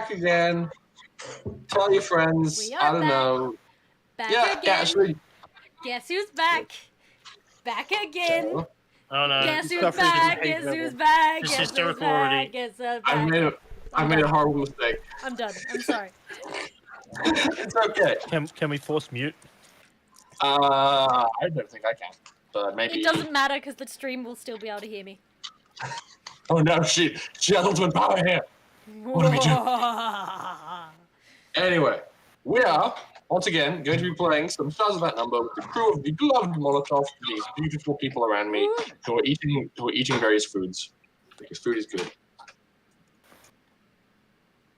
back again. Tell your friends. We are I don't back. know. Back Yeah, again. actually. Guess who's back? Back again. So, Oh no. Guess who's Suffering back? hate Guess who's level. back? It's Guess who's hysterical back? already. Guess who's I back? made I'm a done. horrible mistake. I'm done. I'm sorry. It's okay. Can we force mute? I don't think I can. But maybe. It doesn't matter because the stream will still be able to hear me. Oh no, she has ultimate power here. What do we do? Anyway, we are once again going to be playing some Stars of That Number with the crew of the Gloved Molotov. These beautiful people around me who are eating various foods because food is good.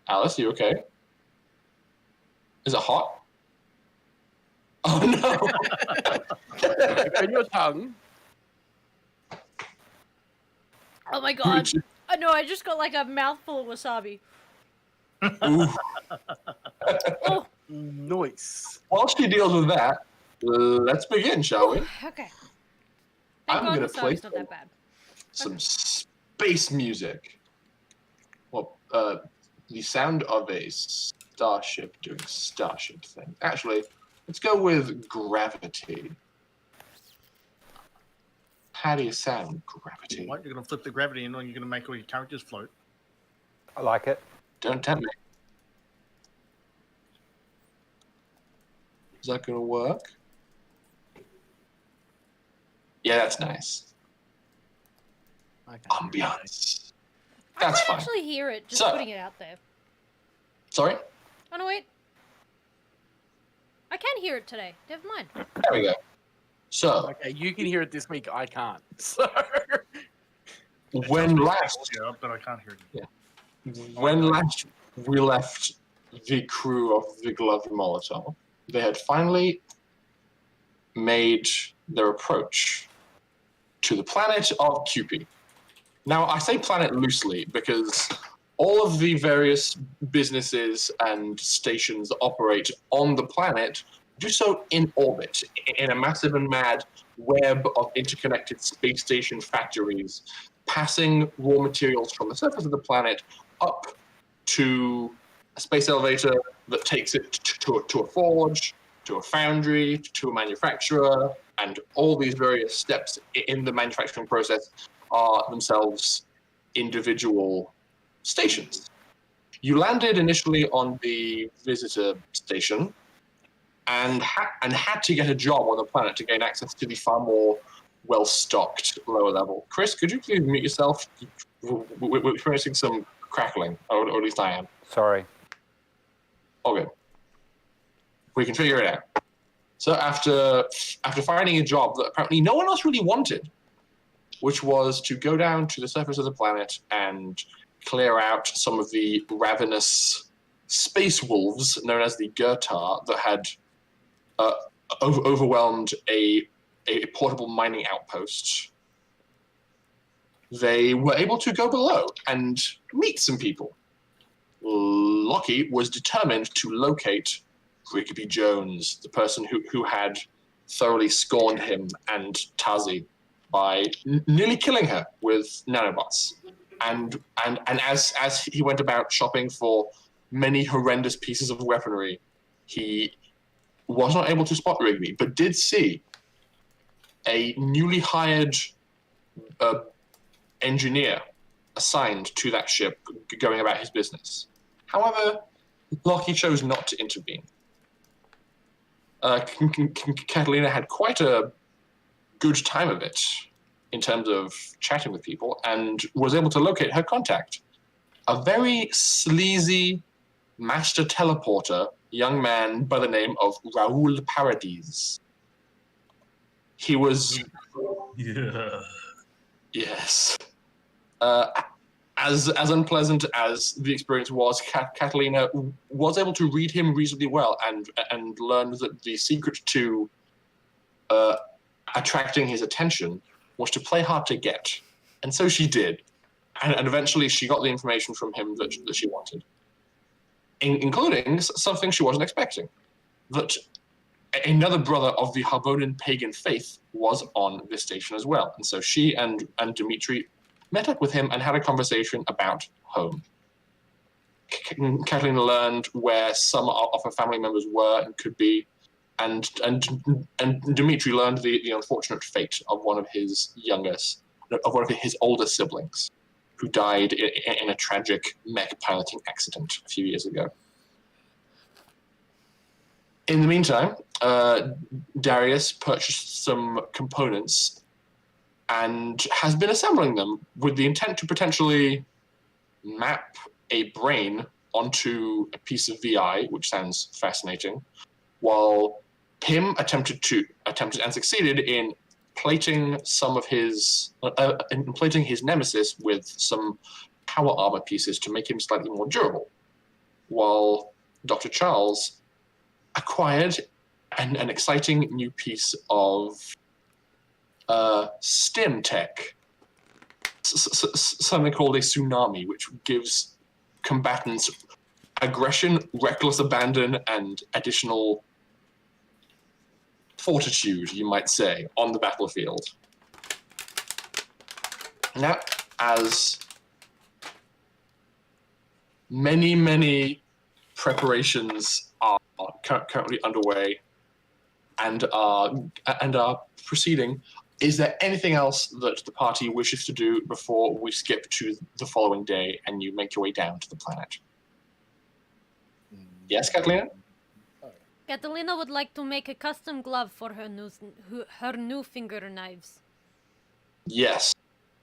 Alice, you okay? Is it hot? Oh no! On your tongue. Oh my god. I know, I just got like a mouthful of wasabi. Oh. Nice. While she deals with that, let's begin, shall we? Okay. I'm Thank god gonna play wasabi's not that bad. some space music. Well, the sound of a starship doing starship things. Actually, let's go with gravity. How do you sound, gravity? What? You're gonna flip the gravity and you're gonna make all your characters float. I like it. Don't tempt me. Is that gonna work? Yeah, that's nice. Ambiance. I That's might fine. actually hear it, just So- putting it out there. Sorry? Oh no, wait. I can hear it today. Never mind. There we go. So, Okay, you can hear it this week. I can't. So when last Yeah, but I can't hear you. When last we left the crew of the Gloved Molotov, they had finally made their approach to the planet of Kupie. Now, I say planet loosely because all of the various businesses and stations that operate on the planet do so in orbit, in a massive and mad web of interconnected space station factories, passing raw materials from the surface of the planet up to a space elevator that takes it to a forge, to a foundry, to a manufacturer, and all these various steps in the manufacturing process are themselves individual stations. You landed initially on the visitor station and had to get a job on the planet to gain access to the far more well-stocked lower level. Chris, could you please mute yourself? We're experiencing some crackling, or at least I am. sorry. Okay. We can figure it out. So after finding a job that apparently no one else really wanted, which was to go down to the surface of the planet and clear out some of the ravenous space wolves known as the Gurtar that had overwhelmed a portable mining outpost, they were able to go below and meet some people. Lockie was determined to locate Kupie Jones, the person who had thoroughly scorned him and Tazi by nearly killing her with nanobots. And as he went about shopping for many horrendous pieces of weaponry, he was not able to spot Rigby, but did see a newly hired engineer assigned to that ship going about his business. However, Lockie chose not to intervene. Catalina had quite a good time of it in terms of chatting with people and was able to locate her contact, a very sleazy master teleporter young man by the name of Raoul Paradis. He was... Yeah. Yes. As unpleasant as the experience was, Catalina was able to read him reasonably well and learned that the secret to attracting his attention was to play hard to get. And so she did. And eventually she got the information from him that she wanted, including something she wasn't expecting, that another brother of the Harbonan pagan faith was on this station as well. And so she and Dimitri met up with him and had a conversation about home. Catalina learned where some of her family members were and could be, and Dimitri learned the unfortunate fate of one of his older siblings, who died in a tragic mech piloting accident a few years ago. In the meantime, Darius purchased some components and has been assembling them with the intent to potentially map a brain onto a piece of VI, which sounds fascinating, while Pim attempted and succeeded in plating his nemesis with some power armor pieces to make him slightly more durable, while Dr. Charles acquired an exciting new piece of STEM tech, something called a tsunami, which gives combatants aggression, reckless abandon, and additional fortitude, you might say, on the battlefield. Now, as many preparations are currently underway and are proceeding, is there anything else that the party wishes to do before we skip to the following day and you make your way down to the planet? Yes, Catalina? Catalina would like to make a custom glove for her new finger knives. Yes.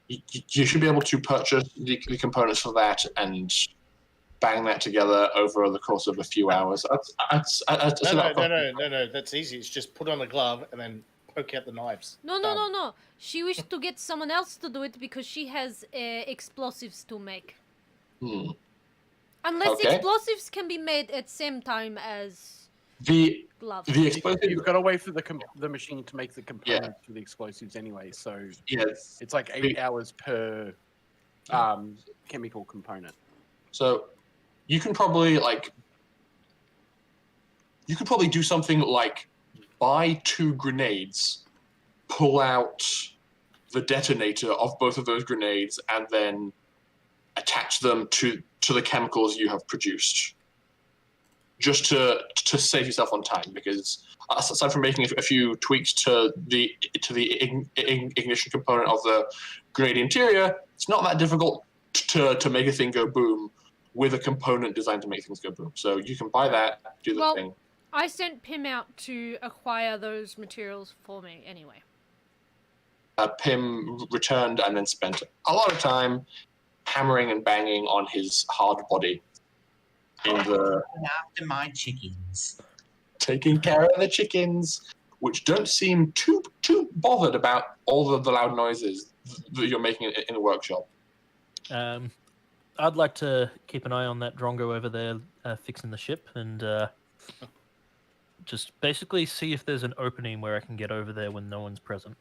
You should be able to purchase the components for that and bang that together over the course of a few hours. No. That's easy. It's just put on a glove and then poke out the knives. No. She wished to get someone else to do it because she has explosives to make. Unless explosives can be made at the same time as gloves. The explosive. You've got to wait for the machine to make the components for the explosives anyway. So it's like 8 hours per chemical component. So you can probably do something like buy 2 grenades, pull out the detonator of both of those grenades, and then attach them to the chemicals you have produced, just to save yourself on time. Because aside from making a few tweaks to the ignition component of the grenade interior, it's not that difficult to make a thing go boom with a component designed to make things go boom. So you can buy that, do the thing. I sent Pim out to acquire those materials for me anyway. Pim returned and then spent a lot of time hammering and banging on his hard body after my chickens. Taking care of the chickens, which don't seem too bothered about all of the loud noises that you're making in the workshop. I'd like to keep an eye on that Drongo over there fixing the ship and just basically see if there's an opening where I can get over there when no one's present.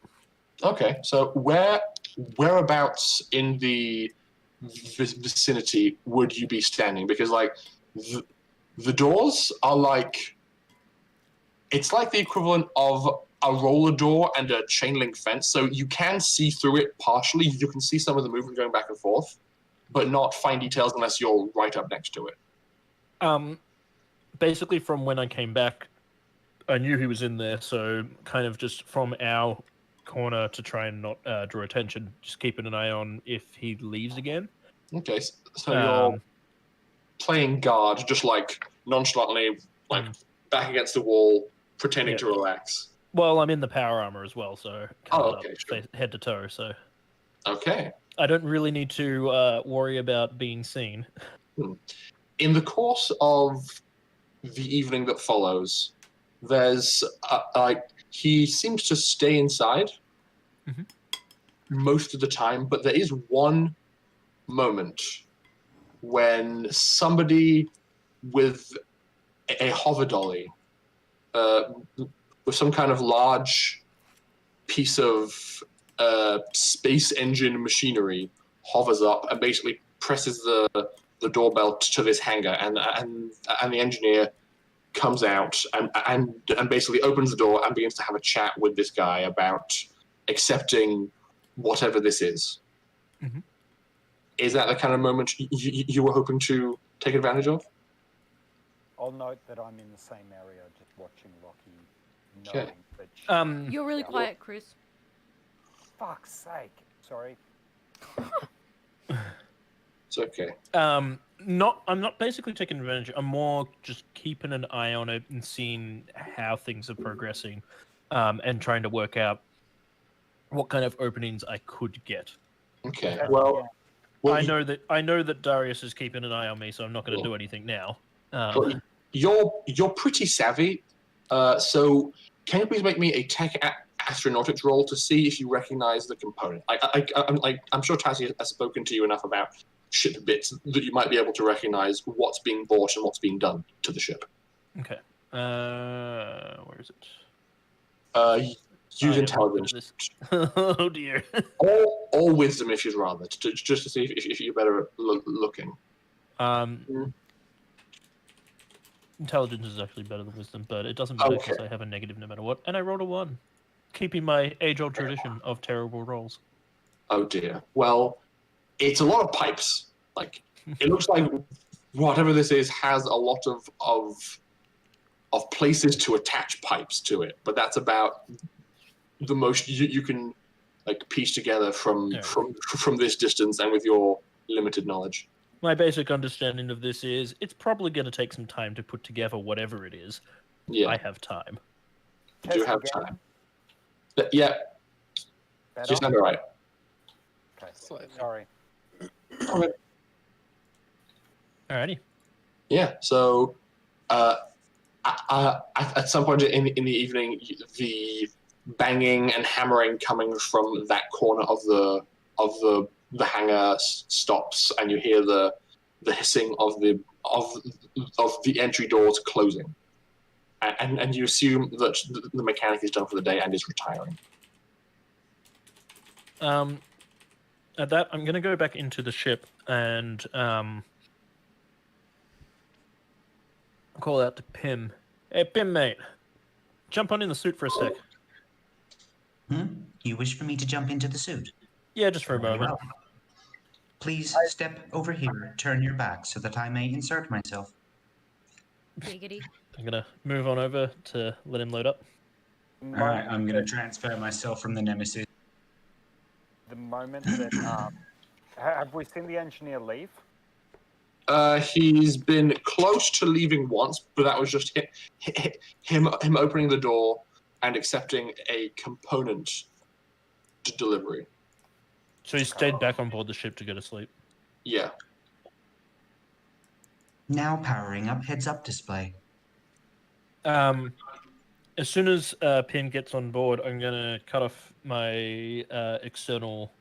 Okay, so whereabouts in the vicinity would you be standing? Because the doors are it's like the equivalent of a roller door and a chain link fence, so you can see through it partially. You can see some of the movement going back and forth, but not fine details unless you're right up next to it. Basically, from when I came back, I knew he was in there, so kind of just from our corner to try and not draw attention, just keeping an eye on if he leaves again. Okay, so you're playing guard, just nonchalantly, back against the wall, pretending to relax. Well, I'm in the power armor as well, so sure. Head to toe, so okay. I don't really need to worry about being seen. In the course of the evening that follows, there's he seems to stay inside most of the time, but there is one moment when somebody with a hover dolly, with some kind of large piece of space engine machinery, hovers up and basically presses the doorbell to this hangar, and the engineer comes out and basically opens the door and begins to have a chat with this guy about accepting whatever this is. Is that the kind of moment you were hoping to take advantage of? I'll note that I'm in the same area, just watching Rocky, Okay. knowing that she... You're really quiet, Chris. Fuck's sake. Sorry. It's okay. I'm not basically taking advantage. I'm more just keeping an eye on it and seeing how things are progressing, and trying to work out what kind of openings I could get. Okay. Well, I know that Darius is keeping an eye on me, so I'm not going to do anything now. You're pretty savvy, so can you please make me a tech astronautics roll to see if you recognize the component? I'm sure Tassie has spoken to you enough about ship bits that you might be able to recognize what's being bought and what's being done to the ship. Okay. Where is it? Use intelligence. Oh dear. or wisdom if you'd rather, just to see if you're better looking. Intelligence is actually better than wisdom, but it doesn't matter because I have a negative no matter what, and I rolled a 1, keeping my age-old tradition of terrible rolls. Oh dear. Well, it's a lot of pipes. Like, it looks like whatever this is has a lot of places to attach pipes to it, but that's about the most you can like piece together from this distance and with your limited knowledge. My basic understanding of this is it's probably going to take some time to put together whatever it is. Yeah. I have time. You do have time. Yeah. Better? You sound all right. Okay. Sorry. Okay. Alrighty. Yeah. So, at some point in the evening, the banging and hammering coming from that corner of the hangar stops, and you hear the hissing of the entry doors closing, and you assume that the mechanic is done for the day and is retiring. At that, I'm going to go back into the ship and call out to Pim. Hey, Pim, mate. Jump on in the suit for a sec. You wish for me to jump into the suit? Yeah, just for a moment. Well. Please step over here, turn your back so that I may insert myself. Giggity. I'm going to move on over to let him load up. All right, I'm going to transfer myself from the Nemesis. The moment that... have we seen the engineer leave? He's been close to leaving once, but that was just him opening the door and accepting a component delivery. So he stayed back on board the ship to go to sleep? Yeah. Now powering up heads-up display. As soon as Pim gets on board, I'm going to cut off my external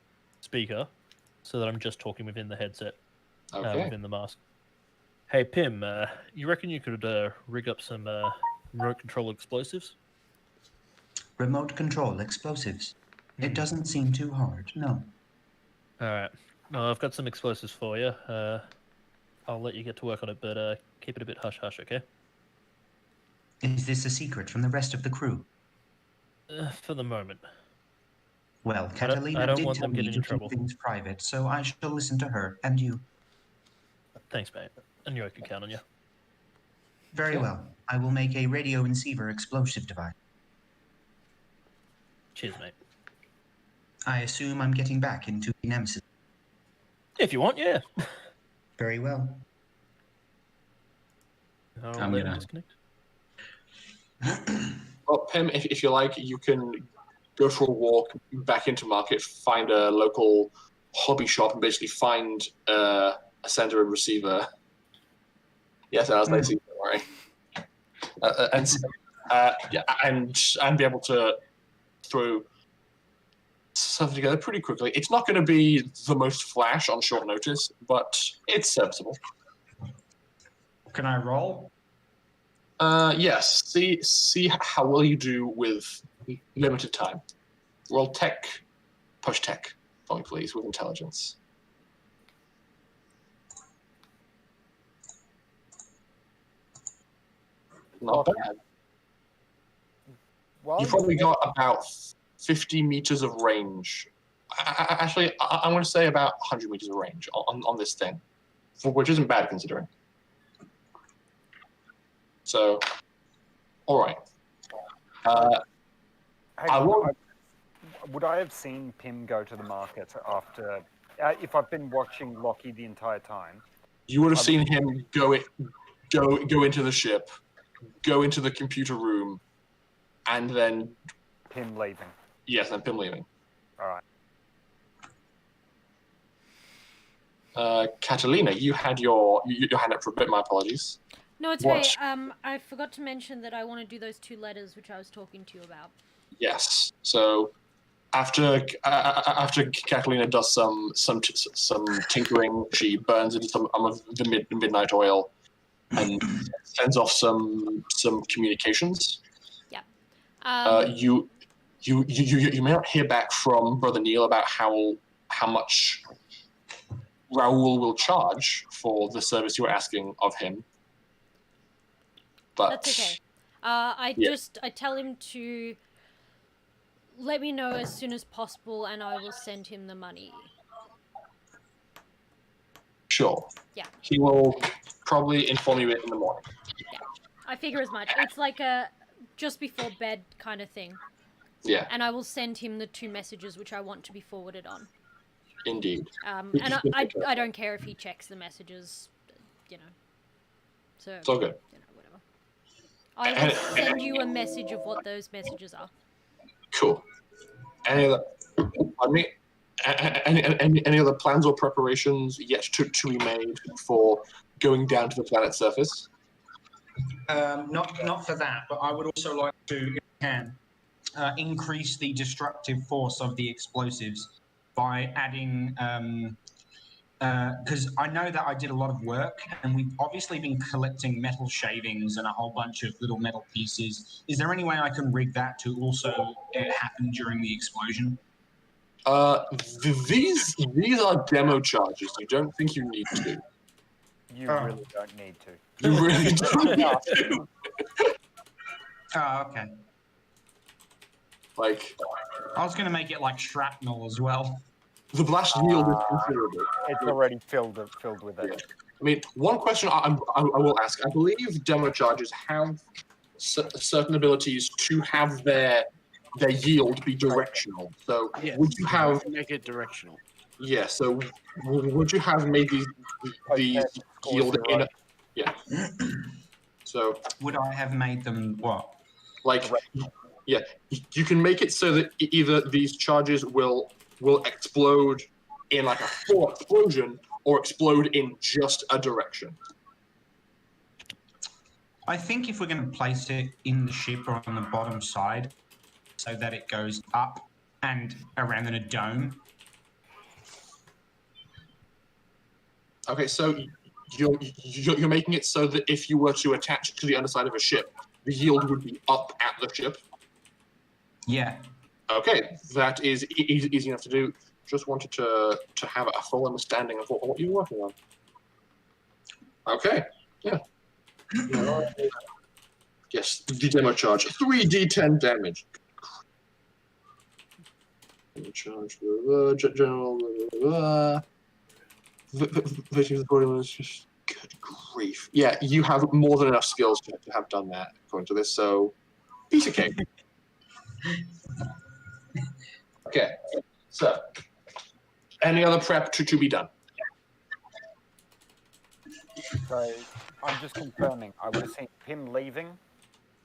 speaker so that I'm just talking within the headset, within the mask. Hey, Pim, you reckon you could rig up some remote control explosives? Remote control explosives? It doesn't seem too hard, no. All right. Well, I've got some explosives for you. I'll let you get to work on it, but keep it a bit hush-hush, okay? Is this a secret from the rest of the crew? For the moment. Well, Catalina I don't did want tell them me getting to in keep trouble. things private, so I shall listen to her and you. Thanks, mate. I knew I could count on you. Very well. I will make a radio receiver explosive device. Cheers, mate. I assume I'm getting back into the Nemesis. If you want, yeah. Very well. I'm going to disconnect. Well, Pim, if you like, you can go for a walk back into market, find a local hobby shop, and basically find a sender and receiver. Yes, I was Lacey, don't worry. And be able to throw something together pretty quickly. It's not going to be the most flash on short notice, but it's serviceable. Can I roll? Yes. See how well you do with limited time. Roll tech, push tech, for me, please, with intelligence. Not bad. Well, You've probably got about 50 meters of range. Actually, I'm going to say about 100 meters of range on this thing, which isn't bad considering. So, all right. Hey, I will. would I have seen Pim go to the market after, if I've been watching Lockie the entire time? You would have seen him go into the ship, go into the computer room, and then Pim leaving. yes, and Pim leaving. All right. Catalina, you had your hand up for a bit. My apologies. No, it's What? okay. I forgot to mention that I want to do those 2 letters which I was talking to you about. Yes. So after Catalina does some tinkering, she burns into some of the midnight oil and sends off some communications. Yeah. You may not hear back from Brother Neil about how much Raoul will charge for the service you are asking of him. But That's okay. I tell him to let me know as soon as possible, and I will send him the money. Sure. Yeah. He will probably inform you in the morning. Yeah, I figure as much. It's like a just before bed kind of thing. Yeah. And I will send him the 2 messages which I want to be forwarded on. Indeed. And I don't care if he checks the messages, you know. So It's all good. You know, whatever. I will send you a message of what those messages are. Cool. Any other plans or preparations yet to be made for going down to the planet's surface? Not for that, but I would also like to, if I can, increase the destructive force of the explosives by adding, because I know that I did a lot of work, and we've obviously been collecting metal shavings and a whole bunch of little metal pieces. Is there any way I can rig that to also happen during the explosion? These are demo charges. You don't think you need to. You really don't need to. You really don't need to. Oh, okay. Like, I was going to make it like shrapnel as well. The blast yield is considerable. It's already filled with it. I mean, one question I will ask. I believe demo charges have certain abilities to have their yield be directional. So would you have make it directional? Yeah. So would you have made these yield in a, yeah? So would I have made them what? Like, yeah, you can make it so that either these charges will explode in like a full explosion or explode in just a direction. I think if we're going to place it in the ship or on the bottom side so that it goes up and around in a dome. Okay, so you're making it so that if you were to attach it to the underside of a ship, the yield would be up at the ship? Yeah. Okay, that is easy enough to do. Just wanted to have a full understanding of what you're working on. Okay, yeah. Yes, the demo charge. 3d10 damage. Charge, general, victims of the body was just good grief. Yeah, you have more than enough skills to have done that, according to this, so piece of cake. Okay, so any other prep to be done? So I'm just confirming. I would have seen him leaving,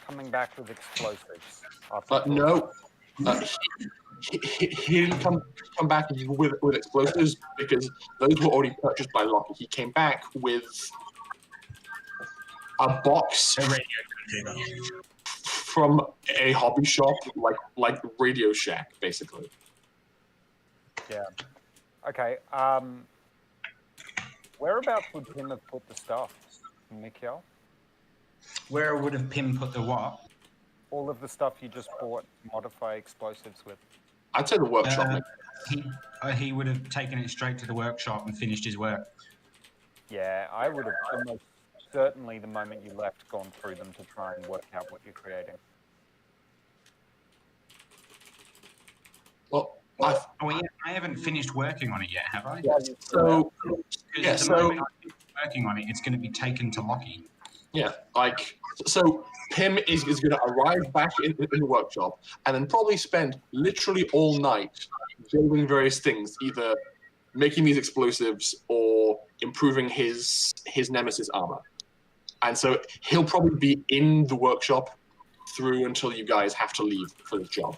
coming back with explosives. No, he didn't come back with explosives because those were already purchased by Lockie. He came back with a box from a hobby shop, like Radio Shack, basically. Yeah. Okay. Whereabouts would Pim have put the stuff, Mikhail? Where would have Pim put the what? All of the stuff you just bought modify explosives with. I'd say the workshop. He would have taken it straight to the workshop and finished his work. Yeah, I would have almost certainly, the moment you left, gone through them to try and work out what you're creating. Well, I haven't finished working on it yet, have I? So, because the moment I'm working on it, it's going to be taken to Lockie. Yeah, like, so Pim is going to arrive back in the workshop and then probably spend literally all night building various things, either making these explosives or improving his nemesis armor. And so he'll probably be in the workshop through until you guys have to leave for the job.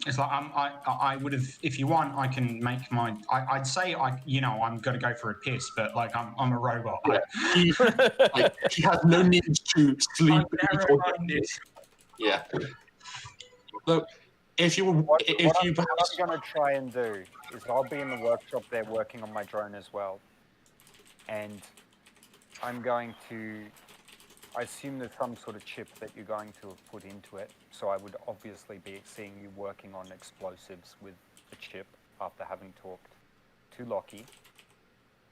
It's like I would have, if you want, I can make my. I'd say I'm going to go for a piss, but like I'm a robot. Yeah. He has no need to sleep. Yeah. So what I'm going to try and do is I'll be in the workshop there working on my drone as well, and I'm going to. I assume there's some sort of chip that you're going to have put into it, so I would obviously be seeing you working on explosives with the chip after having talked to Lockie.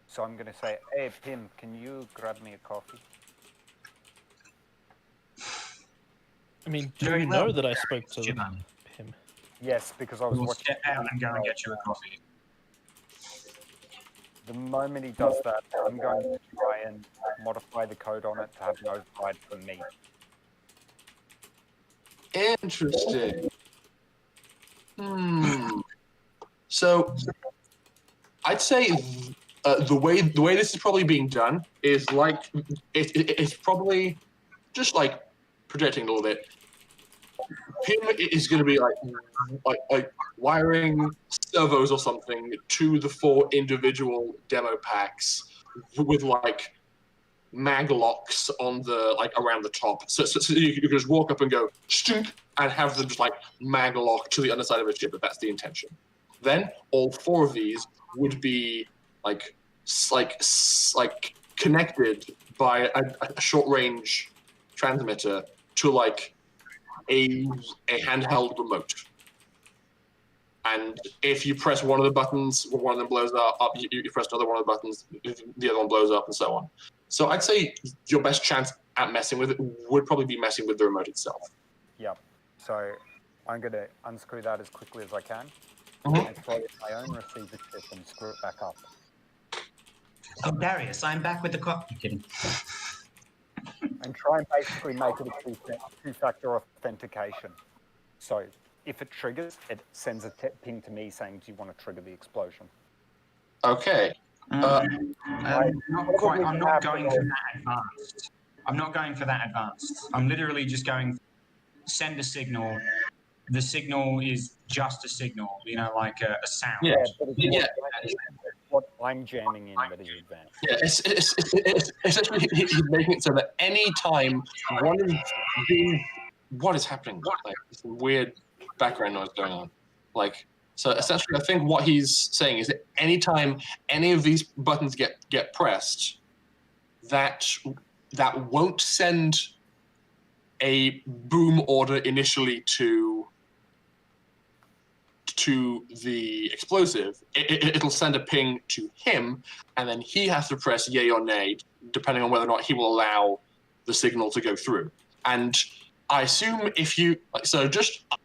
So I'm going to say, hey, Pim, can you grab me a coffee? I mean, do you know that I spoke to him? Yes, because I was watching. Step out and go and get you a coffee. The moment he does that, I'm going to try and modify the code on it to have notified from me. Interesting. So, I'd say the way this is probably being done is like it's probably just like projecting a little bit. Pim is going to be like wiring servos or something to the 4 individual demo packs with like mag locks on the around the top, so you can just walk up and go stink and have them just like mag lock to the underside of a chip if that's the intention. Then all 4 of these would be like connected by a short range transmitter to like a handheld remote. And if you press one of the buttons, one of them blows up, you press another one of the buttons, the other one blows up, and so on. So I'd say your best chance at messing with it would probably be messing with the remote itself. Yep. So I'm going to unscrew that as quickly as I can Mm-hmm. and throw it in my own receiver chip and screw it back up. Oh, Darius, I'm back with the coffee. Kidding. And try and basically make it a two-factor authentication. So if it triggers, it sends a ping to me saying, do you want to trigger the explosion? Okay. I'm not going for that advanced. I'm not going for that advanced. I'm literally just going, send a signal. The signal is just a signal, like a sound. Yeah, but it's what I'm jamming in that is advanced. Yeah, it's essentially he's making it so that any time one of these, what is happening? Like some weird background noise going on. So essentially, I think what he's saying is that anytime any of these buttons get pressed, that won't send a boom order initially to the explosive. It'll send a ping to him, and then he has to press yay or nay, depending on whether or not he will allow the signal to go through. And I assume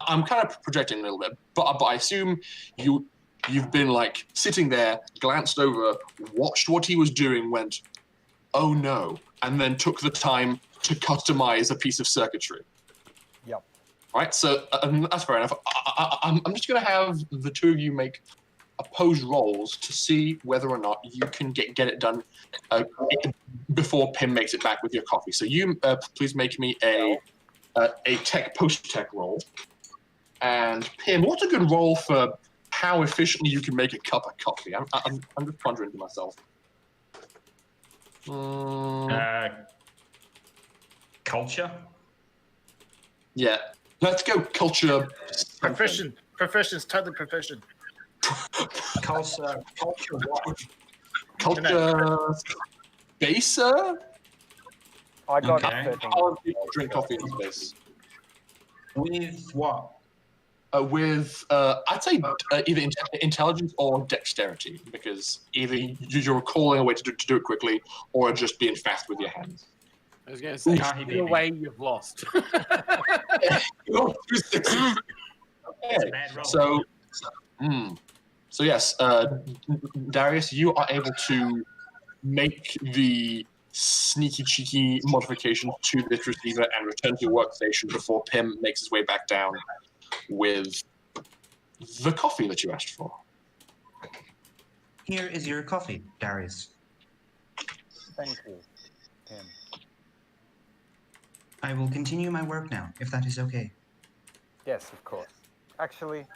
I'm kind of projecting a little bit, but I assume you've been sitting there, glanced over, watched what he was doing, went, oh no, and then took the time to customize a piece of circuitry. Yep. Right, so that's fair enough. I'm just going to have the 2 of you make opposed rolls to see whether or not you can get it done before Pim makes it back with your coffee. So you please make me a post-tech roll. And Pim, what's a good roll for how efficiently you can make a cup of coffee? I'm just pondering to myself. Culture? Yeah. Let's go culture. Proficient. Proficient's totally proficient. Culture what? Culture spacer? I got Okay. 13. I'll drink coffee in space. With what? I'd say either intelligence or dexterity, because either you're recalling a way to do it quickly, or just being fast with your hands. I was going to say, in a way, you've lost. Okay. So yes, Darius, you are able to make the sneaky cheeky modification to this receiver and return to your workstation before Pim makes his way back down with the coffee that you asked for. Here is your coffee, Darius. Thank you, Tim. I will continue my work now, if that is okay. Yes, of course. Actually,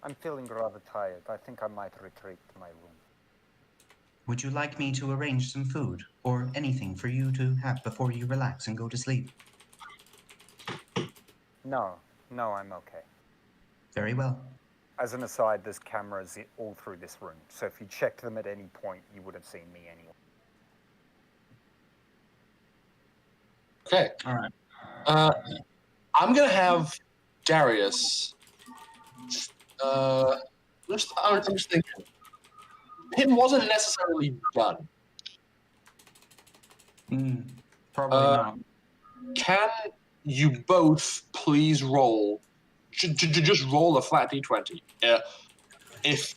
I'm feeling rather tired. I think I might retreat to my room. Would you like me to arrange some food or anything for you to have before you relax and go to sleep? No, I'm okay. Very well. As an aside, there's cameras all through this room, so if you checked them at any point, you would have seen me anyway. Okay. All right. I'm gonna have Darius. I'm just thinking. Pim wasn't necessarily done. Probably not. Can you both please roll? Just roll a flat d20. If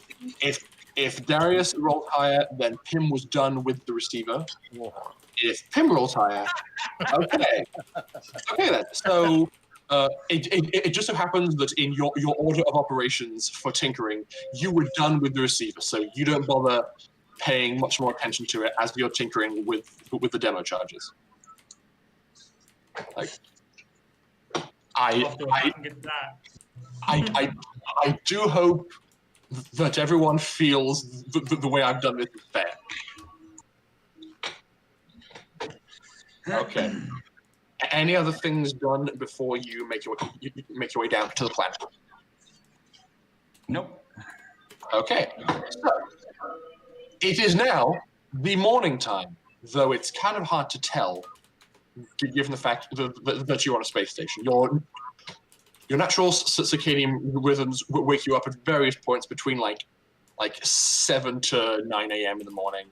Darius rolled higher, then Pim was done with the receiver. If Pim rolls higher, okay then. So it just so happens that in your order of operations for tinkering, you were done with the receiver, so you don't bother paying much more attention to it as you're tinkering with the demo charges. Like, I do hope that everyone feels the way I've done this is fair. Okay. Any other things done before you make your way down to the planet? Nope. Okay. So, it is now the morning time, though it's kind of hard to tell, given the fact that you're on a space station. Your natural circadian rhythms wake you up at various points between like 7 to 9 a.m. in the morning,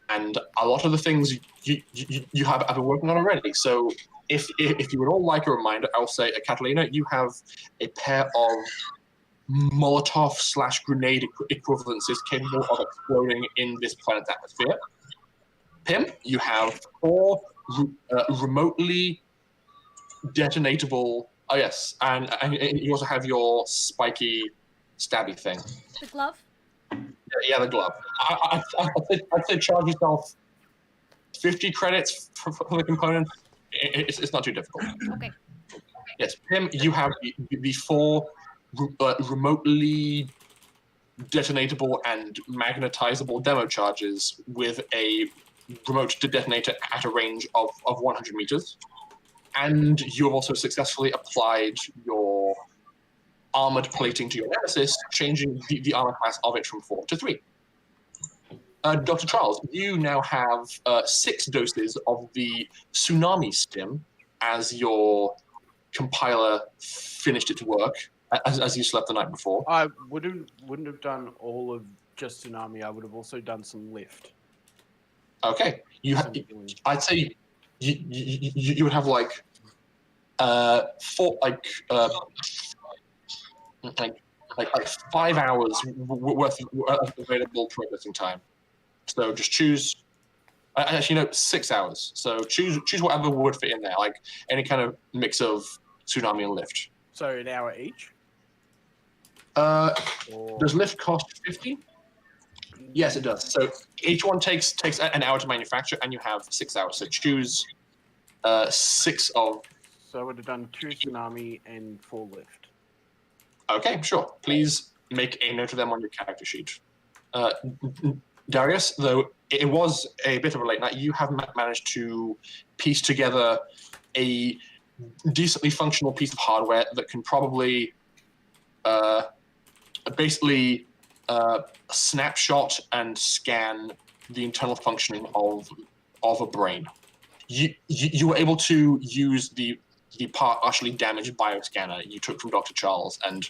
and a lot of the things you have been working on already. So if you would all like a reminder, I'll say, Catalina, you have a pair of Molotov/grenade equivalences capable of exploding in this planet's atmosphere. Pim, you have 4 remotely detonatable. Oh yes, and you also have your spiky, stabby thing. The glove? Yeah, the glove. I'd say charge yourself 50 credits for the component. It's not too difficult. Okay. Yes, Pim, you have the 4 remotely detonatable and magnetizable demo charges with a remote detonator at a range of 100 meters. And you have also successfully applied your armored plating to your nemesis, changing the armor class of it from 4 to 3. Dr. Charles, you now have 6 doses of the tsunami stim as your compiler finished its work, as you slept the night before. I wouldn't have done all of just tsunami. I would have also done some lift. Okay, I'd say you would have like 5 hours worth of available processing time. So just choose. Actually, no, 6 hours. So choose whatever would fit in there, like any kind of mix of tsunami and lift. So an hour each. Does lift cost 50? Yes, it does. So each one takes an hour to manufacture, and you have 6 hours. So choose 6 of. So I would have done 2 tsunami and 4 lift. Okay, sure. Please make a note of them on your character sheet. Darius, though it was a bit of a late night, you have managed to piece together a decently functional piece of hardware that can probably basically snapshot and scan the internal functioning of a brain. You were able to use the partially damaged bioscanner you took from Dr. Charles and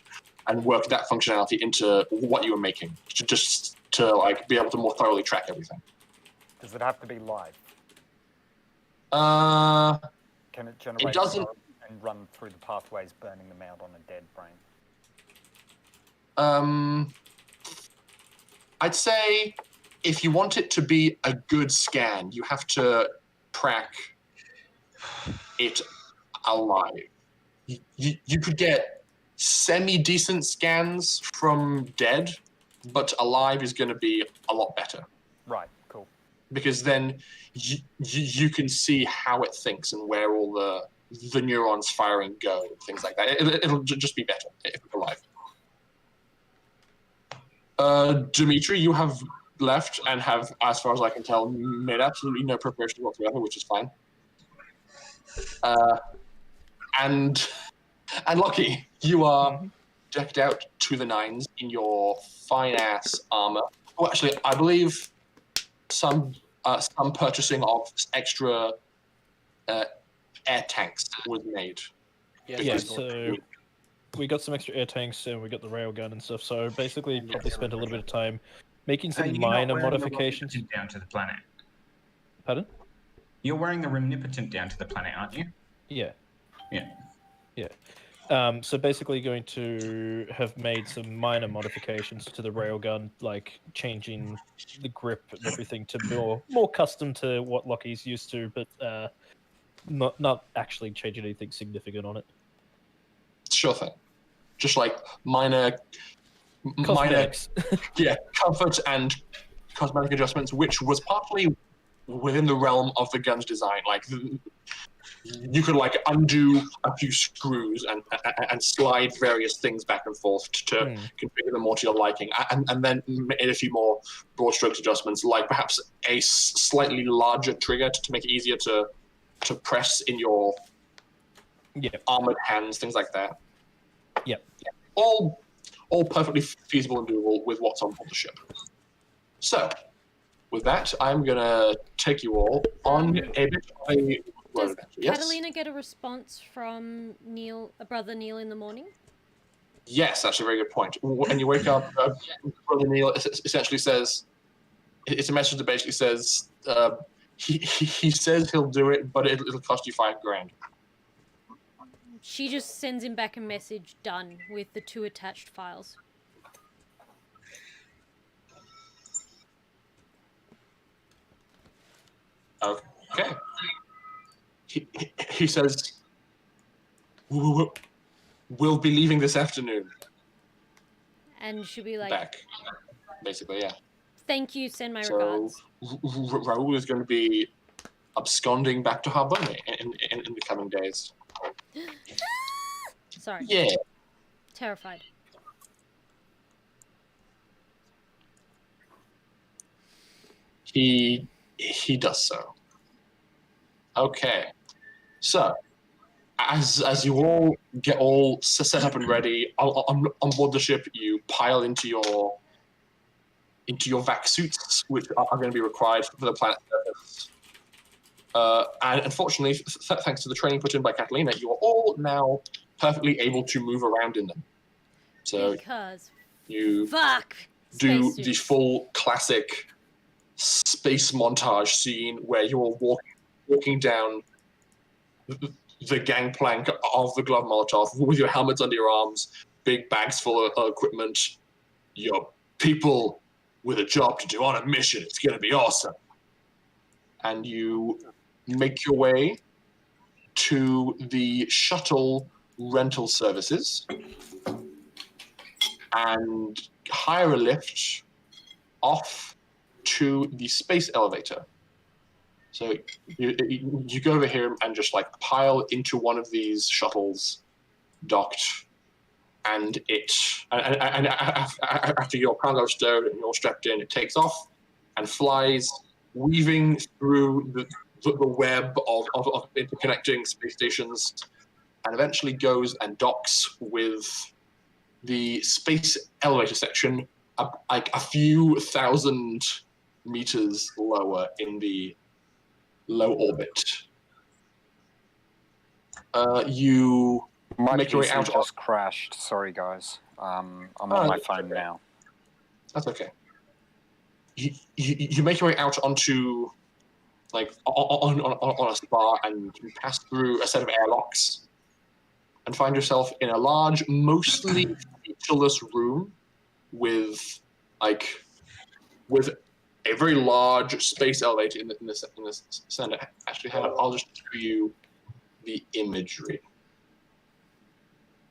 work that functionality into what you were making, just to like be able to more thoroughly track everything. Does it have to be live? Can it generate it doesn't, and run through the pathways, burning them out on a dead brain? I'd say if you want it to be a good scan, you have to track it alive. You could get semi-decent scans from dead, but alive is going to be a lot better. Right, cool. Because then you can see how it thinks and where all the neurons firing go, things like that. It'll just be better if it's alive. Dimitri, you have left and have, as far as I can tell, made absolutely no preparation whatsoever, which is fine. And Lucky, you are decked out to the nines in your fine-ass armor. Well, actually, I believe some purchasing of extra air tanks was made. Yeah, so we got some extra air tanks and we got the railgun and stuff. So basically, probably spent a little bit of time making some minor modifications. Down to the planet. Pardon? You're wearing the Remnipotent down to the planet, aren't you? Yeah. Yeah. Yeah. So basically going to have made some minor modifications to the railgun, like changing the grip and everything to more custom to what Lockie's used to, but not actually changing anything significant on it. Sure thing. Just like minor comfort and cosmetic adjustments, which was partly within the realm of the gun's design. Like you could like undo a few screws and slide various things back and forth to configure them more to your liking, and then made a few more broad strokes adjustments, like perhaps a slightly larger trigger to make it easier to press in your armored hands, things like that. Yeah. All perfectly feasible and doable with what's on board the ship. So, with that, I'm gonna take you all on a bit of a road adventure. Yes? Catalina get a response from Brother Neil in the morning? Yes, that's a very good point. When you wake up, Brother Neil essentially says, it's a message that basically says, he says he'll do it, but it'll cost you $5,000. She just sends him back a message, done, with the 2 attached files. Okay. He says, we'll be leaving this afternoon. And she'll be like... Back. Basically, yeah. Thank you, send my regards. Raoul is going to be absconding back to Harboni in the coming days. Sorry. Yeah. Terrified. He does so. Okay. So, as you all get all set up and ready on board the ship, you pile into your vac suits, which are going to be required for the planet surface. And unfortunately, thanks to the training put in by Catalina, you are all now perfectly able to move around in them. So because you do the full classic space montage scene where you're walking down the gangplank of the Gloved Molotov with your helmets under your arms, big bags full of equipment, your people with a job to do on a mission. It's going to be awesome. And you make your way to the shuttle rental services and hire a lift off to the space elevator. So you go over here and just like pile into one of these shuttles docked, and after your cargo stowed and you're strapped in, it takes off and flies, weaving through the web of interconnecting space stations, and eventually goes and docks with the space elevator section like a few thousand meters lower in the low orbit. You my make your way PC out. Just crashed. Sorry, guys. I'm on my phone now. That's okay. You make your way out onto like on a spar and pass through a set of airlocks and find yourself in a large, mostly featureless room with a very large space elevator in the center. Actually, I'll just show you the imagery.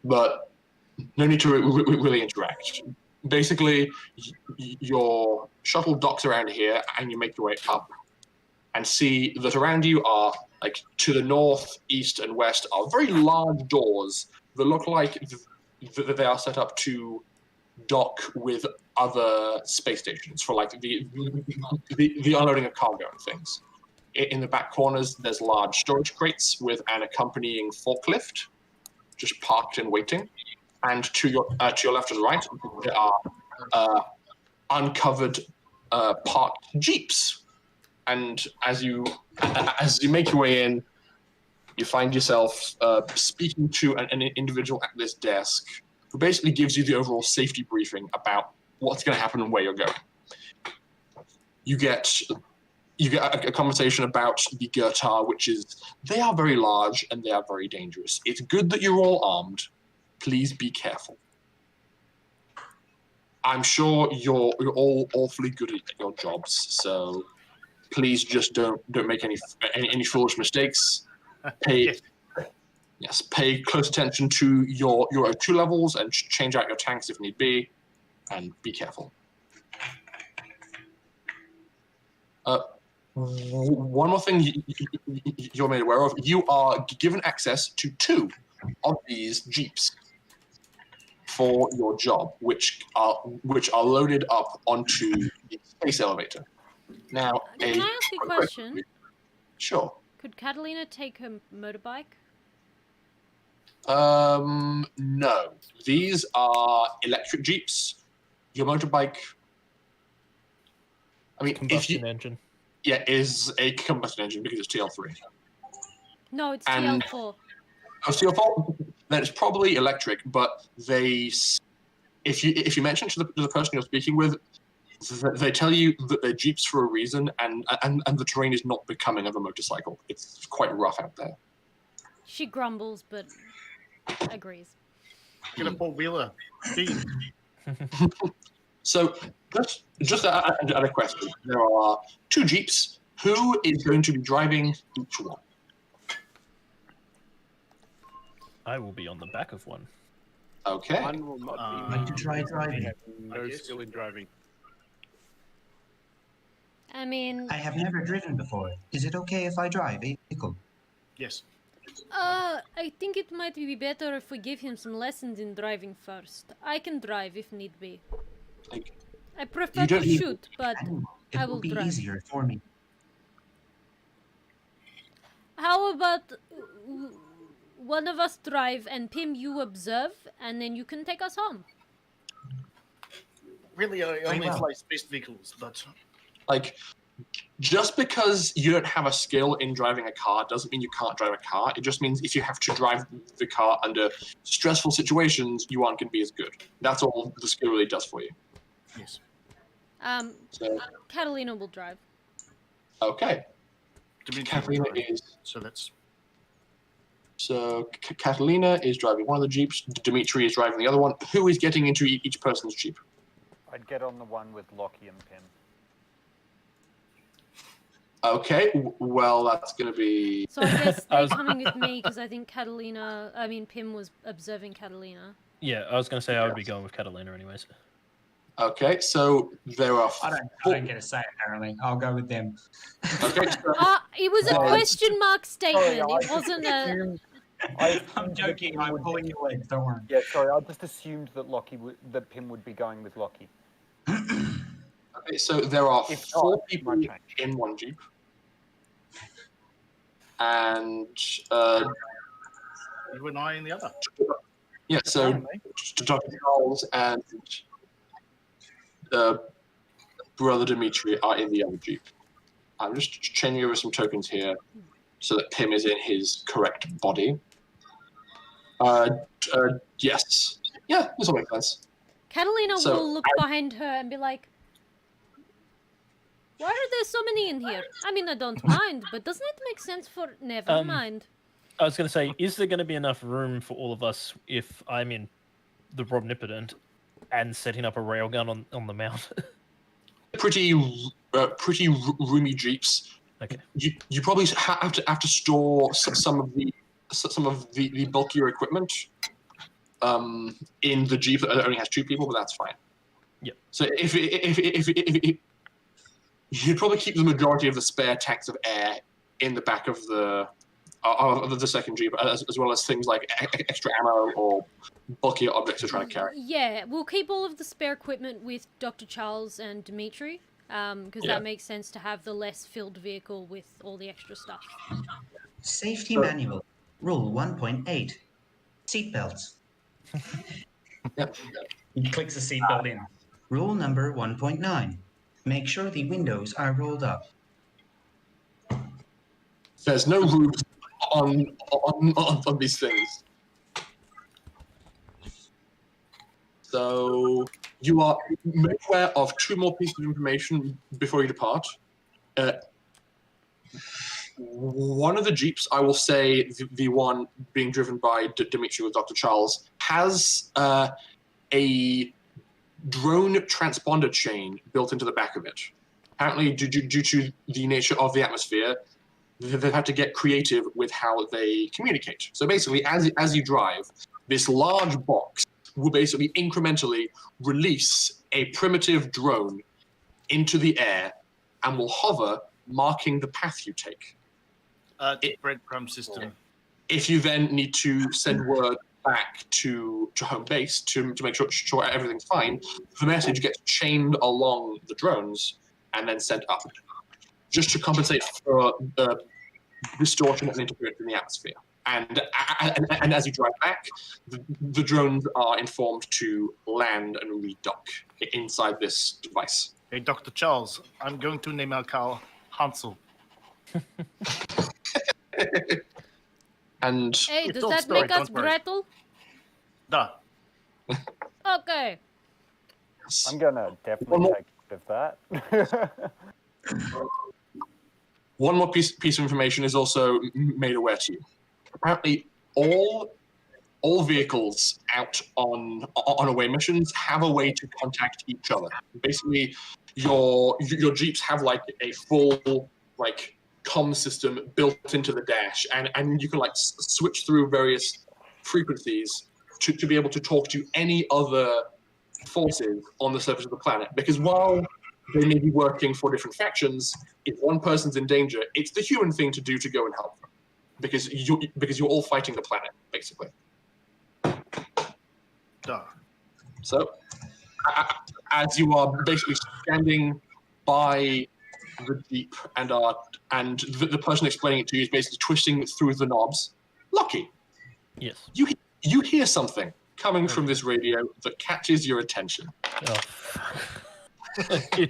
But no need to really interact. Basically, your shuttle docks around here, and you make your way up, and see that around you are, like, to the north, east, and west are very large doors that look like they are set up to dock with other space stations for, like, the unloading of cargo and things. In the back corners, there's large storage crates with an accompanying forklift, just parked and waiting. And to your left and right, there are uncovered parked jeeps. And as you make your way in, you find yourself speaking to an individual at this desk who basically gives you the overall safety briefing about what's going to happen and where you're going. You get a conversation about the Gertar, which is, they are very large and they are very dangerous. It's good that you're all armed. Please be careful. I'm sure you're all awfully good at your jobs, so please just don't make any foolish mistakes. Pay close attention to your O2 levels and change out your tanks if need be, and be careful. One more thing you're made aware of: you are given access to 2 of these jeeps for your job, which are loaded up onto the space elevator. Now, can I ask you a question? Sure. Could Catalina take her motorbike? No. These are electric jeeps. Your motorbike, I mean, Combustion engine. Yeah, is a combustion engine because it's TL3. No, it's TL4. Oh, TL4? Then it's probably electric, but if you mention to the person you're speaking with, they tell you that they're jeeps for a reason, and the terrain is not becoming of a motorcycle. It's quite rough out there. She grumbles, but agrees. Get a four-wheeler. So, just a question. There are 2 jeeps. Who is going to be driving each one? I will be on the back of one. Okay. One will not be Like to try driving. no skill in driving. I mean, I have never driven before. Is it okay if I drive a vehicle? Yes. I think it might be better if we give him some lessons in driving first. I can drive if need be. I prefer to shoot, but I will be drive. Easier for me. How about one of us drive and Pim, you observe, and then you can take us home? Really, I only fly space vehicles, but... Like, just because you don't have a skill in driving a car doesn't mean you can't drive a car. It just means if you have to drive the car under stressful situations, you aren't going to be as good. That's all the skill really does for you. Yes. So, Catalina will drive. Okay. Catalina is... So Catalina is driving one of the jeeps. Dimitri is driving the other one. Who is getting into each person's jeep? I'd get on the one with Lockie and Pim. Okay, well, that's going to be... So I guess they're coming with me because I think Pim was observing Catalina. Yeah, I was going to say I would be going with Catalina anyways. Okay, so there are... I don't get a say, apparently. I'll go with them. Okay, so... It was a question mark statement. It wasn't a... I'm joking. I'm pulling your legs. Don't worry. Yeah, sorry. I just assumed that that Pim would be going with Lockie. Okay, so there are 4 people in one jeep. And... you and I in the other. Yeah, so Dr. Charles and Brother Dimitri are in the other jeep. I'm just changing over some tokens here so that Pim is in his correct body. Yes. Yeah, this will make sense. Catalina will look behind her and be like, why are there so many in here? I mean, I don't mind, but doesn't it make sense for... Never mind. I was going to say, is there going to be enough room for all of us if I'm in the Omnipotent and setting up a railgun on the mount? Pretty pretty roomy jeeps. Okay. You probably have to store some of the bulkier equipment in the jeep that only has 2 people, but that's fine. Yep. So if you'd probably keep the majority of the spare tanks of air in the back of the second jeep, as well as things like extra ammo or bulkier objects you're trying to carry. Yeah, we'll keep all of the spare equipment with Dr. Charles and Dimitri, because that makes sense to have the less filled vehicle with all the extra stuff. Safety manual, rule 1.8, seatbelts. Yep. He clicks the seatbelt in. Rule number 1.9, make sure the windows are rolled up. There's no roofs on these things. So you are made aware of 2 more pieces of information before you depart. One of the jeeps, I will say the one being driven by Dimitri with Dr. Charles, has a drone transponder chain built into the back of it. Apparently, due to the nature of the atmosphere, they've had to get creative with how they communicate. So basically, as you drive, this large box will basically incrementally release a primitive drone into the air and will hover, marking the path you take. Breadcrumb system. If you then need to send word back to home base to make sure everything's fine, the message gets chained along the drones and then sent up, just to compensate for the distortion and interference in the atmosphere. And as you drive back, the drones are informed to land and redock inside this device. Hey, Dr. Charles, I'm going to name our cow Hansel. And hey, does that make us Gretel? Duh. Okay. I'm gonna definitely take note of that. One more piece of information is also made aware to you. Apparently, all vehicles out on away missions have a way to contact each other. Basically, your jeeps have like a full like comm system built into the dash, and you can like switch through various frequencies to be able to talk to any other forces on the surface of the planet. Because while they may be working for different factions, if one person's in danger, it's the human thing to do to go and help them. Because you're all fighting the planet, basically. Duh. So, as you are basically standing by the jeep and the person explaining it to you is basically twisting through the knobs, Lucky. Yes. You hear something coming from this radio that catches your attention. Oh,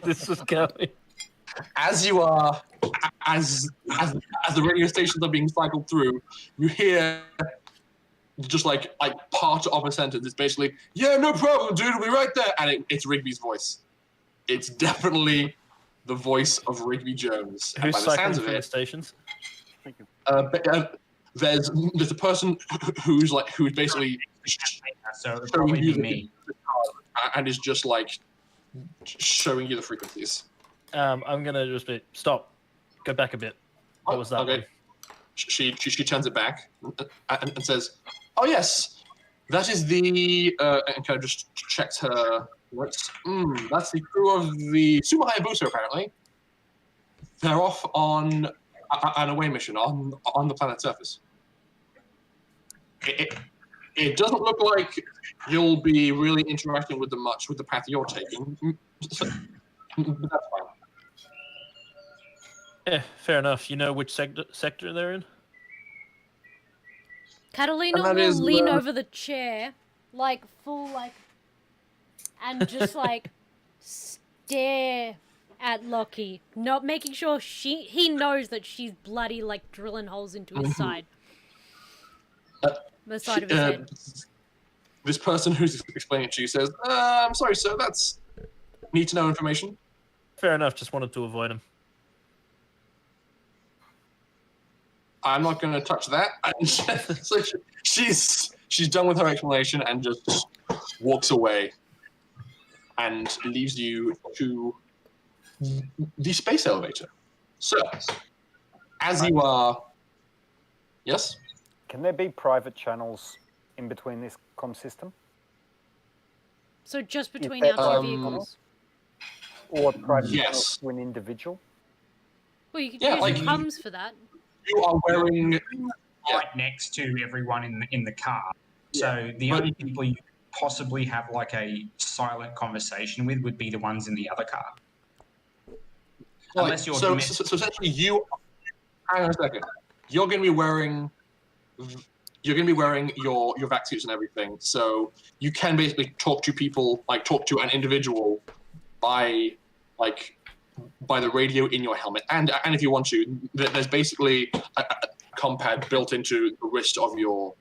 this is going. As the radio stations are being cycled through, you hear just like part of a sentence. It's basically, "Yeah, no problem, dude. We'll be right there." And it's Rigby's voice. It's definitely the voice of Rigby Jones. Who's cycling through the stations? Thank you. There's a person who's basically so it'll probably be me, and is just like showing you the frequencies. I'm gonna just stop. Go back a bit. What was that? Okay. One? She turns it back and says, "Oh yes, that is the," and kind of just checks her notes. That's the crew of the Sumo Hayabusa, apparently. They're off on an away mission on the planet's surface. It doesn't look like you'll be really interacting with them much with the path you're taking. So, but that's fine. Yeah, fair enough. You know which sector they're in? Catalina will lean over the chair, and just stare at Lockie, not making sure he knows that she's bloody drilling holes into his side. The side of his head. This person who's explaining it to you says, "I'm sorry, sir. That's need to know information." Fair enough. Just wanted to avoid him. I'm not going to touch that. So she's done with her explanation and just walks away and leaves you to the space elevator. So, as you are... Yes? Can there be private channels in between this comm system? So just between our two vehicles? Or private channels to an individual? Well, you could use like comms for that. You are wearing... right next to everyone in the car. So the only people you possibly have like a silent conversation with would be the ones in the other car. Unless you're so essentially you... Hang on a second. You're going to be wearing your vac suits and everything, so you can basically talk to people, like talk to an individual by the radio in your helmet, and if you want to, there's basically a compad built into the wrist of your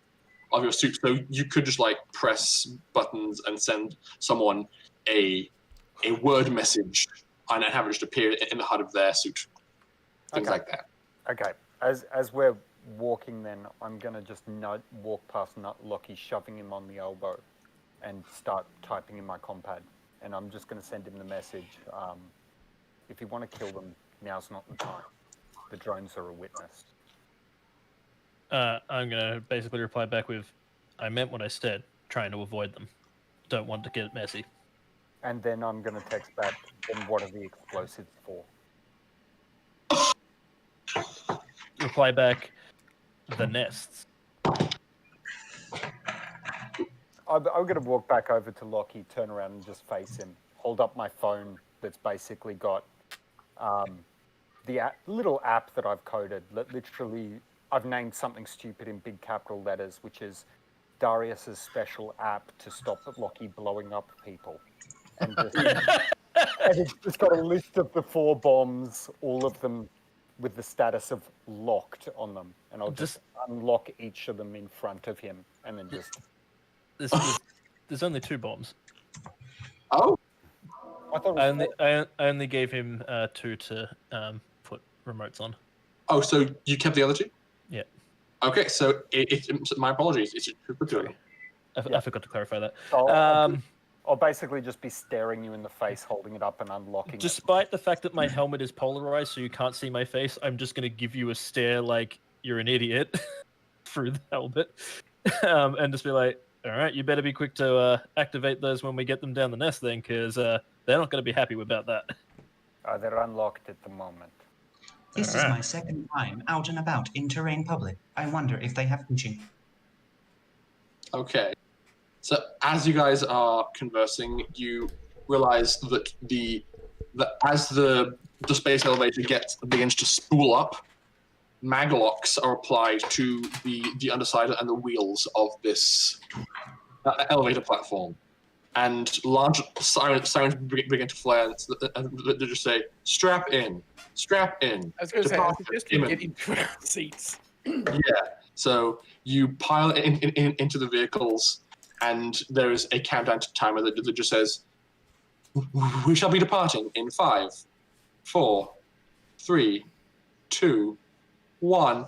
suit, so you could just like press buttons and send someone a word message and have it just appear in the HUD of their suit, things like that. Okay, as we're walking, then I'm gonna just walk past Lockie, shoving him on the elbow, and start typing in my compad, and I'm just gonna send him the message. If you want to kill them, now's not the time. The drones are a witness. I'm going to basically reply back with, I meant what I said, trying to avoid them. Don't want to get messy. And then I'm going to text back, then what are the explosives for? Reply back, the nests. I'm going to walk back over to Lockie, turn around and just face him, hold up my phone that's basically got the little app that I've coded. Literally, I've named something stupid in big capital letters, which is Darius's special app to stop Lockie blowing up people. And, and it's just got a list of the 4 bombs, all of them with the status of locked on them. And I'll just unlock each of them in front of him and then just... There's only 2 bombs. Oh? I only gave him 2 to put remotes on. Oh, so you kept the other 2? Yeah. Okay, so my apologies. It's I forgot to clarify that. I'll basically just be staring you in the face, holding it up and unlocking Despite the fact that my helmet is polarized so you can't see my face, I'm just going to give you a stare like you're an idiot through the helmet. And just be like, all right, you better be quick to activate those when we get them down the nest then, because they're not going to be happy about that. They're unlocked at the moment. This is my second time out and about in terrain public. I wonder if they have fishing. Okay. So as you guys are conversing, you realize that as the space elevator begins to spool up, maglocks are applied to the underside and the wheels of this elevator platform, and large sirens begin to flare, and they just say, "Strap in, strap in." I was going to say, I suggest we get into our seats. Yeah. So you pile into the vehicles, and there is a countdown timer that just says, "We shall be departing in 5, 4, 3, 2, 1."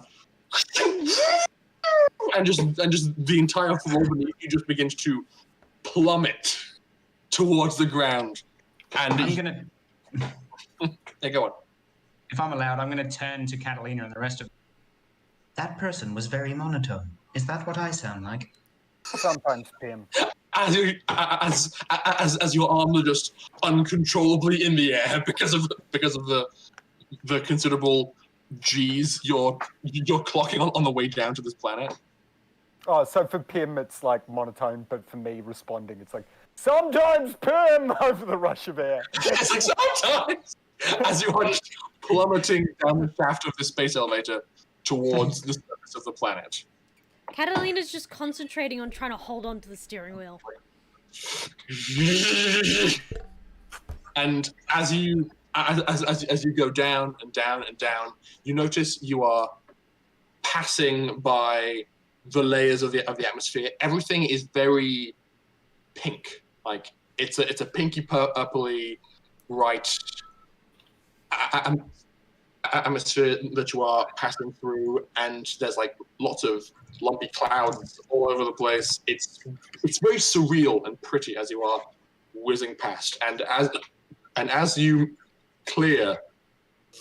And just the entire floor beneath you just begins to plummet towards the ground. And I'm gonna. Yeah, go on. If I'm allowed, I'm going to turn to Catalina and the rest of. That person was very monotone. Is that what I sound like? Sometimes, Pim. As your arms are just uncontrollably in the air because of the considerable G's you're clocking on the way down to this planet. Oh, so for Pim it's like monotone, but for me responding it's like, sometimes Pim over the rush of air. It's like sometimes as you are just plummeting down the shaft of the space elevator towards the surface of the planet. Catalina's just concentrating on trying to hold on to the steering wheel. And as you go down and down and down, you notice you are passing by the layers of the atmosphere. Everything is very pink. Like it's a pinky purpley bright atmosphere that you are passing through, and there's like lots of lumpy clouds all over the place. It's very surreal and pretty as you are whizzing past, and as you clear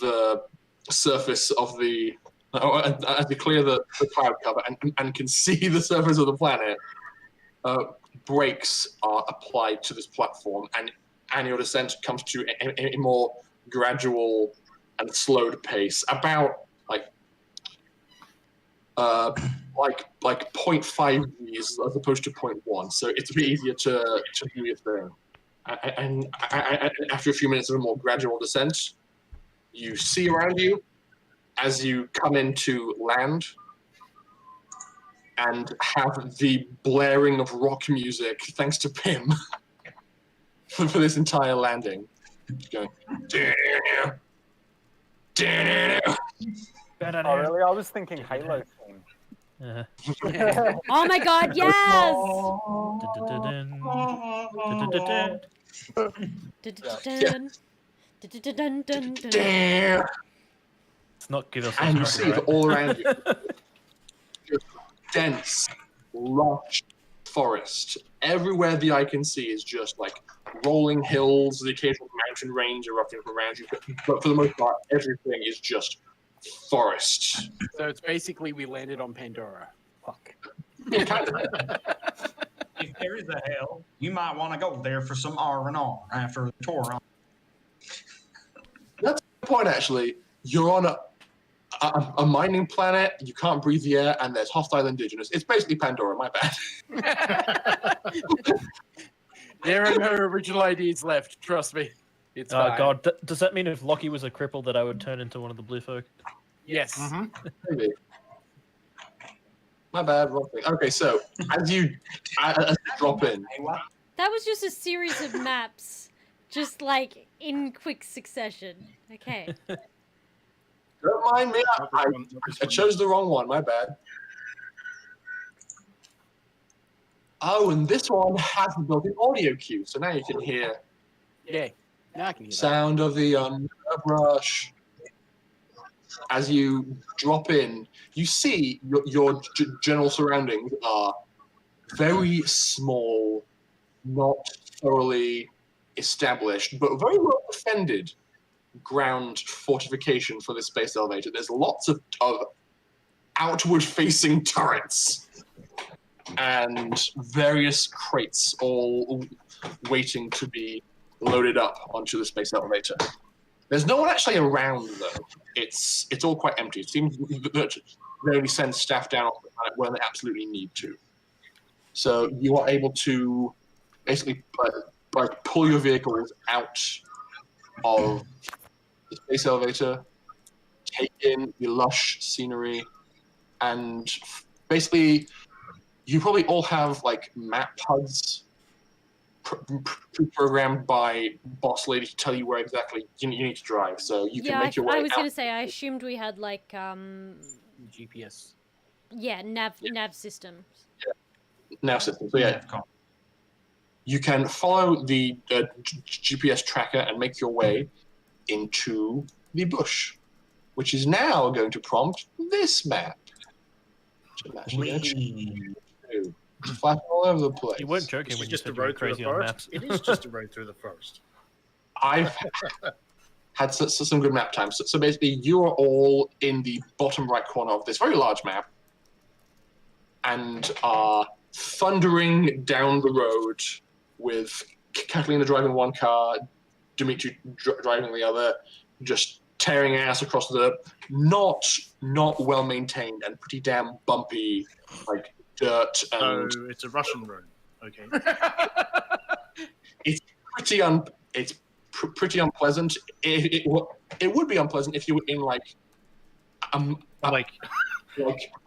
the surface of the, as you clear the cloud cover and can see the surface of the planet, brakes are applied to this platform, and your descent comes to a more gradual and slowed pace, about like 0.5 Gs as opposed to 0.1. So it's a bit easier to do your thing. And after a few minutes of a more gradual descent, you see around you as you come into land and have the blaring of rock music, thanks to Pim, for this entire landing. Just going, Oh, really? I was thinking Halo theme. Oh my god, yes! Let's not give us. And you see that all around you, just dense, lush forest. Everywhere the eye can see is just like rolling hills, the occasional mountain range erupting from around you. But for the most part, everything is just forest. So it's basically we landed on Pandora. Fuck. Kind of. If there is a hell, you might want to go there for some R&R after the tour. That's the point, actually. You're on a mining planet, you can't breathe the air, and there's hostile indigenous. It's basically Pandora, my bad. There are no original ideas left, trust me. It's fine. God, does that mean if Lockie was a cripple that I would turn into one of the blue folk? Yes. Maybe. My bad, wrong thing. Okay, so as you drop in... That was just a series of maps, just like in quick succession. Okay. Don't mind me, I chose the wrong one, my bad. Oh, and this one has a built-in audio cue, so now you can hear... Yeah, now I can hear sound of the underbrush. As you drop in, you see your general surroundings are very small, not thoroughly established, but very well defended ground fortification for this space elevator. There's lots of outward-facing turrets and various crates all waiting to be loaded up onto the space elevator. There's no one actually around, though. It's all quite empty. It seems that they only send staff down off the planet when they absolutely need to. So you are able to basically pull your vehicles out of the space elevator, take in the lush scenery, and basically you probably all have like map HUDs pre-programmed by boss lady to tell you where exactly you need to drive, so you can make your way. I was gonna say, I assumed we had like GPS. Yeah, nav systems. Yeah. Nav systems. So yeah, you can follow the GPS tracker and make your way into the bush, which is now going to prompt this map. Flat all over the place. You weren't joking when you said you were crazy on maps. It is just a road through the forest. I've had some good map times. So basically, you are all in the bottom right corner of this very large map and are thundering down the road with Catalina driving one car, Dimitri driving the other, just tearing ass across the not well-maintained and pretty damn bumpy, like, dirt and... Oh, it's a Russian road. Okay. It's pretty unpleasant. It would be unpleasant if you were in like a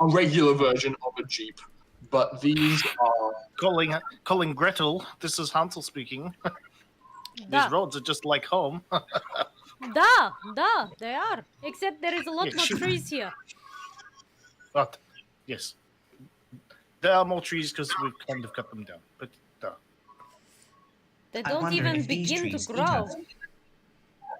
regular version of a Jeep, but these are calling Gretel. This is Hansel speaking. These roads are just like home. They are. Except there is a lot more trees here. But yes, there are more trees because we've kind of cut them down. But they don't even begin to grow.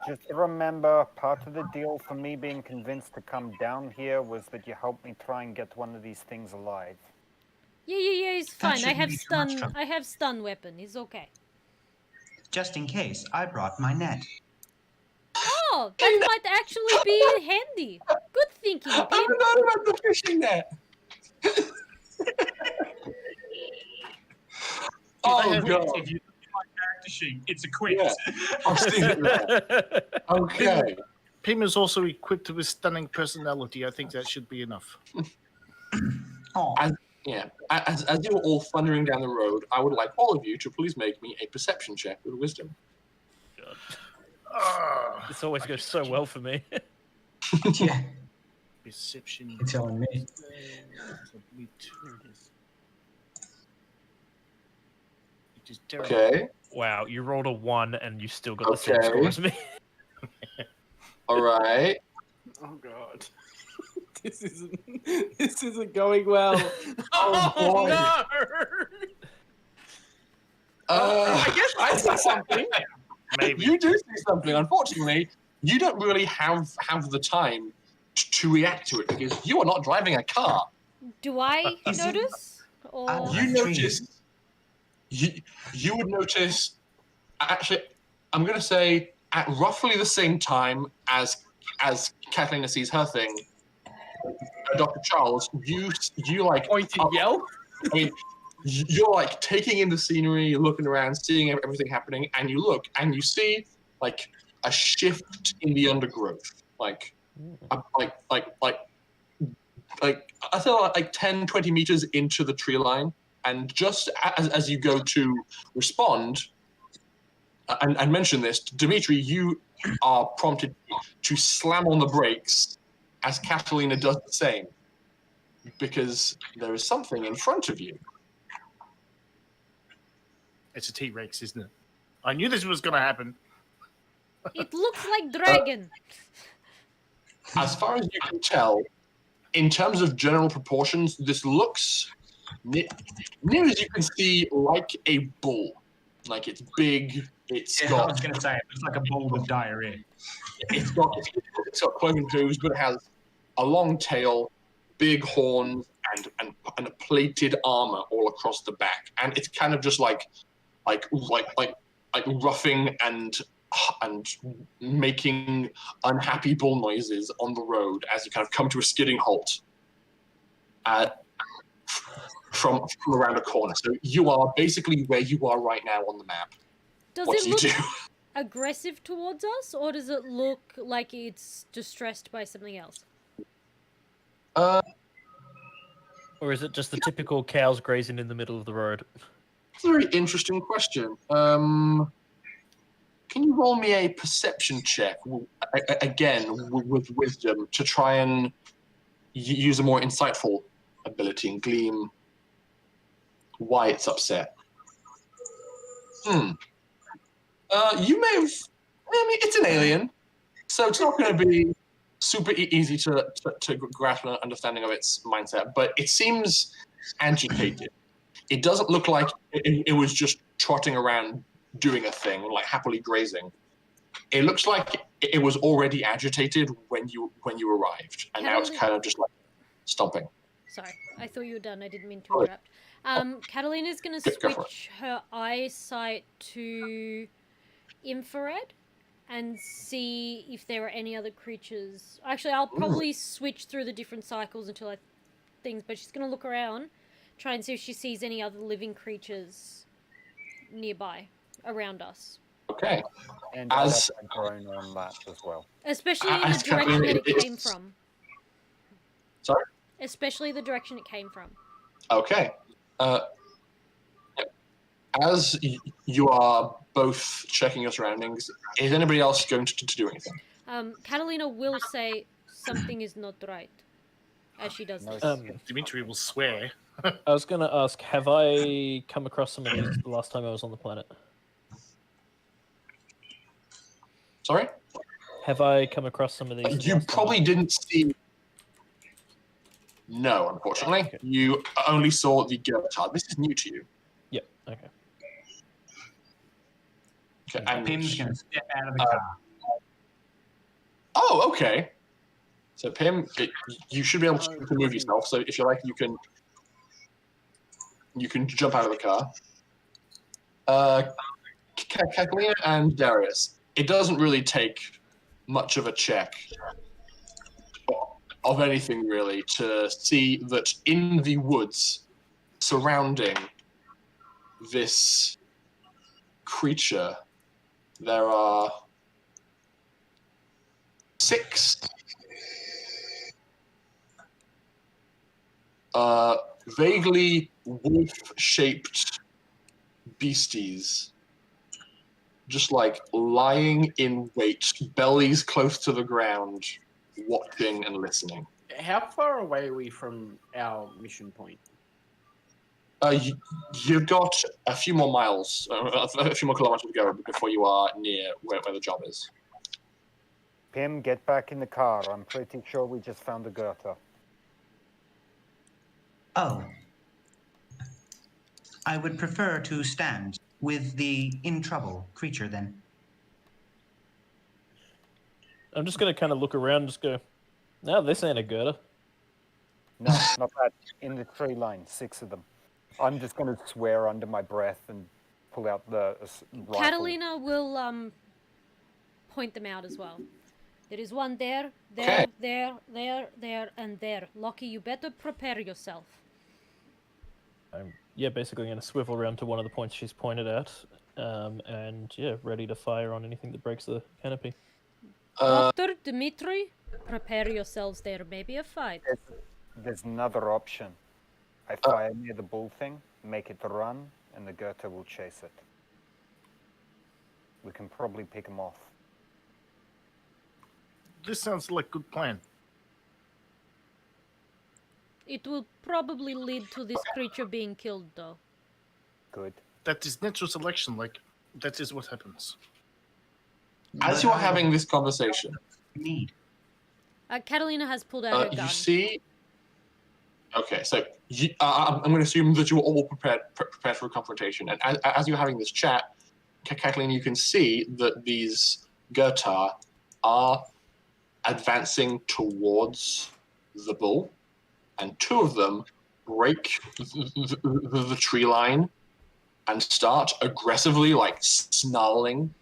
Just remember, part of the deal for me being convinced to come down here was that you helped me try and get one of these things alive. Yeah, it's fine. I have stun weapon. It's okay. Just in case, I brought my net. Oh, that might actually be handy. Good thinking, I Pim. forgot about the fishing net. Oh, God. If you look at my character sheet, it's equipped. Yeah. I've seen it there. Okay. Pim is also equipped with stunning personality. I think that should be enough. Oh, As you're all thundering down the road, I would like all of you to please make me a perception check with wisdom. God. This always goes so well for me. yeah. Perception. You're telling me. It is terrible. Okay. Wow, you rolled a 1 and you still got the same score as me. All right. Oh God. This isn't going well. Oh boy. No. I guess I saw something. Maybe. You do see something. Unfortunately, you don't really have the time to react to it because you are not driving a car. Do I notice? Or... You notice. You would notice. Actually, I'm going to say at roughly the same time as Catalina sees her thing. Dr. Charles, you like Point and yell. I mean, you're like taking in the scenery, looking around, seeing everything happening, and you look and you see like a shift in the undergrowth, like I feel like 10, 20 meters into the tree line, and just as you go to respond and mention this, Dimitri, you are prompted to slam on the brakes as Catalina does the same, because there is something in front of you. It's a T-Rex, isn't it? I knew this was going to happen. It looks like dragon. As far as you can tell, in terms of general proportions, this looks, near as you can see, like a bull. Like it's big, it's I got... was going to say, it looks like a bull with diarrhea. It's got cloven hooves, but it has a long tail, big horns, and plated armor all across the back. And it's kind of just like roughing and making unhappy bull noises on the road as you kind of come to a skidding halt from around a corner. So you are basically where you are right now on the map. Does it look aggressive towards us, or does it look like it's distressed by something else? Or is it just the typical cows grazing in the middle of the road? That's a very interesting question. Can you roll me a perception check, again, with wisdom, to try and use a more insightful ability and glean why it's upset? You may have... I mean, it's an alien, so it's not going to be super easy to grasp an understanding of its mindset, but it seems agitated. It doesn't look like it was just trotting around doing a thing, like happily grazing. It looks like it was already agitated when you arrived, and now it's kind of just like stomping. Sorry, I thought you were done. I didn't mean to interrupt. Catalina's going to switch her eyesight to infrared and see if there are any other creatures. Actually, I'll probably switch through the different cycles until things, but she's going to look around, try and see if she sees any other living creatures nearby, around us. Okay. And as a drone on that as well. Especially in the direction that it came from. Sorry? Especially the direction it came from. Okay. As you are both checking your surroundings, is anybody else going to do anything? Catalina will say something is not right as she does this. Dimitri will swear. I was going to ask, have I come across some of these the last time I was on the planet? Sorry? Have I come across some of these? You probably didn't see... No, unfortunately. Okay. You only saw the Gertard. This is new to you. Yep, okay. And Pim's going to step out of the car. Oh, okay. So Pim, you should be able to move yourself. So if you like, you can jump out of the car. Catalina and Darius, it doesn't really take much of a check of anything really to see that in the woods surrounding this creature there are 6 vaguely wolf-shaped beasties, just like lying in wait, bellies close to the ground, watching and listening. How far away are we from our mission point? You've got a few more miles, a few more kilometers to go before you are near where the job is. Pim, get back in the car. I'm pretty sure we just found a Goethe. Oh. I would prefer to stand with the in trouble creature then. I'm just going to kind of look around and just go, no, this ain't a Goethe. No, not that. In the tree line, 6 of them. I'm just going to swear under my breath and pull out the rifle. Catalina will point them out as well. There is one there, Okay. there, and there. Lockie, you better prepare yourself. I'm basically going to swivel around to one of the points she's pointed at, and ready to fire on anything that breaks the canopy. Doctor, Dmitri, prepare yourselves. There may be a fight. There's another option. I fire near the bull thing, make it run, and the Goethe will chase it. We can probably pick him off. This sounds like a good plan. It will probably lead to this creature being killed, though. Good. That is natural selection. Like, that is what happens. As you are having this conversation, Catalina has pulled out her gun. you see. Okay, so I'm going to assume that you are all prepared for a confrontation, and as you're having this chat, Catalina, you can see that these Goethe are advancing towards the bull, and 2 of them break the tree line and start aggressively, like, snarling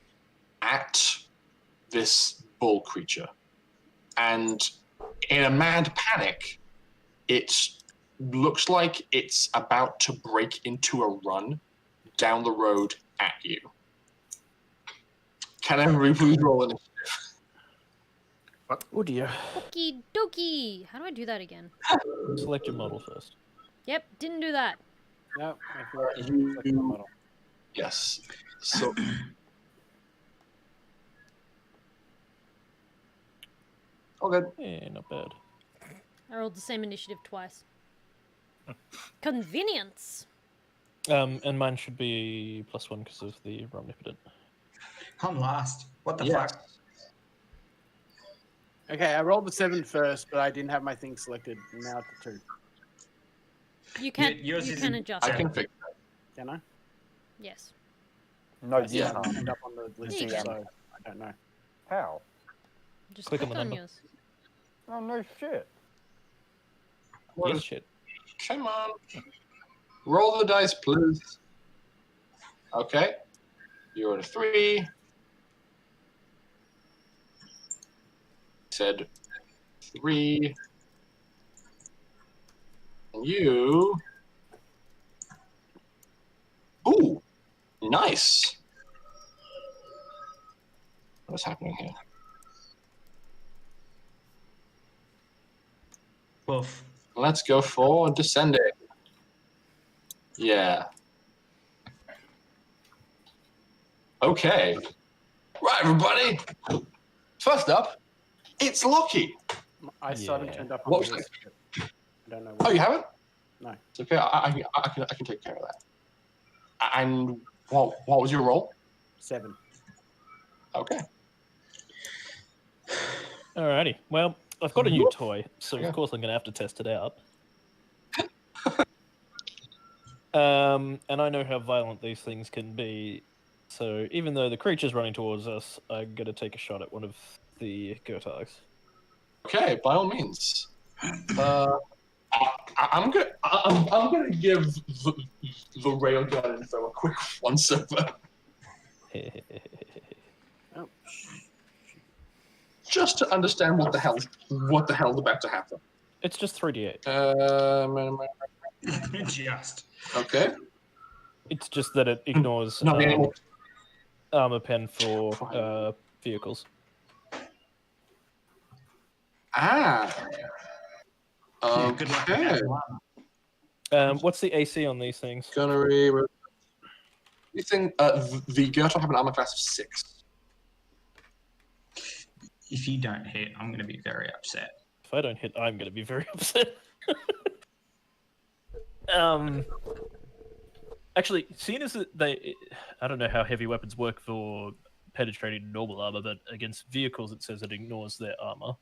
at this bull creature. And in a mad panic, it looks like it's about to break into a run down the road at you. Can everybody please roll initiative? Oh dear. Okie dokie. How do I do that again? Select your model first. Yep, didn't do that. No, I feel like it's like a model. Yes. So all good. Yeah, not bad. I rolled the same initiative twice. Convenience. And mine should be +1 because of the omnipotent. I'm last. What the Yes. fuck? Okay, I rolled the 7 first, but I didn't have my thing selected. Now it's 2. You can yours you is can in- adjust. I it. can fix that. Can I? Yes. No, I you see it can't. end up on the list, You can. so I don't know. How? Just Click click, on the on number. yours. Oh, no shit. Yes, shit. Come on. Roll the dice, please. Okay. You're at a 3. Said 3. And you. Ooh, nice. What's happening here? Woof. Let's go for descending. Yeah. Okay. Right, everybody. First up, it's Lockie. I still haven't turned up on What the was list. I don't know. Oh, you haven't? No. It's okay. I can take care of that. And what was your roll? 7. Okay. Alrighty. Well, I've got a new toy, so Yeah. of course I'm going to have to test it out. And I know how violent these things can be. So even though the creature's running towards us, I'm going to take a shot at one of the Gotargs. Okay, by all means. I'm gonna give the Railgun info a quick once over. Oh, just to understand what the hell's about to happen. It's just 3d8. Just. Okay. It's just that it ignores armor pen for vehicles. Good luck with that one. What's the AC on these things? Gunnery. You think the Gertrude have an armor class of 6? If you don't hit, I'm going to be very upset. If I don't hit, I'm going to be very upset. Actually, seeing as that I don't know how heavy weapons work for penetrating normal armor, but against vehicles, it says it ignores their armor.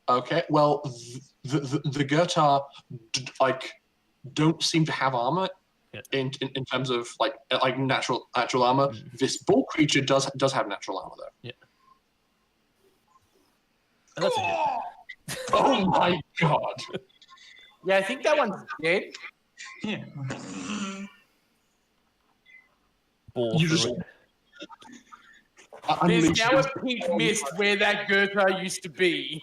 Okay, well, the Gertar don't seem to have armor in terms of like natural armor. Mm-hmm. This bull creature does have natural armor though. Yeah. And that's a hit. Oh my god! Yeah, I think that one's dead. Yeah. Ball You just. There's now a pink mist where that Gertar used to be.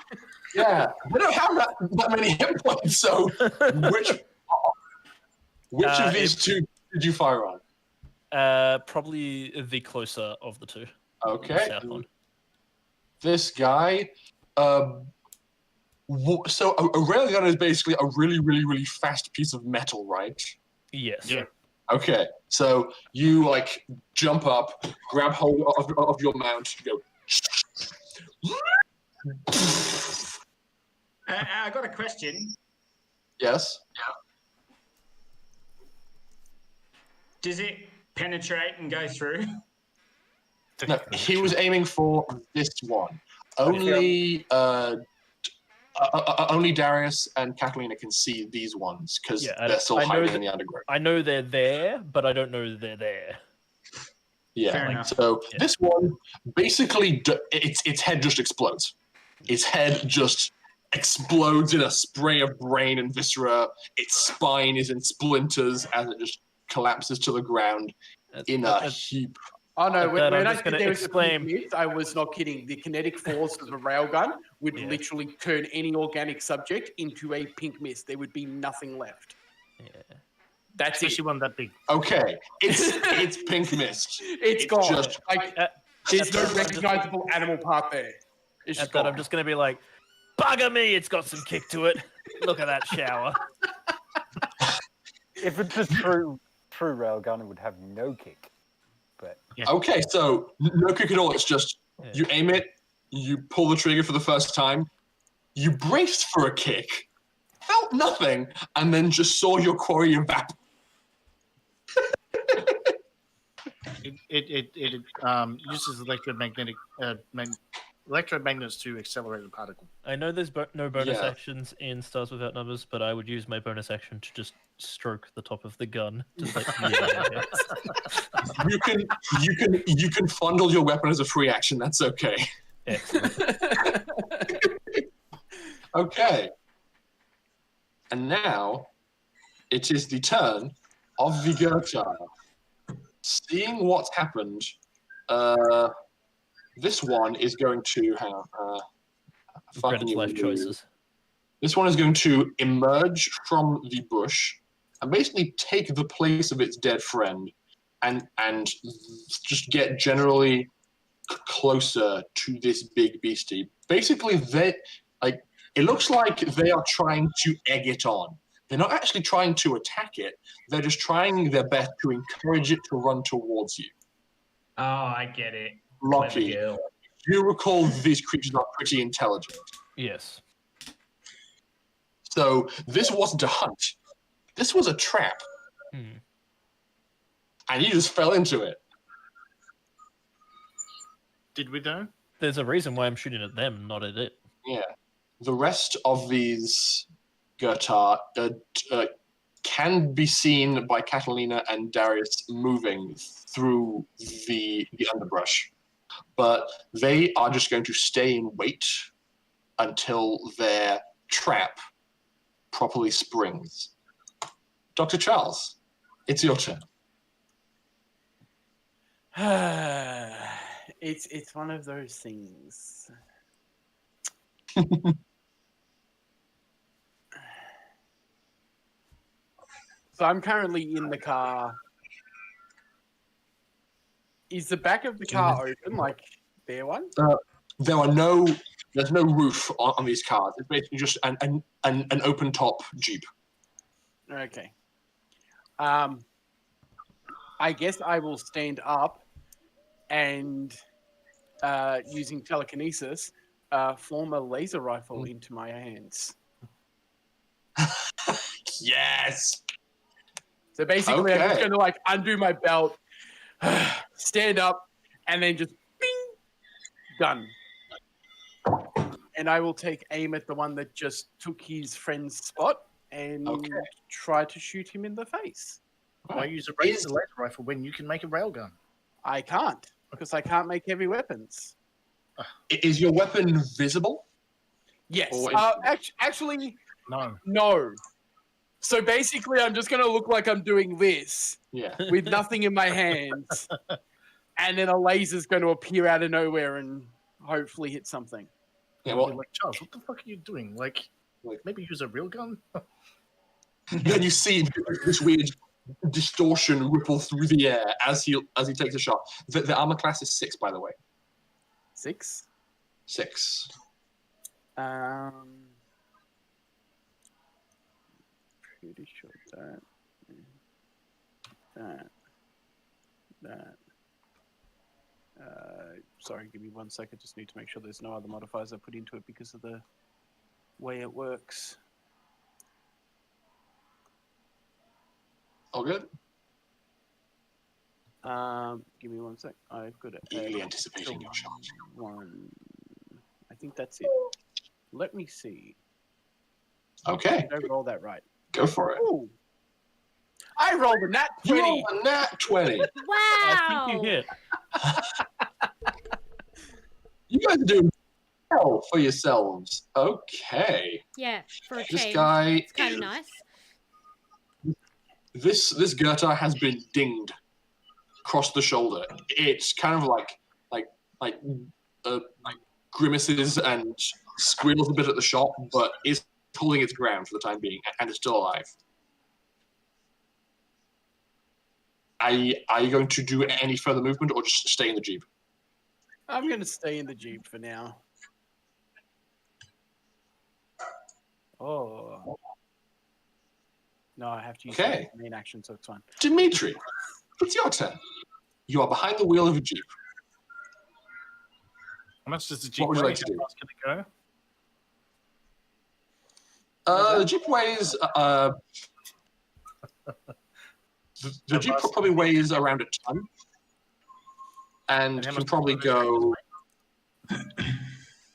Yeah, we don't have that many hit points. So, which of these two did you fire on? Probably the closer of the two. Okay. South one. This guy. So a railgun is basically a really, really, really fast piece of metal, right? Yes. Yeah. Okay, so you jump up, grab hold of your mount, go. I got a question. Yes. Does it penetrate and go through? No, he was aiming for this one. Only only Darius and Catalina can see these ones because they're still hiding in the undergrowth. I know they're there, but I don't know they're there. Yeah. Fair enough. So this one basically its head just explodes. Its head just explodes in a spray of brain and viscera. Its spine is in splinters as it just collapses to the ground in a heap. Oh no! When I said there was explain, I was not kidding. The kinetic force of a railgun would literally turn any organic subject into a pink mist. There would be nothing left. Yeah, that's especially one that big. Okay, it's pink mist. It's gone. Just, there's no recognizable animal part there. It's just gone. I'm just gonna be like, bugger me! It's got some kick to it. Look at that shower. If it's a true railgun, it would have no kick. But okay, so no kick at all. It's just you aim it, you pull the trigger for the first time, you braced for a kick, felt nothing, and then just saw your quarry evaporate. It uses electromagnets to accelerate the particle. I know there's no bonus actions in Stars Without Numbers, but I would use my bonus action to just stroke the top of the gun. Just like you can fondle your weapon as a free action. That's okay. Excellent. Okay. And now it is the turn of the Gertar. Seeing what's happened, this one is going to hang on. Regret its life choices. This one is going to emerge from the bush and basically take the place of its dead friend, and just get generally closer to this big beastie. Basically, it looks like they are trying to egg it on. They're not actually trying to attack it. They're just trying their best to encourage it to run towards you. Oh, I get it. Lucky. You recall these creatures are pretty intelligent. Yes. So this wasn't a hunt. This was a trap. And you just fell into it. Did we though? There's a reason why I'm shooting at them, not at it. Yeah. The rest of these Gertar can be seen by Catalina and Darius moving through the underbrush. But they are just going to stay in wait until their trap properly springs. Dr. Charles, it's your turn. It's one of those things. So I'm currently in the car. Is the back of the car open, like their one? There's no roof on these cars. It's basically just an open top Jeep. Okay. I guess I will stand up and using telekinesis, form a laser rifle into my hands. Yes. So basically, I'm just going to like undo my belt, stand up, and then just bing, gun. And I will take aim at the one that just took his friend's spot and try to shoot him in the face. Why use a laser rifle when you can make a railgun? I can't, because I can't make heavy weapons. Is your weapon visible? Yes. Actually, no. No. So basically, I'm just going to look like I'm doing this with nothing in my hands. And then a laser's going to appear out of nowhere and hopefully hit something. Yeah, well, like, Charles, what the fuck are you doing? Like maybe use a real gun? Then you see this weird distortion ripple through the air as he takes a shot. The armor class is 6, by the way. 6? 6. Pretty sure that. Sorry, give me 1 second. Just need to make sure there's no other modifiers I put into it because of the way it works. All good? Give me 1 sec. I've got it. Eagerly anticipating your shot. 1. I think that's it. Let me see. Okay. Did I roll that right? Go for it. Ooh. I rolled a nat 20. You rolled a nat 20. Wow. I think you hit. You guys are doing well for yourselves. Okay. Yeah, for a This change. guy It's kind of nice. This Goethe has been dinged across the shoulder. It's kind of like grimaces and squeals a bit at the shot, but is holding its ground for the time being and is still alive. Are you going to do any further movement or just stay in the Jeep? I'm going to stay in the Jeep for now. Oh. No, I have to use the main action, so it's fine. Dimitri, it's your turn. You are behind the wheel of a Jeep. How much does the Jeep weigh? What would you like to do? How fast can it go? The Jeep weighs... the Jeep probably weighs around a ton. And can probably go...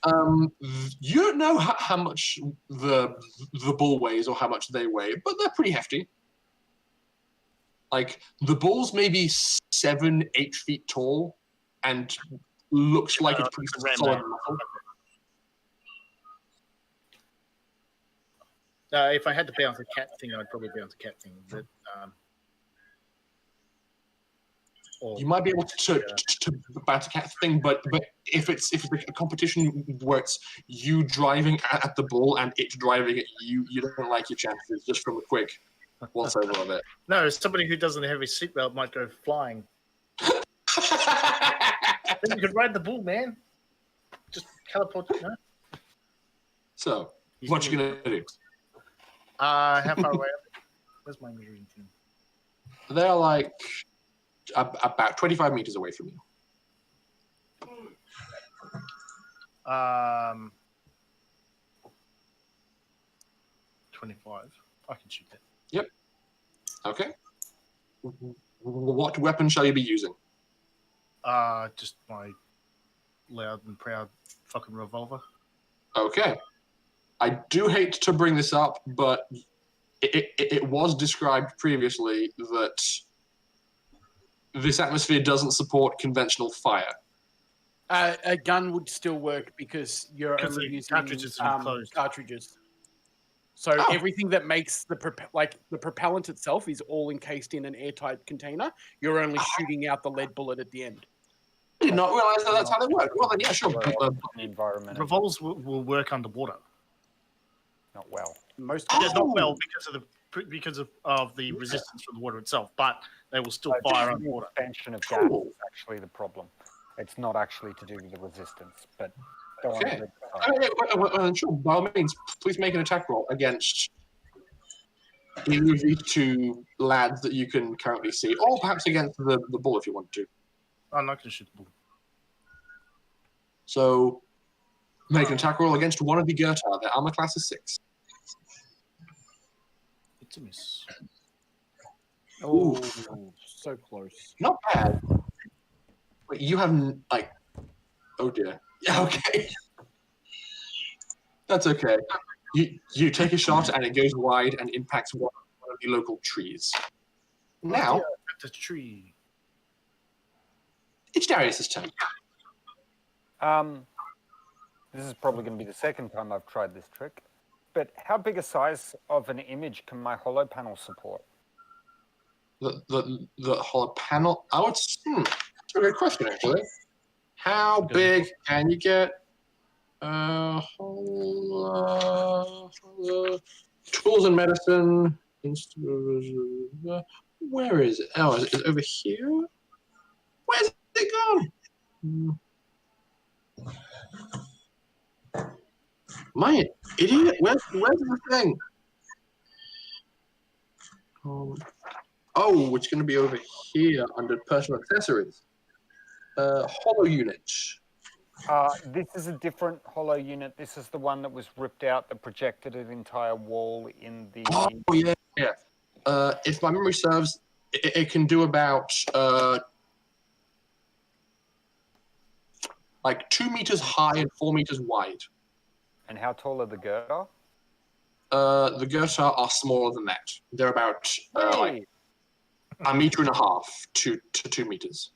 you don't know how much the bull weighs or how much they weigh, but they're pretty hefty. Like, the bull's maybe 7-8 feet tall and looks like it's pretty solid muscle. If I had to bounce a cat thing, I'd probably bounce a cat thing. But, you might be able to bounce a cat thing, but if it's a competition where it's you driving at the bull and it driving at you, you don't like your chances just from a quick once over of it. No, somebody who doesn't have his seatbelt might go flying. Then you could ride the bull, man. Just teleport. No? So, what you gonna do? How far away? Where's my measuring thing? They're like about 25 meters away from you. 25. I can shoot that. Yep. Okay. What weapon shall you be using? Just my loud and proud fucking revolver. Okay. I do hate to bring this up, but it was described previously that this atmosphere doesn't support conventional fire. A gun would still work because you're only using cartridges. So everything that makes the propellant itself is all encased in an airtight container. You're only shooting out the lead bullet at the end. I did not realize that that's how they work. Well, then, yeah, sure. Environment. Revolves will work underwater. Not well. Most It's not well because of the resistance from the water itself, but they will still fire underwater. The expansion of gas is actually the problem. It's not actually to do with the resistance, but okay. Sure. By all means, please make an attack roll against either of these two lads that you can currently see, or perhaps against the bull if you want to. I'm not going to shoot the bull. So, make an attack roll against one of the Gertar. Their armor class is 6. It's a miss. Oh, so close. Not bad. Wait, you have, like... Oh, dear. Yeah, okay. That's okay. You take a shot, and it goes wide and impacts one of the local trees. Now... The tree. It's Darius' turn. This is probably going to be the second time I've tried this trick. But how big a size of an image can my hollow panel support? The hollow panel? That's a good question, actually. How big can you get? Tools and medicine. Where is it? Oh, is it over here? Where's it gone? My idiot! Where's the thing? Oh, it's going to be over here under personal accessories. Hollow unit. This is a different hollow unit. This is the one that was ripped out that projected an entire wall in the... Oh, yeah. If my memory serves, it can do about... like 2 meters high and 4 meters wide. And how tall are the Gertar? The Gertar are smaller than that. They're about like 1.5 meters to 2 meters.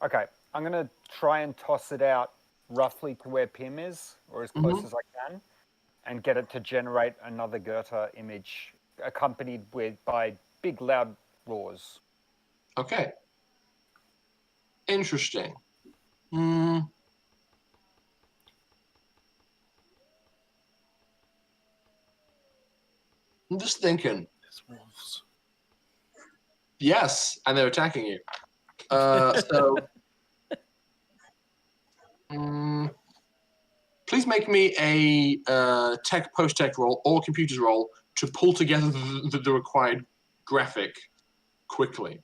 Okay, I'm going to try and toss it out roughly to where Pim is, or as close as I can, and get it to generate another Gertar image accompanied by big loud roars. Okay. Interesting. I'm just thinking. There's wolves. Yes, and they're attacking you. So, please make me a post-tech roll or computers roll to pull together the required graphic quickly,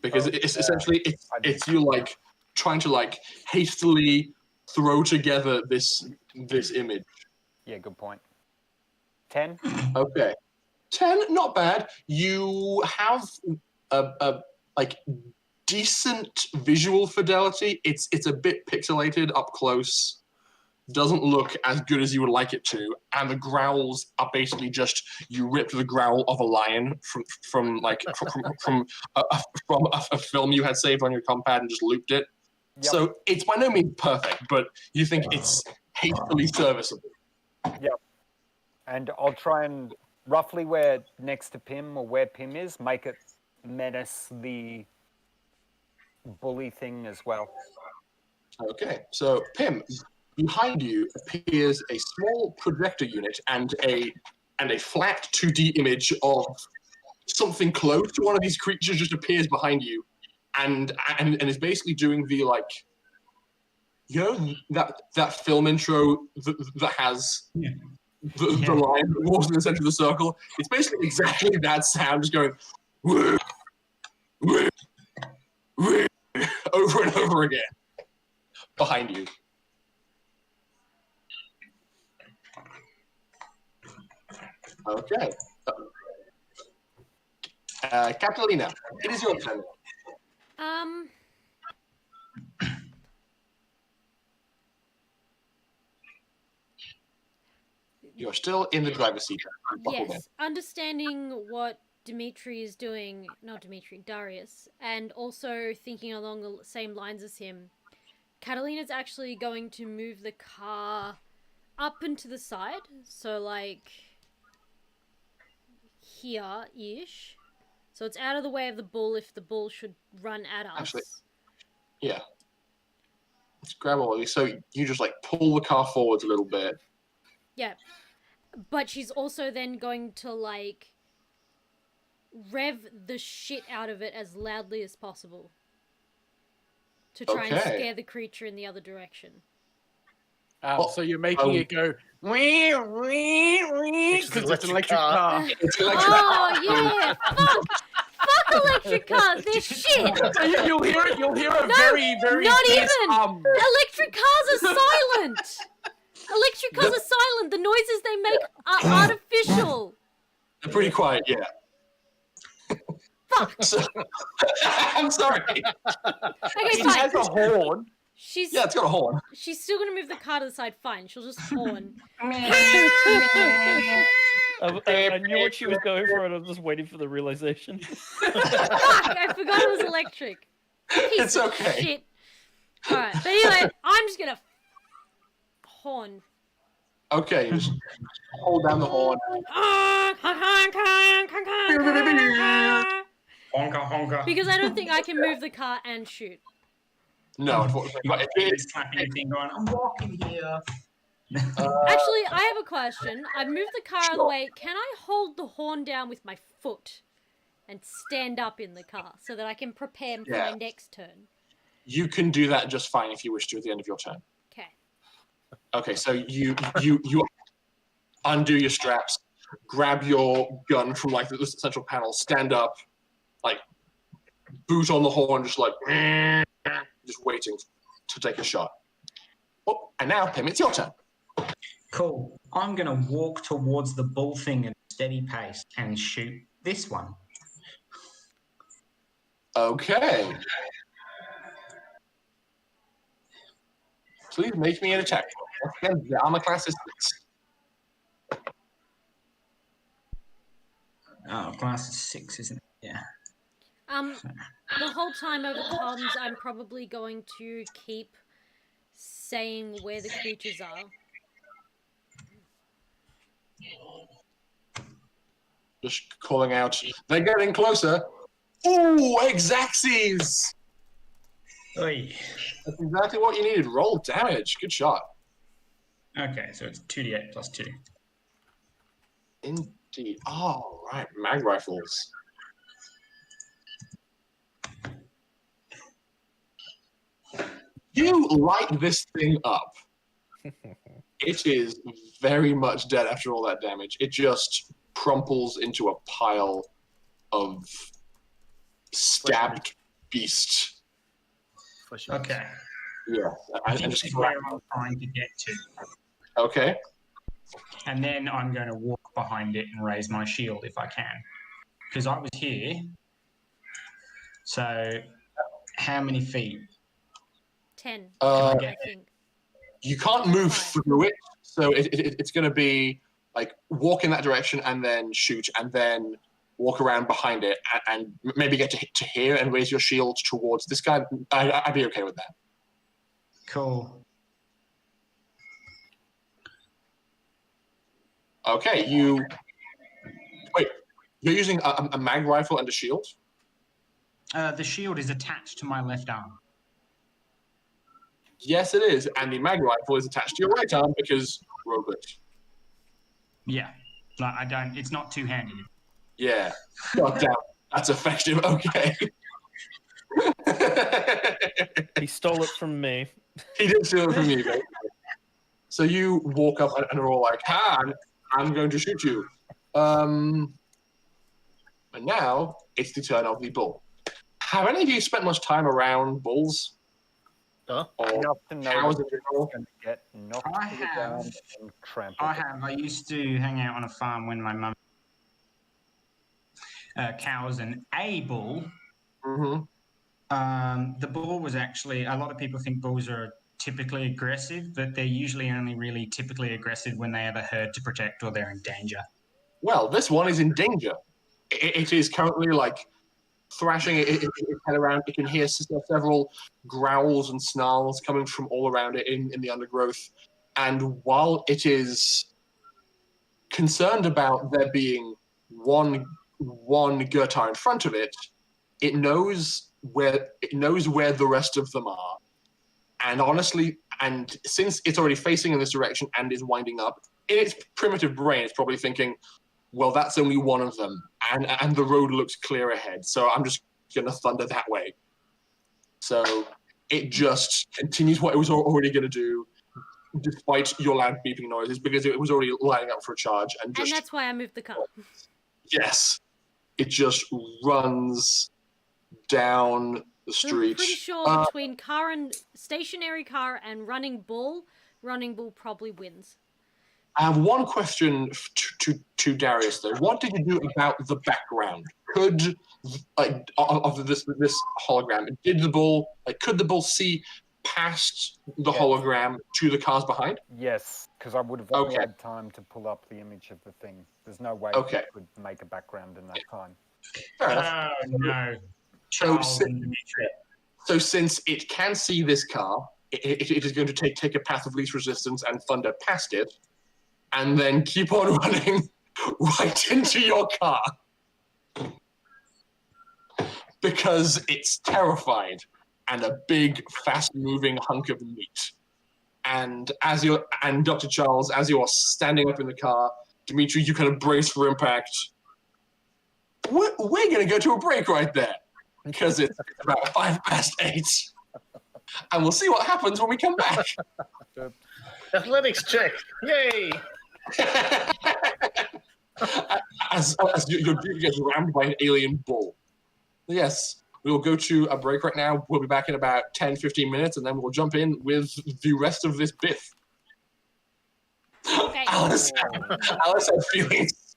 because it's essentially it's you like trying to like hastily throw together this image. Yeah, good point. 10. Okay. 10, not bad. You have a like decent visual fidelity. It's a bit pixelated up close. Doesn't look as good as you would like it to, and the growls are basically just you ripped the growl of a lion from a film you had saved on your compad and just looped it. Yep. So it's by no means perfect, but you think it's hastily serviceable. Yep. And I'll try and roughly where next to Pim or where Pim is, make it menace the bully thing as well. Okay, so Pim, behind you appears a small projector unit and a flat 2D image of something close to one of these creatures just appears behind you, and is basically doing the like, you know, that film intro that has. Yeah. The line that walks in the center of the circle. It's basically exactly that sound, just going woo, woo, woo, over and over again behind you. Okay. Catalina, it is your turn. You're still in the driver's seat. Yes, understanding what Darius, and also thinking along the same lines as him, Catalina's actually going to move the car up and to the side, so like here-ish. So it's out of the way of the bull if the bull should run at us. Actually, yeah. Let's grab all of these. So you just like pull the car forwards a little bit. Yeah. But she's also then going to like rev the shit out of it as loudly as possible. To try and scare the creature in the other direction. So you're making it go because it's an electric car. It's electric. Oh yeah! Fuck electric cars! They're shit. So you'll hear it. You'll hear a very not fierce even. Electric cars are silent. Electric cars are silent. The noises they make are artificial. They're pretty quiet, yeah. Fuck. I'm sorry. Okay, It fine. has a horn. Yeah, it's got a horn. She's still gonna move the car to the side. Fine, she'll just horn. I knew what she was going for, and I was just waiting for the realization. Fuck! I forgot it was electric. It's okay. Shit. All right, but anyway, I'm just gonna horn. Okay, just hold down the horn. Honka, honka. Because I don't think I can move the car and shoot. No, unfortunately. It's clapping your thing going, I'm walking here. Actually, I have a question. I've moved the car out of the way. Can I hold the horn down with my foot and stand up in the car so that I can prepare for my next turn? You can do that just fine if you wish to at the end of your turn. Okay. Okay, so you undo your straps, grab your gun from like the central panel, stand up, like boot on the horn, just like just waiting to take a shot. Oh, and now, Pim, it's your turn. Cool. I'm going to walk towards the bull thing at a steady pace and shoot this one. Okay. Please make me an attack roll. Once again, the armor class is 6. Oh, class is 6, isn't it? Yeah. The whole time over comms, I'm probably going to keep saying where the creatures are. Just calling out, they're getting closer. Ooh, Exaxes! Oy. That's exactly what you needed. Roll damage. Good shot. Okay, so it's 2d8 plus 2. Indeed. Oh, right. Mag rifles. You light this thing up. It is very much dead after all that damage. It just crumples into a pile of stabbed beast. Okay. Yeah. I think this is where I'm trying to get to. Okay. And then I'm going to walk behind it and raise my shield if I can. Because I was here. So, how many feet? 10, I think. You can't move through it, so it's going to be like walk in that direction and then shoot, and then walk around behind it and maybe get to here and raise your shield towards this guy. I'd be okay with that. Cool. Okay, wait. You're using a mag rifle and a shield? The shield is attached to my left arm. Yes, it is, and the mag rifle is attached to your right arm because robot. Yeah, like I don't. It's not two-handed. Yeah. God damn, that's effective. Okay. He stole it from me. He did steal it from me, basically. So you walk up and are all like, "Ha! I'm going to shoot you." And now it's the turn of the bull. Have any of you spent much time around bulls? Enough to know cows that in general? going to get knocked to the ground and trampled. I have. I used to hang out on a farm when my mum cows and a bull. Mm-hmm. The bull was actually. A lot of people think bulls are typically aggressive, but they're usually only really typically aggressive when they have a herd to protect or they're in danger. Well, this one is in danger. It is currently like thrashing its head around. You can hear several growls and snarls coming from all around it in the undergrowth. And while it is concerned about there being one Gurtar in front of it, it knows where the rest of them are, And honestly, and since it's already facing in this direction and is winding up, in its primitive brain, it's probably thinking, well, that's only one of them, and the road looks clear ahead, so I'm just going to thunder that way. So it just continues what it was already going to do, despite your loud beeping noises, because it was already lining up for a charge. And that's why I moved the car. Yes. It just runs down the street. I'm pretty sure between stationary car and running bull probably wins. I have one question to Darius, though. What did you do about the background? Could of this hologram? Could the bull see past the hologram to the cars behind? Yes, because I would have only had time to pull up the image of the thing. There's no way I could make a background in that time. Fair enough. Oh no! So since it can see this car, it is going to take a path of least resistance and thunder past it, and then keep on running right into your car. Because it's terrified and a big, fast-moving hunk of meat. And Dr. Charles, as you're standing up in the car, Dimitri, you kind of brace for impact. We're going to go to a break right there, because it's about 8:05. And we'll see what happens when we come back. Athletics check. Yay! as your dude gets rammed by an alien bull. Yes, we will go to a break right now. We'll be back in about 10-15 minutes, and then we'll jump in with the rest of this biff. Okay. Alice has feelings.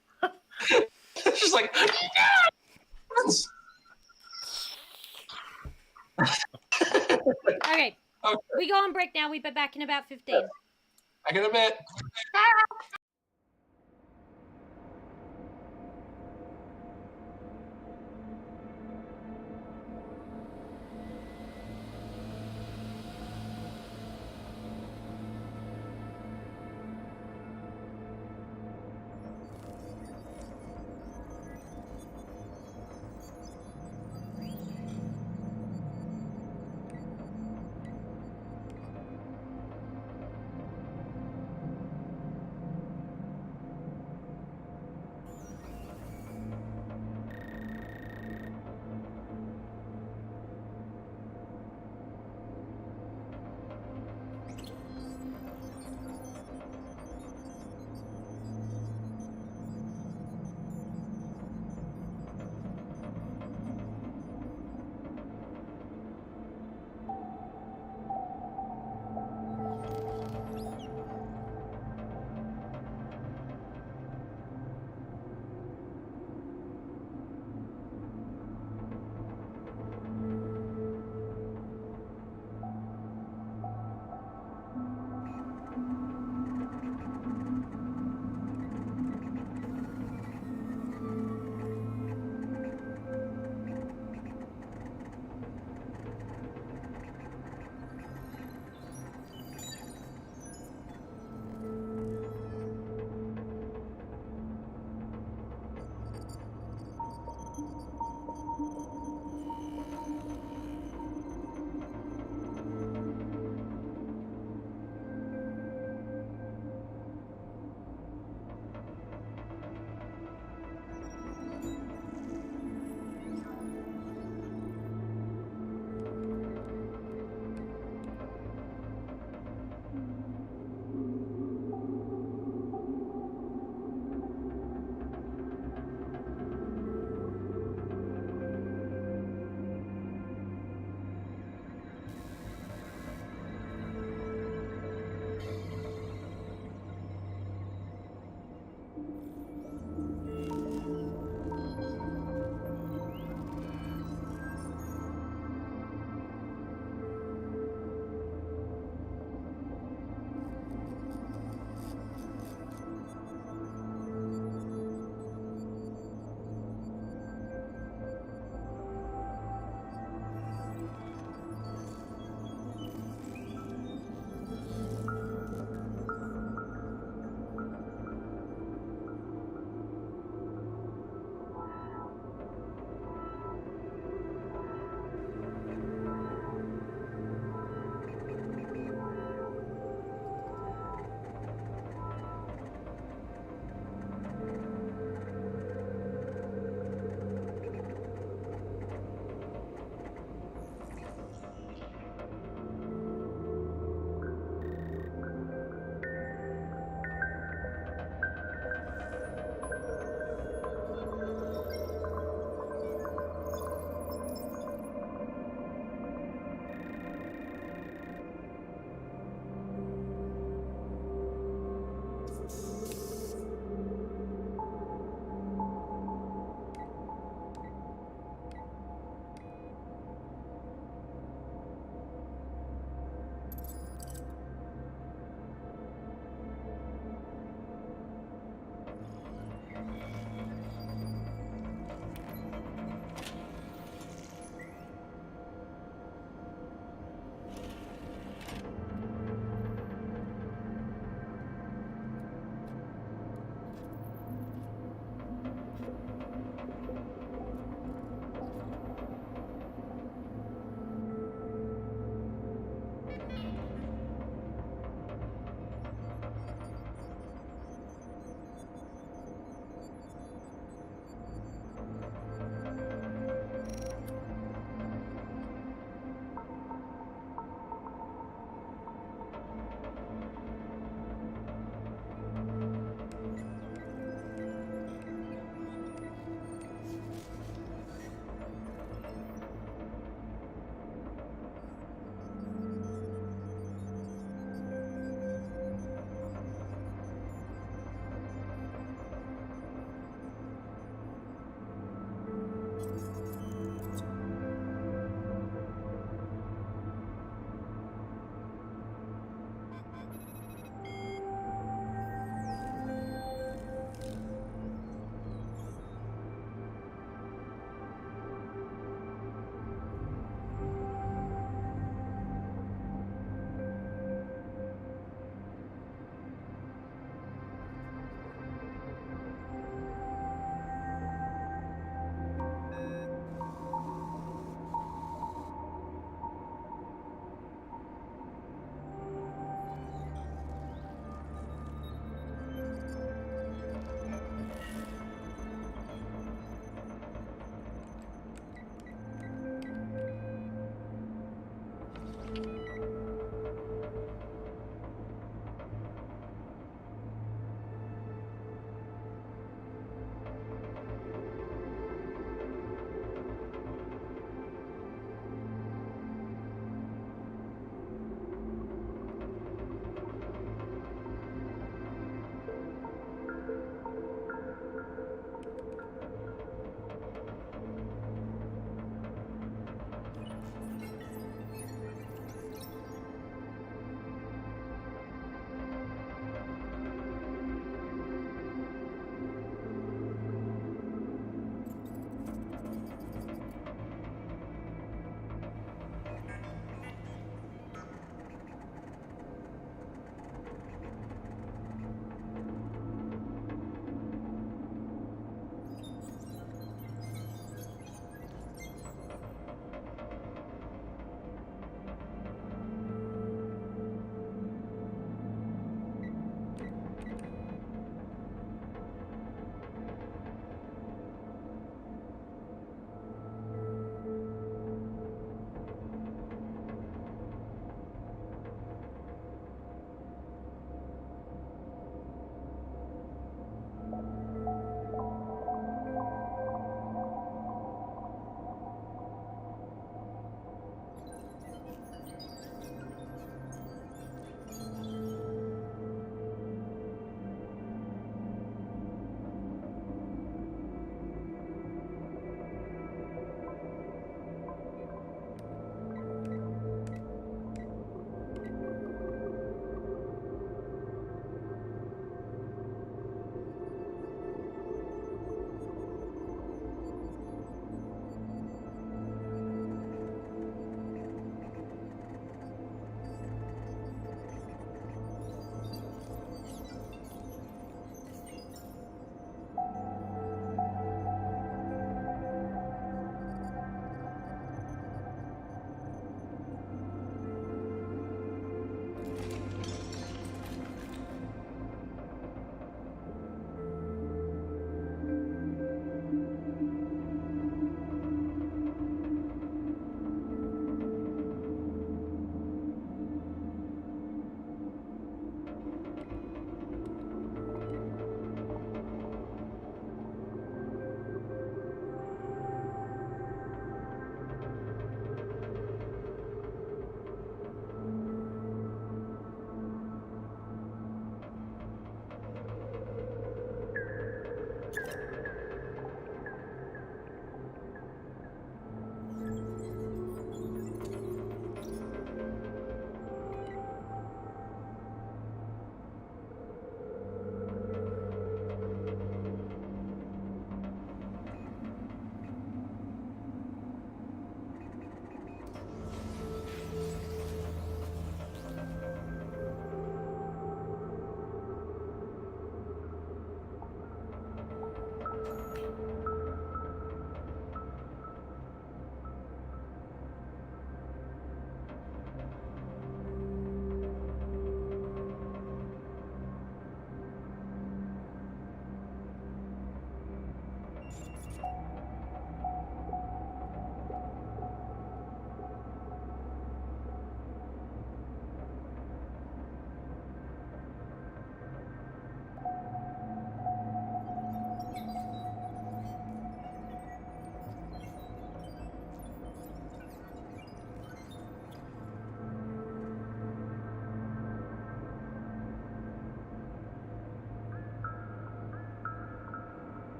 She's like, okay. We go on break now. We'll be back in about 15. Back in a bit.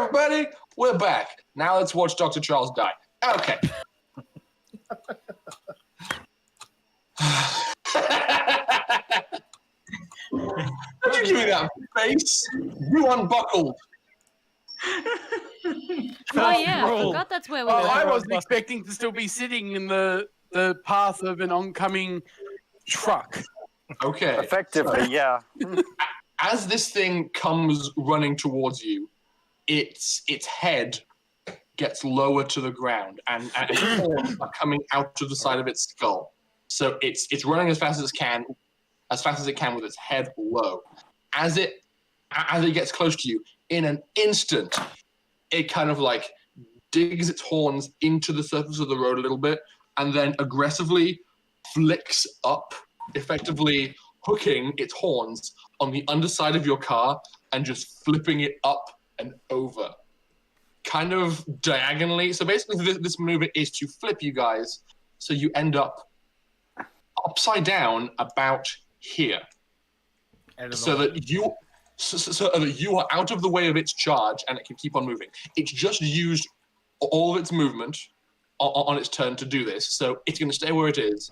everybody, we're back. Now let's watch Dr. Charles die. Okay. Did you give me that face? You unbuckled. Oh yeah, I forgot that's where we were. I wasn't expecting to still be sitting in the path of an oncoming truck. Okay. Effectively, yeah. As this thing comes running towards you, its head gets lower to the ground, and horns are coming out of the side of its skull. So it's running as fast as it can with its head low. As it gets close to you, in an instant, it kind of like digs its horns into the surface of the road a little bit, and then aggressively flicks up, effectively hooking its horns on the underside of your car and just flipping it up and over, kind of diagonally. So basically, this maneuver is to flip you guys, so you end up upside down about here, so that you are out of the way of its charge and it can keep on moving. It's just used all of its movement on its turn to do this, so it's going to stay where it is,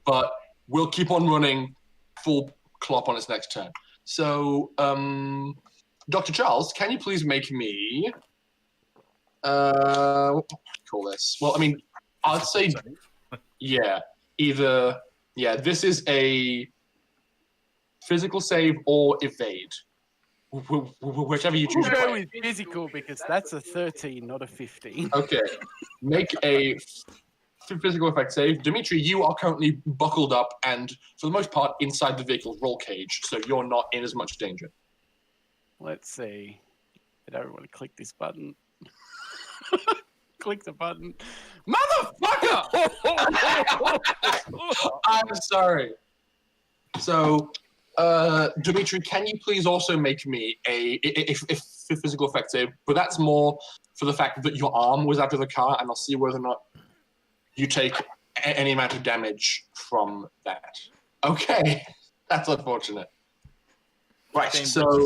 but we'll keep on running full clop on its next turn. So, Dr. Charles, can you please make me what do I call this? Well, I mean, I'd say this is a physical save or evade, whichever you choose. We'll go with physical because that's a 13, not a 15. Okay, make a physical effect save. Dimitri, you are currently buckled up and, for the most part, inside the vehicle's roll cage, so you're not in as much danger. Let's see. I don't want to click this button. Click the button. Motherfucker! I'm sorry. So, Dimitri, can you please also make me a physical effect save? But that's more for the fact that your arm was out of the car, and I'll see whether or not you take any amount of damage from that. Okay, that's unfortunate. Right, so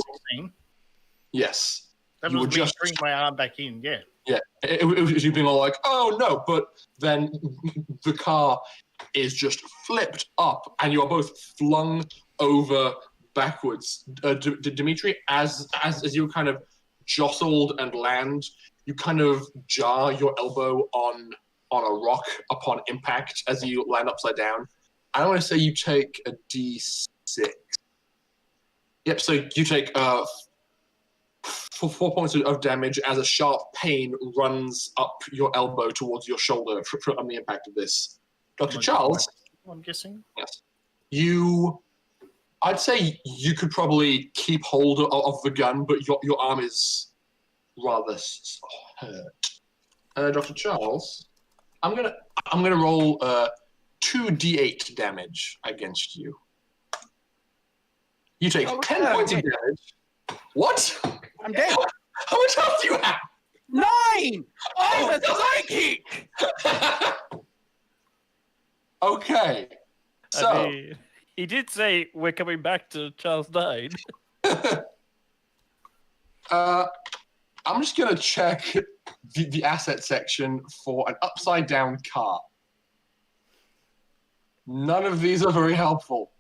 yes, that you was were me just bring my arm back in. Yeah. Yeah, it was you being all like, "Oh no!" But then the car is just flipped up, and you are both flung over backwards. Dimitri, as you kind of jostled and land, you kind of jar your elbow on a rock upon impact as you land upside down. I want to say you take a D6. Yep, so you take 4 points of damage as a sharp pain runs up your elbow towards your shoulder from the impact of this. Dr. Charles? I'm guessing. Yes. I'd say you could probably keep hold of the gun, but your arm is rather hurt. Dr. Charles, I'm gonna roll 2d8 damage against you. You take 10 points of damage. What? I'm dead. How much health do you have? 9! I'm a psychic! Okay. So I mean, he did say we're coming back to Charles died. I'm just gonna check the asset section for an upside down car. None of these are very helpful.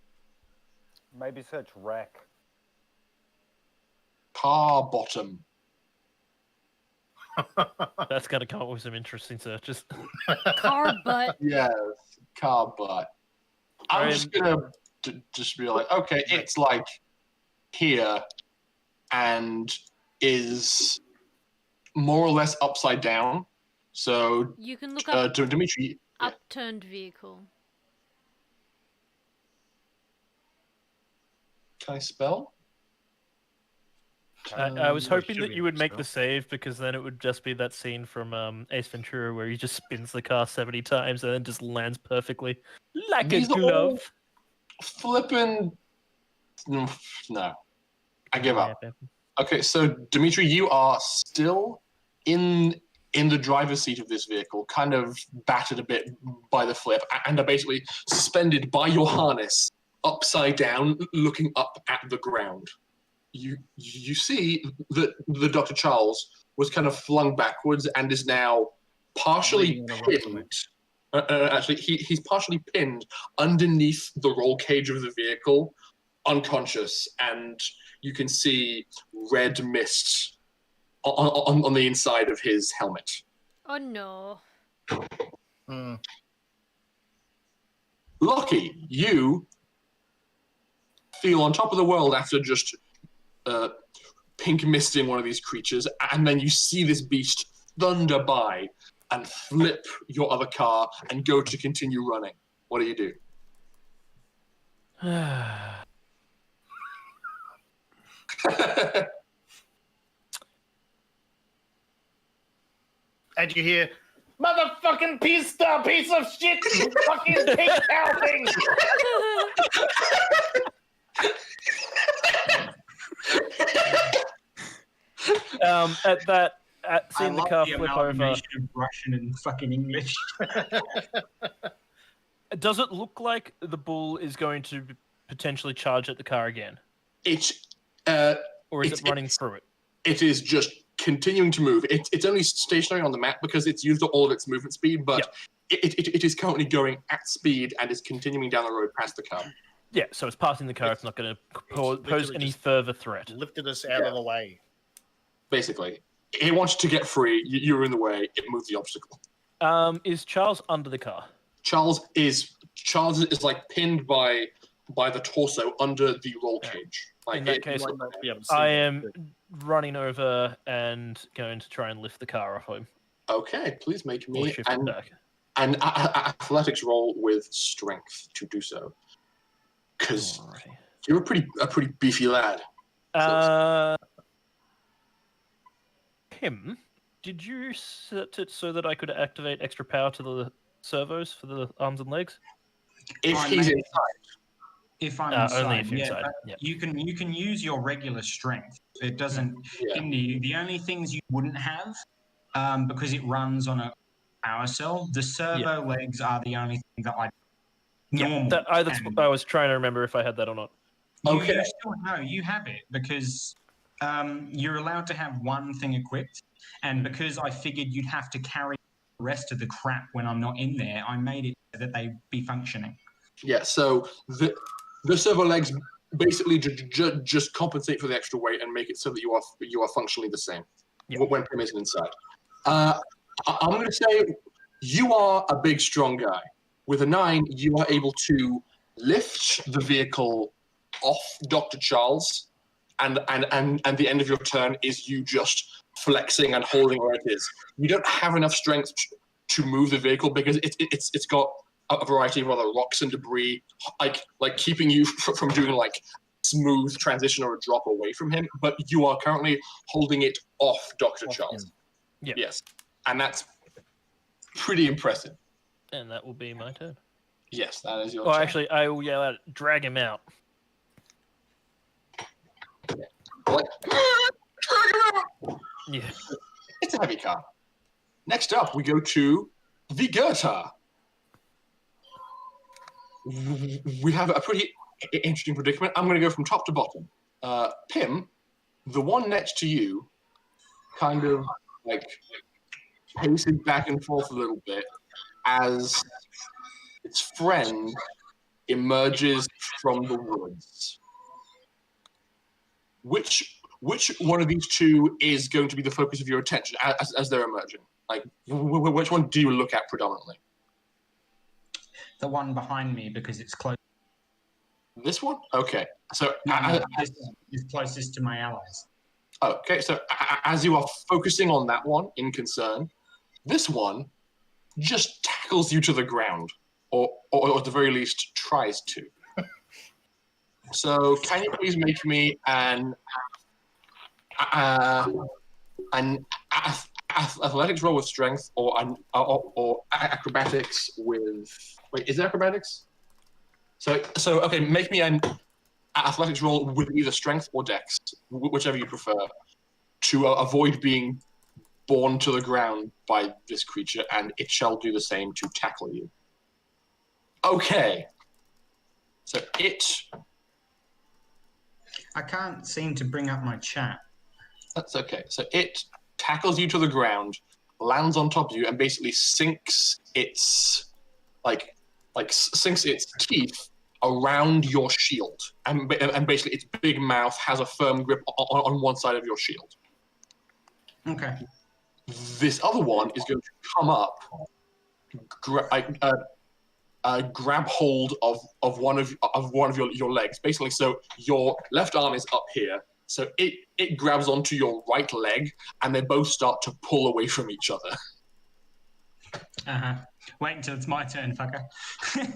Maybe search wreck. Car bottom. That's going to come up with some interesting searches. Car butt. Yes, car butt. I'm just gonna just be like, okay, it's like here and is more or less upside down. So You can look up Dimitri. upturned vehicle. Can I spell? I was hoping that you would make the save because then it would just be that scene from Ace Ventura where he just spins the car 70 times and then just lands perfectly like These a are glove. Flipping. No, I give up. Okay, so Dimitri, you are still in the driver's seat of this vehicle, kind of battered a bit by the flip, and are basically suspended by your harness upside down, looking up at the ground. you see that the Dr. Charles was kind of flung backwards and is now partially pinned. Actually, he's partially pinned underneath the roll cage of the vehicle, unconscious, and you can see red mist on the inside of his helmet. Oh no. Lucky, you feel on top of the world after just pink misting one of these creatures, and then you see this beast thunder by and flip your other car and go to continue running. What do you do? And you hear, motherfucking piece of shit, fucking pink cow thing. At seeing the car flip over. Of Russian and fucking English. Does it look like the bull is going to potentially charge at the car again? Or is it running through it? It is just continuing to move. It's only stationary on the map because it's used all of its movement speed, but it is currently going at speed and is continuing down the road past the car. Yeah, so it's passing the car. It's not going to pose any further threat. Lifted us out of the way. Basically. It wants to get free. You were in the way. It moved the obstacle. Is Charles under the car? Charles is like pinned by the torso under the roll cage. Like, in that case, I am running over and going to try and lift the car off him. Okay, please make me back. an athletics roll with strength to do so. Because you're a pretty beefy lad. Him, did you set it so that I could activate extra power to the servos for the arms and legs? If he's inside. If I'm inside, only if you're inside. Yeah. You can use your regular strength. It doesn't. The only things you wouldn't have, because it runs on a power cell. The servo legs are the only thing that I. I was trying to remember if I had that or not. Okay. You have it because you're allowed to have one thing equipped, and because I figured you'd have to carry the rest of the crap when I'm not in there, I made it so that they be functioning. Yeah. So the servo legs basically just compensate for the extra weight and make it so that you are functionally the same when Pim isn't inside. I'm going to say you are a big, strong guy. With a 9, you are able to lift the vehicle off Dr. Charles, and the end of your turn is you just flexing and holding where it is. You don't have enough strength to move the vehicle because it's got a variety of other rocks and debris, like keeping you from doing like smooth transition or a drop away from him. But you are currently holding it off Dr. Charles. Yeah. Yes, and that's pretty impressive. And that will be my turn. Yes, that is your turn. Actually, I will yell out, drag him out. Like, drag him out! Yeah. It's a heavy car. Next up, we go to the Goethe. We have a pretty interesting predicament. I'm going to go from top to bottom. Pim, the one next to you, kind of like paces back and forth a little bit as its friend emerges from the woods. Which one of these two is going to be the focus of your attention as they're emerging? Like, which one do you look at predominantly? The one behind me, because it's close. This one? Okay. So this is closest to my allies. Okay, so as you are focusing on that one in concern, this one just tackles you to the ground, or at the very least tries to. So can you please make me an athletics roll with strength, or acrobatics with... Wait, is it acrobatics? So okay, make me an athletics roll with either strength or dex, whichever you prefer, to avoid being borne to the ground by this creature, and it shall do the same to tackle you. Okay. So it I can't seem to bring up my chat. That's okay. So it tackles you to the ground, lands on top of you, and basically sinks its teeth around your shield, and basically its big mouth has a firm grip on one side of your shield. Okay. This other one is going to come up, grab hold of one of your legs, basically. So your left arm is up here, so it grabs onto your right leg, and they both start to pull away from each other. Wait until it's my turn, fucker.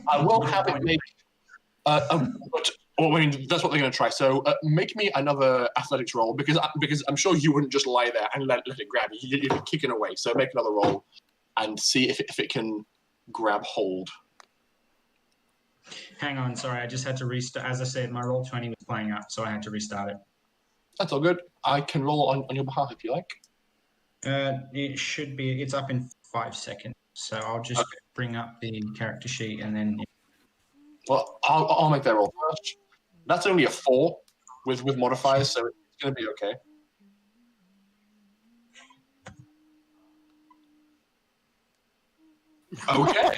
I will have it make. That's what they're going to try. So make me another athletics roll because I'm sure you wouldn't just lie there and let it grab you. You'd be kicking away. So make another roll and see if it can grab hold. Hang on, sorry, I just had to restart. As I said, my roll 20 was playing up, so I had to restart it. That's all good. I can roll on your behalf if you like. It should be. It's up in 5 seconds, so I'll just bring up the character sheet and then. Well, I'll make that roll first. That's only a 4 with modifiers, so it's going to be okay. Okay.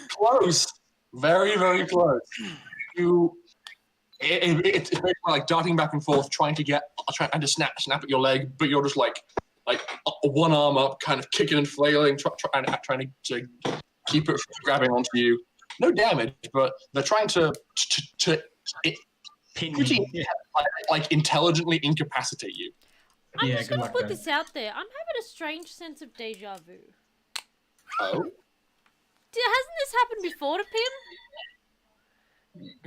Close. Very, very close. It's like darting back and forth, trying to snap at your leg, but you're just like one arm up, kind of kicking and flailing, trying to keep it from grabbing onto you. No damage, but they're trying to intelligently incapacitate you. I'm just going to put this out there. I'm having a strange sense of deja vu. Oh? Hasn't this happened before to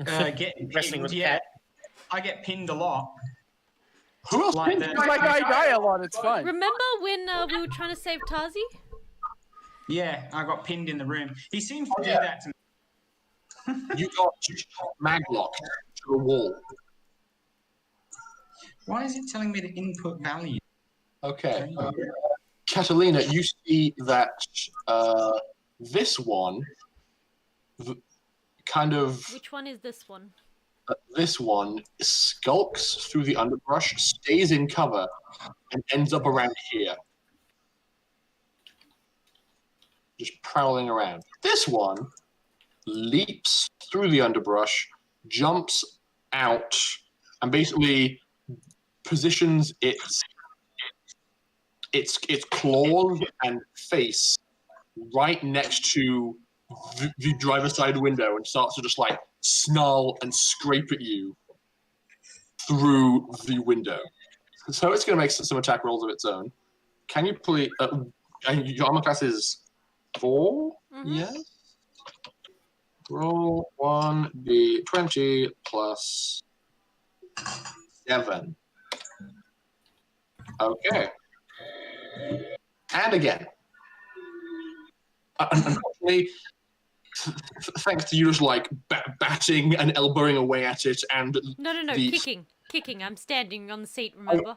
Pim? Getting wrestling with cat. I get pinned a lot. Who else pinned you? Like I die a lot, it's fine. Remember when we were trying to save Tazi? Yeah, I got pinned in the room. He seems to do that to me. You got maglocked to a wall. Why is it telling me the input value? Okay. Catalina, you see that this one kind of... Which one is this one? This one skulks through the underbrush, stays in cover, and ends up around here. Just prowling around. This one leaps through the underbrush, jumps out, and basically positions its claws and face right next to the driver's side window and starts to just like snarl and scrape at you through the window. So it's going to make some attack rolls of its own. Can you please... and your armor class is 4? Mm-hmm. Yes? Roll 1d20 plus 7. Okay. And again. Unfortunately, thanks to you just like batting and elbowing away at it and... No, kicking. I'm standing on the seat, remember?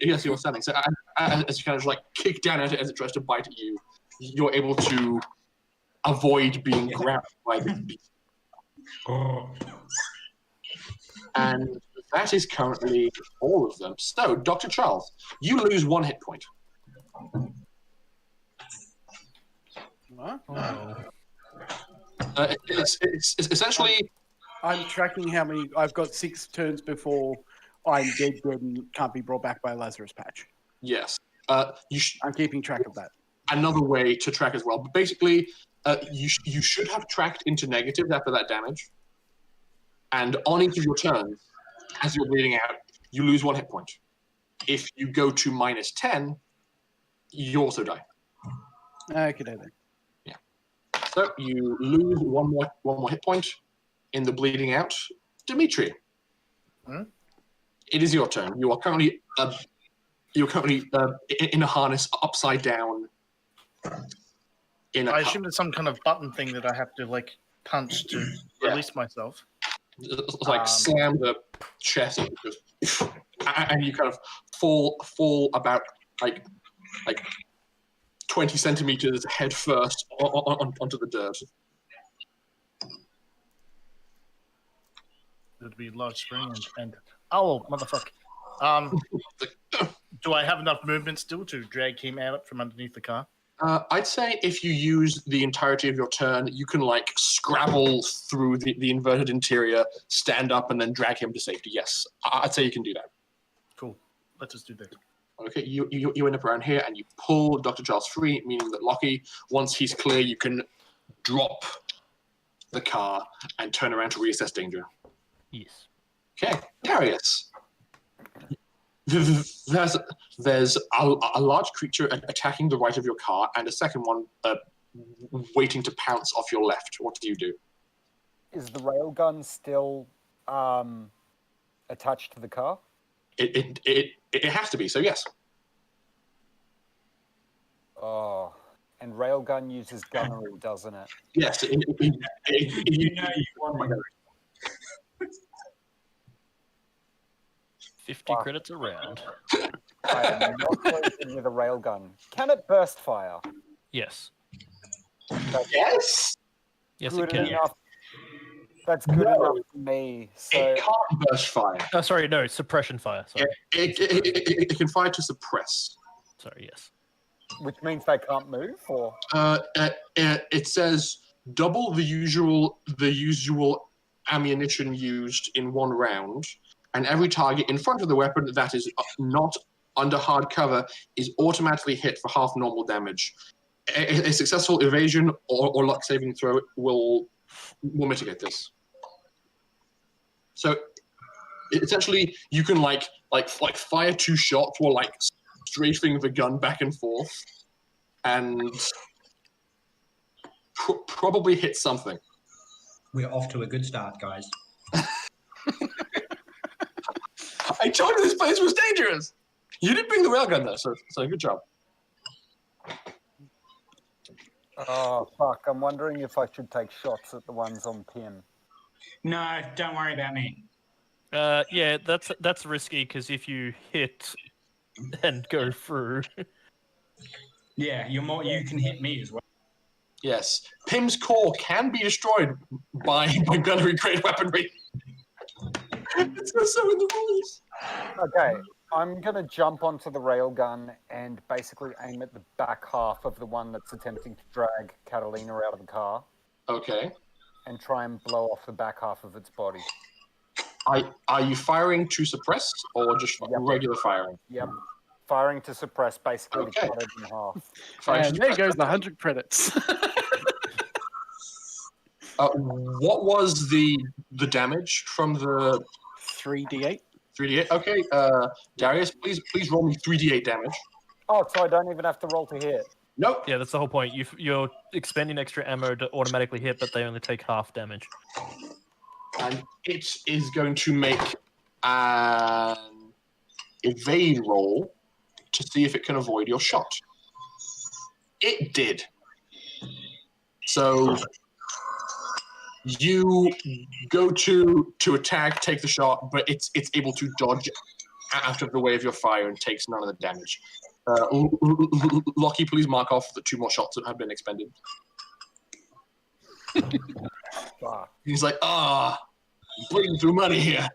Yes, you're standing. So as you kind of like kick down at it as it tries to bite at you, you're able to avoid being grabbed by the beast. And that is currently all of them. So, Dr. Charles, you lose 1 hit point. What? It's essentially... I'm tracking how many... I've got 6 turns before I'm dead and can't be brought back by a Lazarus patch. Yes. I'm keeping track of that. Another way to track as well. But basically, you should have tracked into negatives after that damage. And on each of your turns, as you're bleeding out, you lose 1 hit point. If you go to -10, you also die. Okay, then. Yeah. So you lose one more hit point in the bleeding out. Dimitri, it is your turn. You are currently in a harness, upside down. I assume there's some kind of button thing that I have to like punch to release myself. It's like slam the chest and you kind of fall about like 20 centimeters head first onto the dirt. would be large spring and oh motherfucker. Do I have enough movement still to drag him out from underneath the car? I'd say if you use the entirety of your turn, you can like scrabble through the inverted interior, stand up, and then drag him to safety. Yes, I'd say you can do that. Cool. Let's just do that. Okay, you end up around here and you pull Dr. Giles free, meaning that Lockie, once he's clear, you can drop the car and turn around to reassess danger. Yes. Okay, Darius. There's a large creature attacking the right of your car and a second one waiting to pounce off your left. What do you do? Is the railgun still attached to the car? It has to be, so yes. Oh, and railgun uses gunnery, doesn't it? Yes. You know you want me. 50 credits a round. I am not closing with a railgun. Can it burst fire? Yes. Yes? Yes, Good it can. enough. That's good enough for me. So It can't burst fire. Oh, sorry, no, suppression fire. Sorry. It can fire to suppress. Sorry, yes. which means they can't move, or it says double the usual ammunition used in one round, and every target in front of the weapon that is not under hard cover is automatically hit for half normal damage. A successful evasion or luck saving throw will mitigate this. So essentially, you can like fire two shots while like strafing the gun back and forth, and probably hit something. We're off to a good start, guys. I told you this place was dangerous. You didn't bring the railgun though, so good job. oh fuck! I'm wondering if I should take shots at the ones on Pim. No, don't worry about me. Yeah, that's risky because if you hit and go through, Yeah, you can hit me as well. Yes, Pim's core can be destroyed by gunnery grade weaponry. It's so in the rules. Okay, I'm gonna jump onto the railgun and basically aim at the back half of the one that's attempting to drag Catalina out of the car. Okay. And try and blow off the back half of its body. Are you firing to suppress or just regular firing? Yep. Firing to suppress, basically Okay. to cut it in half. And there goes the 100 credits. What was the damage from the 3d8? 3d8? Okay, Darius, please roll me 3d8 damage. Oh, so I don't even have to roll to hit. Nope. yeah, that's the whole point. You're expending extra ammo to automatically hit, but they only take half damage. And it is going to make an evade roll to see if it can avoid your shot. It did. So you go to attack, take the shot, but it's able to dodge out of the way of your fire and takes none of the damage. Lockie, please mark off the 2 more shots that have been expended. He's like, bleeding through money here.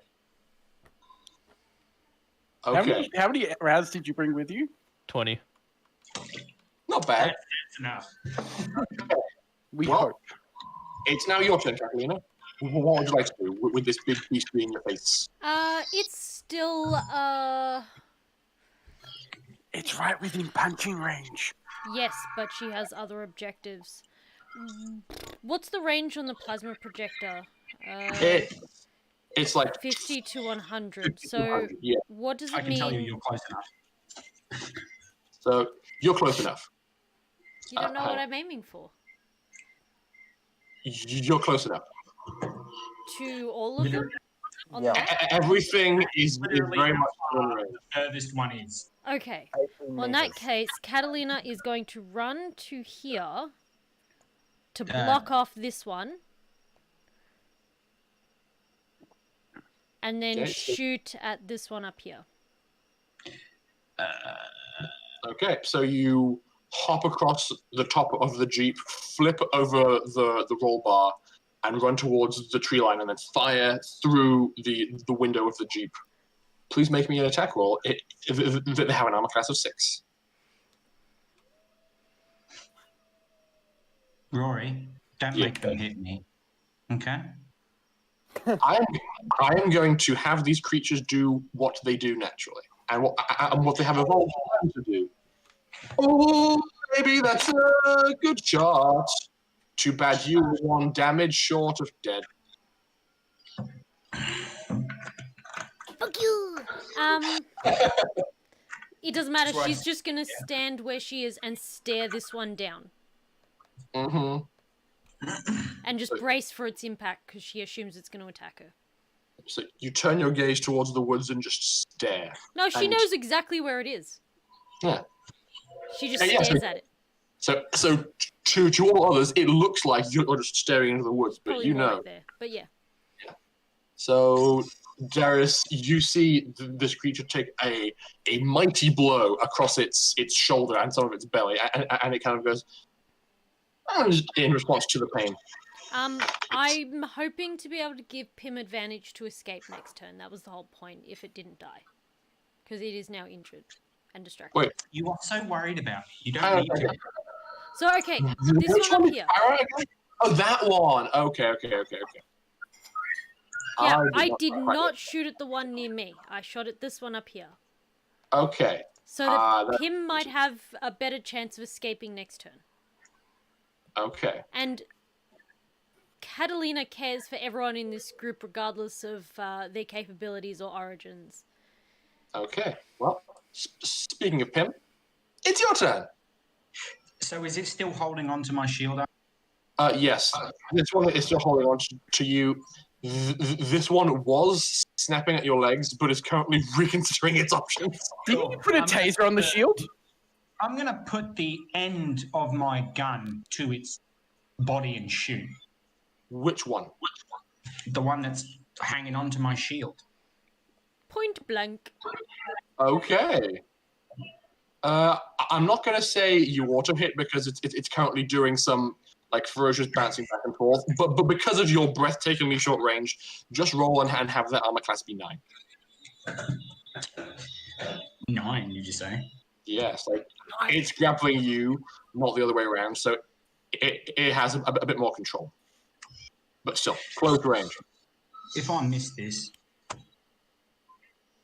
Okay. How many rounds did you bring with you? 20. Not bad. That's enough. We Well, hope. It's now your turn, Catalina. What would you like to do with this big beast in your face? It's still It's right within punching range. yes, but she has other objectives. What's the range on the plasma projector? It's like 50 to 100. 50 to So 100, yeah. what does I it can tell you mean? you're close enough. So you're close enough. You don't know what I'm aiming for. You're close enough. To all of them? On Yeah. the map? Everything is very much on range. The furthest one is. Okay. 18 Well, in that meters. case, Catalina is going to run to here to block off this one. And then Okay, so- shoot at this one up here. Okay, so you hop across the top of the Jeep, flip over the roll bar, and run towards the tree line and then fire through the window of the Jeep. Please make me an attack roll. They have an armor class of 6. Rory, don't make them hit me. Okay? I am going to have these creatures do what they do naturally, and what they have evolved to do. Oh, maybe that's a good shot. Too bad you were 1 damage short of dead. Fuck you! It doesn't matter. Right. She's just gonna stand where she is and stare this one down. Mm-hmm. And just brace for its impact because she assumes it's going to attack her. So you turn your gaze towards the woods and just stare. No, she knows exactly where it is. Yeah. She just stares at it. So to all others, it looks like you're just staring into the woods, but Probably you more know. right there. But yeah. So, Darius, you see this creature take a mighty blow across its shoulder and some of its belly, and it kind of goes in response to the pain. I'm hoping to be able to give Pym advantage to escape next turn. That was the whole point if it didn't die. Because it is now injured and distracted. Wait. You are so worried about it. You don't need to. So, okay, this one up here. Oh, that one. Okay. Yeah, I did not shoot at the one near me. I shot at this one up here. Okay. So that Pym might have a better chance of escaping next turn. Okay. And Catalina cares for everyone in this group regardless of their capabilities or origins. Okay. Well, speaking of Pym, it's your turn. So is it still holding on to my shield? Yes. This one is still holding on to you. This one was snapping at your legs, but is currently reconsidering its options. Did you put a taser on the shield? I'm going to put the end of my gun to its body and shoot. Which one? The one that's hanging onto my shield. Point blank. Okay. I'm not going to say you auto hit because it's currently doing some like ferocious bouncing back and forth, but because of your breathtakingly short range, just roll and have that armor class be 9. 9, did you say? Yes, like it's grappling you, not the other way around, so it has a bit more control. But still, close range. If I miss this...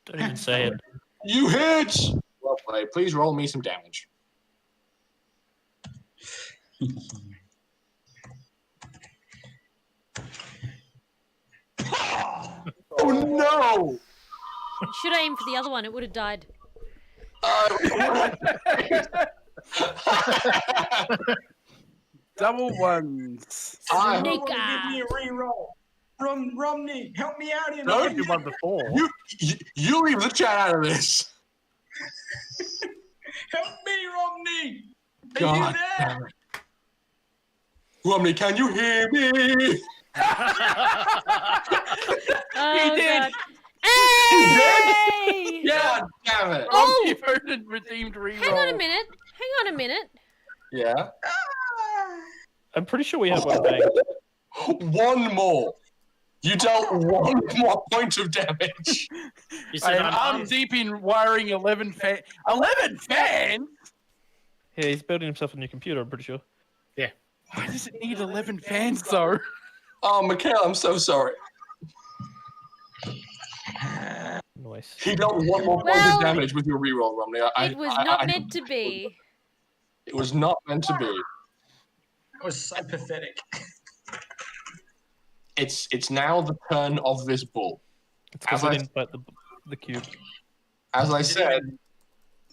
Don't even say it. You hit! Well played. Please roll me some damage. Oh no! Should I aim for the other one? It would have died. Double ones. Give me a reroll. Romney, help me out here. No, You won before. You leave the chat out of this. Help me, Romney. Are God. you there? Romney, can you hear me? Oh, did. God. Hey! God damn it. Oh! Romney voted redeemed reroll. Hang on a minute. Yeah. I'm pretty sure we have one bang. One more. You dealt one more point of damage. You said I'm deep in wiring 11 fans. 11 fans? Yeah, he's building himself a new computer, I'm pretty sure. Yeah. Why does it need 11 fans, though? Oh, Mikhail, I'm so sorry. Nice. He dealt one more point Well, of damage with your reroll, Romney. It was not meant to be. It was not meant to be. That was so pathetic. It's now the turn of this bull. It's because I didn't fight the cube. As I said,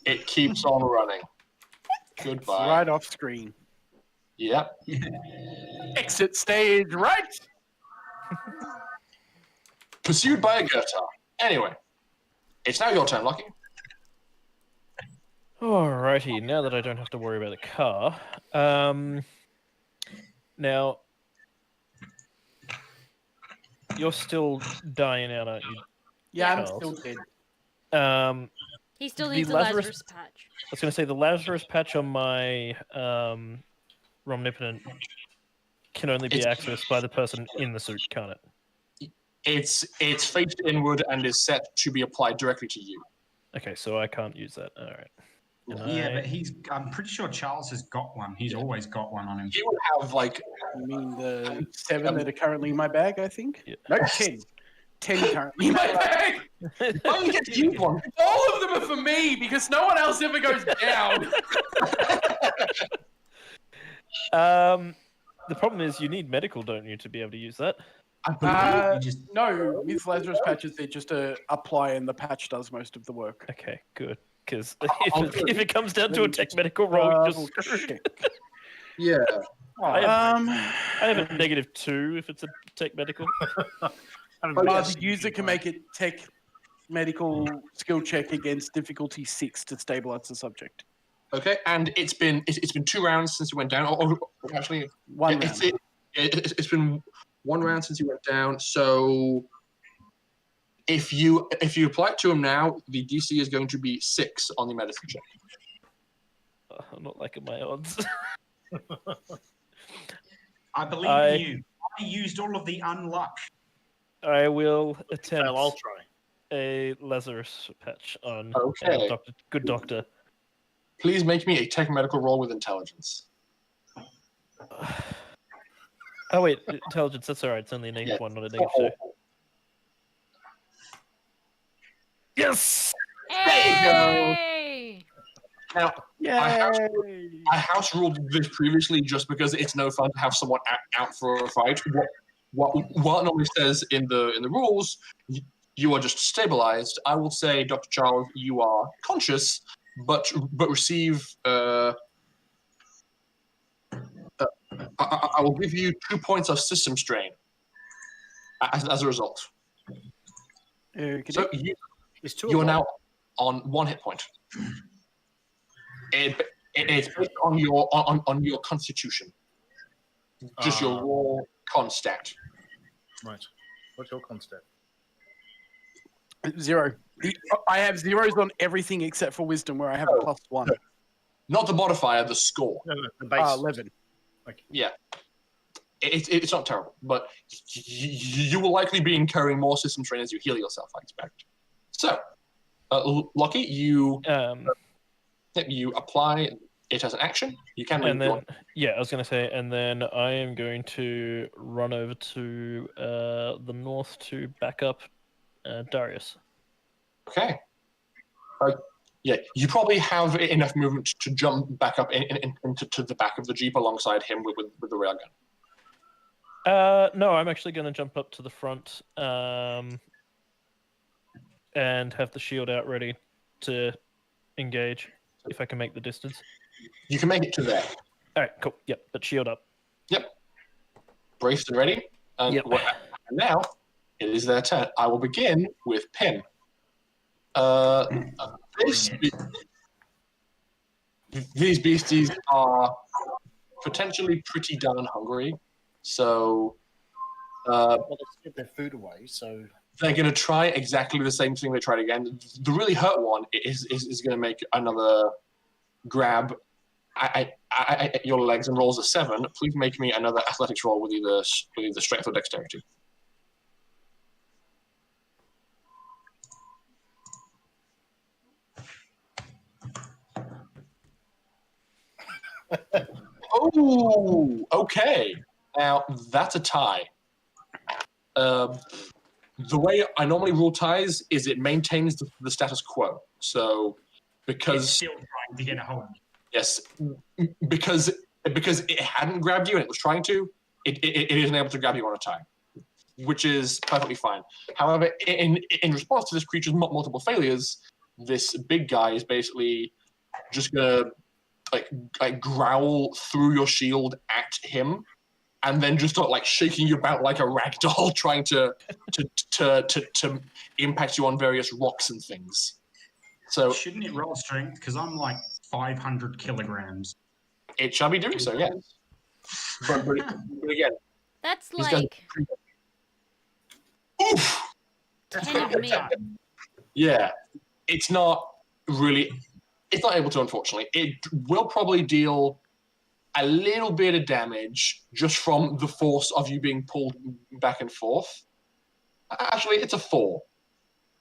it keeps on running. Goodbye. Right off screen. Yep. Exit stage right. Pursued by a Gertar. Anyway, it's now your turn, Lucky. Alrighty, now that I don't have to worry about the car. Now, you're still dying out, aren't you? Yeah, I'm Charles? still dead. He still The needs a Lazarus patch. I was going to say the Lazarus patch on my Romnipotent can only be accessed by the person in the suit, can't it? It's faced inward and is set to be applied directly to you. Okay, so I can't use that. All right. Yeah, but I'm pretty sure Charles has got one. He's always got one on him. You would have like... You mean the 7 that are currently in my bag, I think? Yeah. No, 10. 10 currently in my bag! Why don't you get to use one? All of them are for me, because no one else ever goes down. The problem is you need medical, don't you, to be able to use that? No, with Lazarus patches, they're just a apply and the patch does most of the work. Okay, good. Because if it comes down to a tech medical roll, you just screwed. Yeah. I have a -2 if it's a tech medical. The user can make a tech medical skill check against difficulty 6 to stabilize the subject. Okay, and it's been 2 rounds since you went down. Actually, one round. It's been 1 round since you went down. So if you apply it to him now, the DC is going to be 6 on the medicine check. I'm not liking my odds. I believe you. I used all of the unluck. I will attempt. I'll try a Lazarus patch on good doctor. Please make me a tech medical roll with intelligence. Oh wait, intelligence. That's all right. It's only a -1, not a -2. Yes. There you go. Now, I house ruled this previously just because it's no fun to have someone out for a fight. What it normally says in the rules, you are just stabilized. I will say, Dr. Charles, you are conscious, but receive. I will give you 2 points of system strain as a result. So you are now on 1 hit point. It's based on your constitution, just your raw con stat. Right. What's your con stat? 0. I have 0s on everything except for wisdom, where I have a +1. Not the modifier, the score. No, the base. 11. Okay. Yeah. It's not terrible, but you will likely be incurring more system strain as you heal yourself, I expect. So, Lucky, you apply it as an action. You can. And then, I was going to say, and then I am going to run over to the north to back up Darius. Okay. You probably have enough movement to jump back up into the back of the Jeep alongside him with the railgun. No, I'm actually going to jump up to the front and have the shield out ready to engage if I can make the distance. You can make it to there. All right, cool. Yep, but shield up. Yep. Braced and ready. And now it is their turn. I will begin with Pin. These beasties are potentially pretty darn hungry, so let's get their food away. So they're going to try exactly the same thing they tried again. The really hurt one is going to make another grab at your legs and rolls a 7. Please make me another athletics roll with either strength or dexterity. Oh, okay. Now, that's a tie. The way I normally rule ties is it maintains the status quo. So, because... It's still trying to get a hold. Yes. Because it hadn't grabbed you and it was trying to, it isn't able to grab you on a tie, which is perfectly fine. However, in response to this creature's multiple failures, this big guy is basically just going to like growl through your shield at him, and then just start like shaking you about like a rag doll, trying to impact you on various rocks and things. So shouldn't it roll strength? Because I'm like 500 kilograms. It shall be doing so, yes. But again, that's like oof. 10 of me. Yeah, it's not able to, unfortunately. It will probably deal a little bit of damage just from the force of you being pulled back and forth. Actually, it's a 4.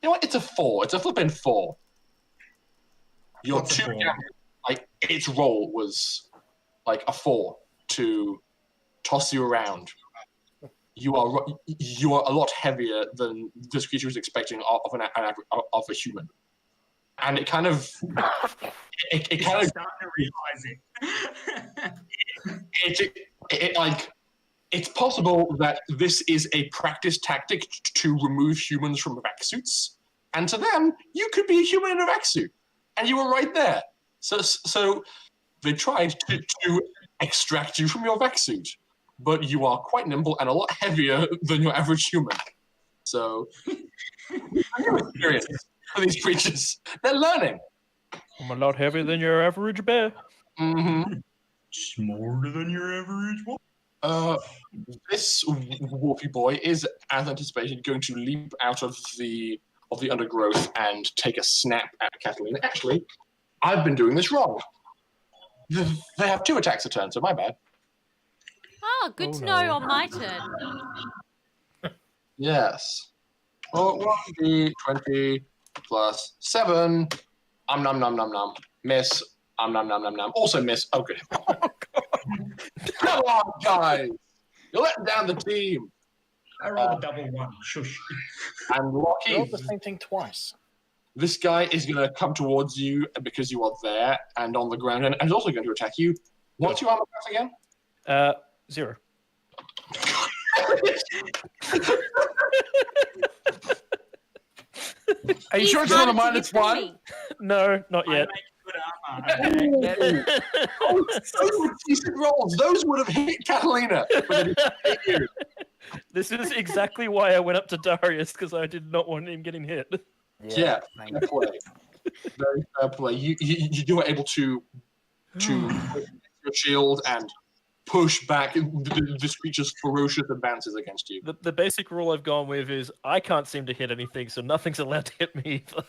You know what? It's a 4. It's a flipping 4. Your What's a 2 4? damage, like its roll was like a 4 to toss you around. You are a lot heavier than this creature was expecting of a human, and it kind of it kind of starting to realize it like it's possible that this is a practice tactic to remove humans from vac suits, and to them you could be a human in a vac suit, and you were right there. So they tried to extract you from your vac suit. But you are quite nimble and a lot heavier than your average human. So, new experience for these creatures. They're learning. I'm a lot heavier than your average bear. Mm-hmm. Smaller than your average one. This Wolfie boy is, as anticipated, going to leap out of the undergrowth and take a snap at Catalina. Actually, I've been doing this wrong. They have 2 attacks a turn, so my bad. Oh, good to know on my turn. Yes. Well, 1d20 plus 7. Nom nom nom nom. Miss. Nom nom nom nom. Also miss. Okay. Oh, God. Come on, guys. You're letting down the team. I rolled a double 1. Shush. And I Lockie, rolled the same thing twice. this guy is going to come towards you because you are there and on the ground, and is also going to attack you. What's your armor class again? 0. Are you sure it's not a -1? No, not yet. I make good armor. Oh, those were decent rolls. Those would have hit Catalina. But they didn't hit you. This is exactly why I went up to Darius, because I did not want him getting hit. Yeah, thank fair you. play. Very fair play. You were able to your shield and push back this creature's ferocious advances against you. The basic rule I've gone with is I can't seem to hit anything, so nothing's allowed to hit me either.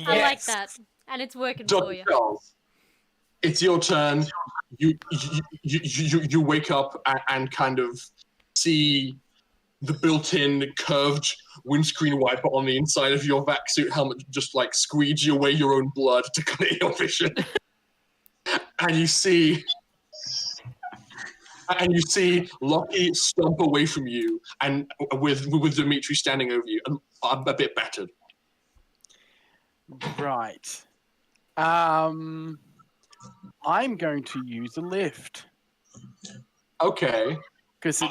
I like that, and it's working for Dr. you. Charles, it's your turn. You wake up and kind of see the built-in curved windscreen wiper on the inside of your vac suit helmet just like squeegee away your own blood to clear your vision. And you see Lockie stomp away from you, and with Dimitri standing over you, and I'm a bit battered. Right. I'm going to use a lift Okay. because it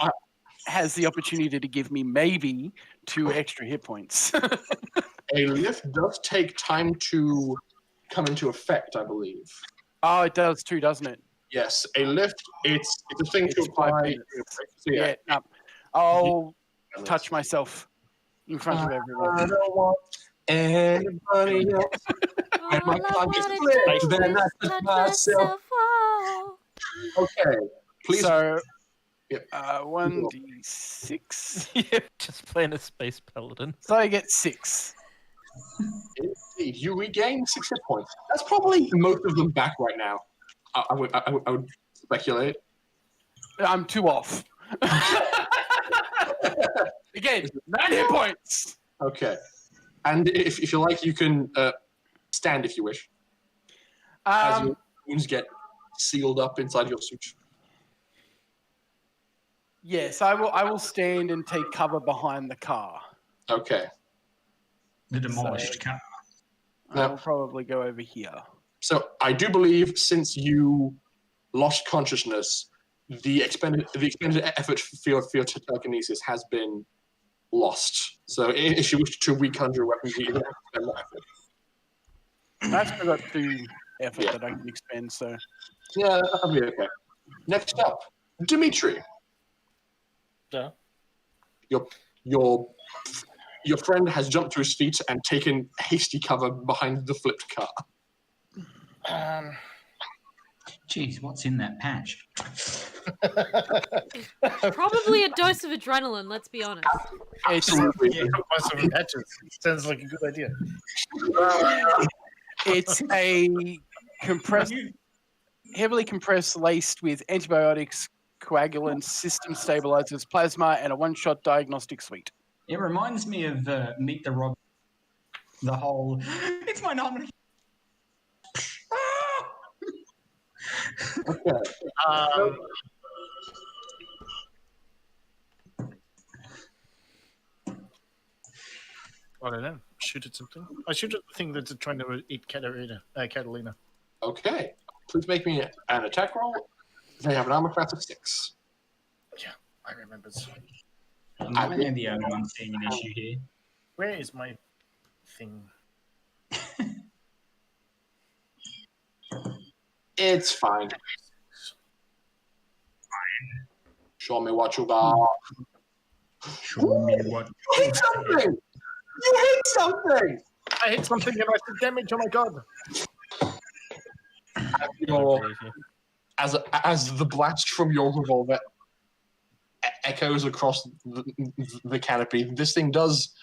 has the opportunity to give me maybe 2 extra hit points. A lift does take time to come into effect, I believe. Oh, it does too, doesn't it? Yes, a lift, it's a thing to It's apply. 5 So, minutes. yeah. No. I'll touch myself in front of everyone. I don't want anybody else. And my tongue is split, then I touch myself. Oh. Okay, please. So, Yep. 1d6. Yeah, just playing a space paladin. So I get 6. Indeed, you regain 6 hit points. That's probably most of them back right now. I would speculate. I'm 2 off. Again, 9 hit points. Okay, and if you like, you can stand if you wish. As your wounds get sealed up inside your suit. Yes, I will stand and take cover behind the car. Okay. The demolished car. I'll probably go over here. So I do believe since you lost consciousness, the expended effort for your telekinesis has been lost. So if you wish to reconjure a weapon, you have to spend more effort. I've still got 2 effort that I can expend, so... Yeah, that'll be okay. Next up, Dimitri. Yeah. Your friend has jumped to his feet and taken hasty cover behind the flipped car. Geez, what's in that patch? Probably a dose of adrenaline, let's be honest. Absolutely. Yeah, some patches. Sounds like a good idea. It's a heavily compressed, laced with antibiotics, coagulants, system stabilizers, plasma, and a one-shot diagnostic suite. It reminds me of Meet the Rob. The whole, it's my nomination. Okay. I don't know. Shoot at something. I shoot at the thing that's trying to eat Catalina. Okay. Please make me an attack roll. They have an armor class of 6. Yeah, I remember. I'm not the only one seeing an issue here. Where is my thing? It's fine. Show me what you got. Show me what. You hit something! You hit something! I hit something and I took damage. Oh my god! As the blast from your revolver echoes across the canopy, this thing does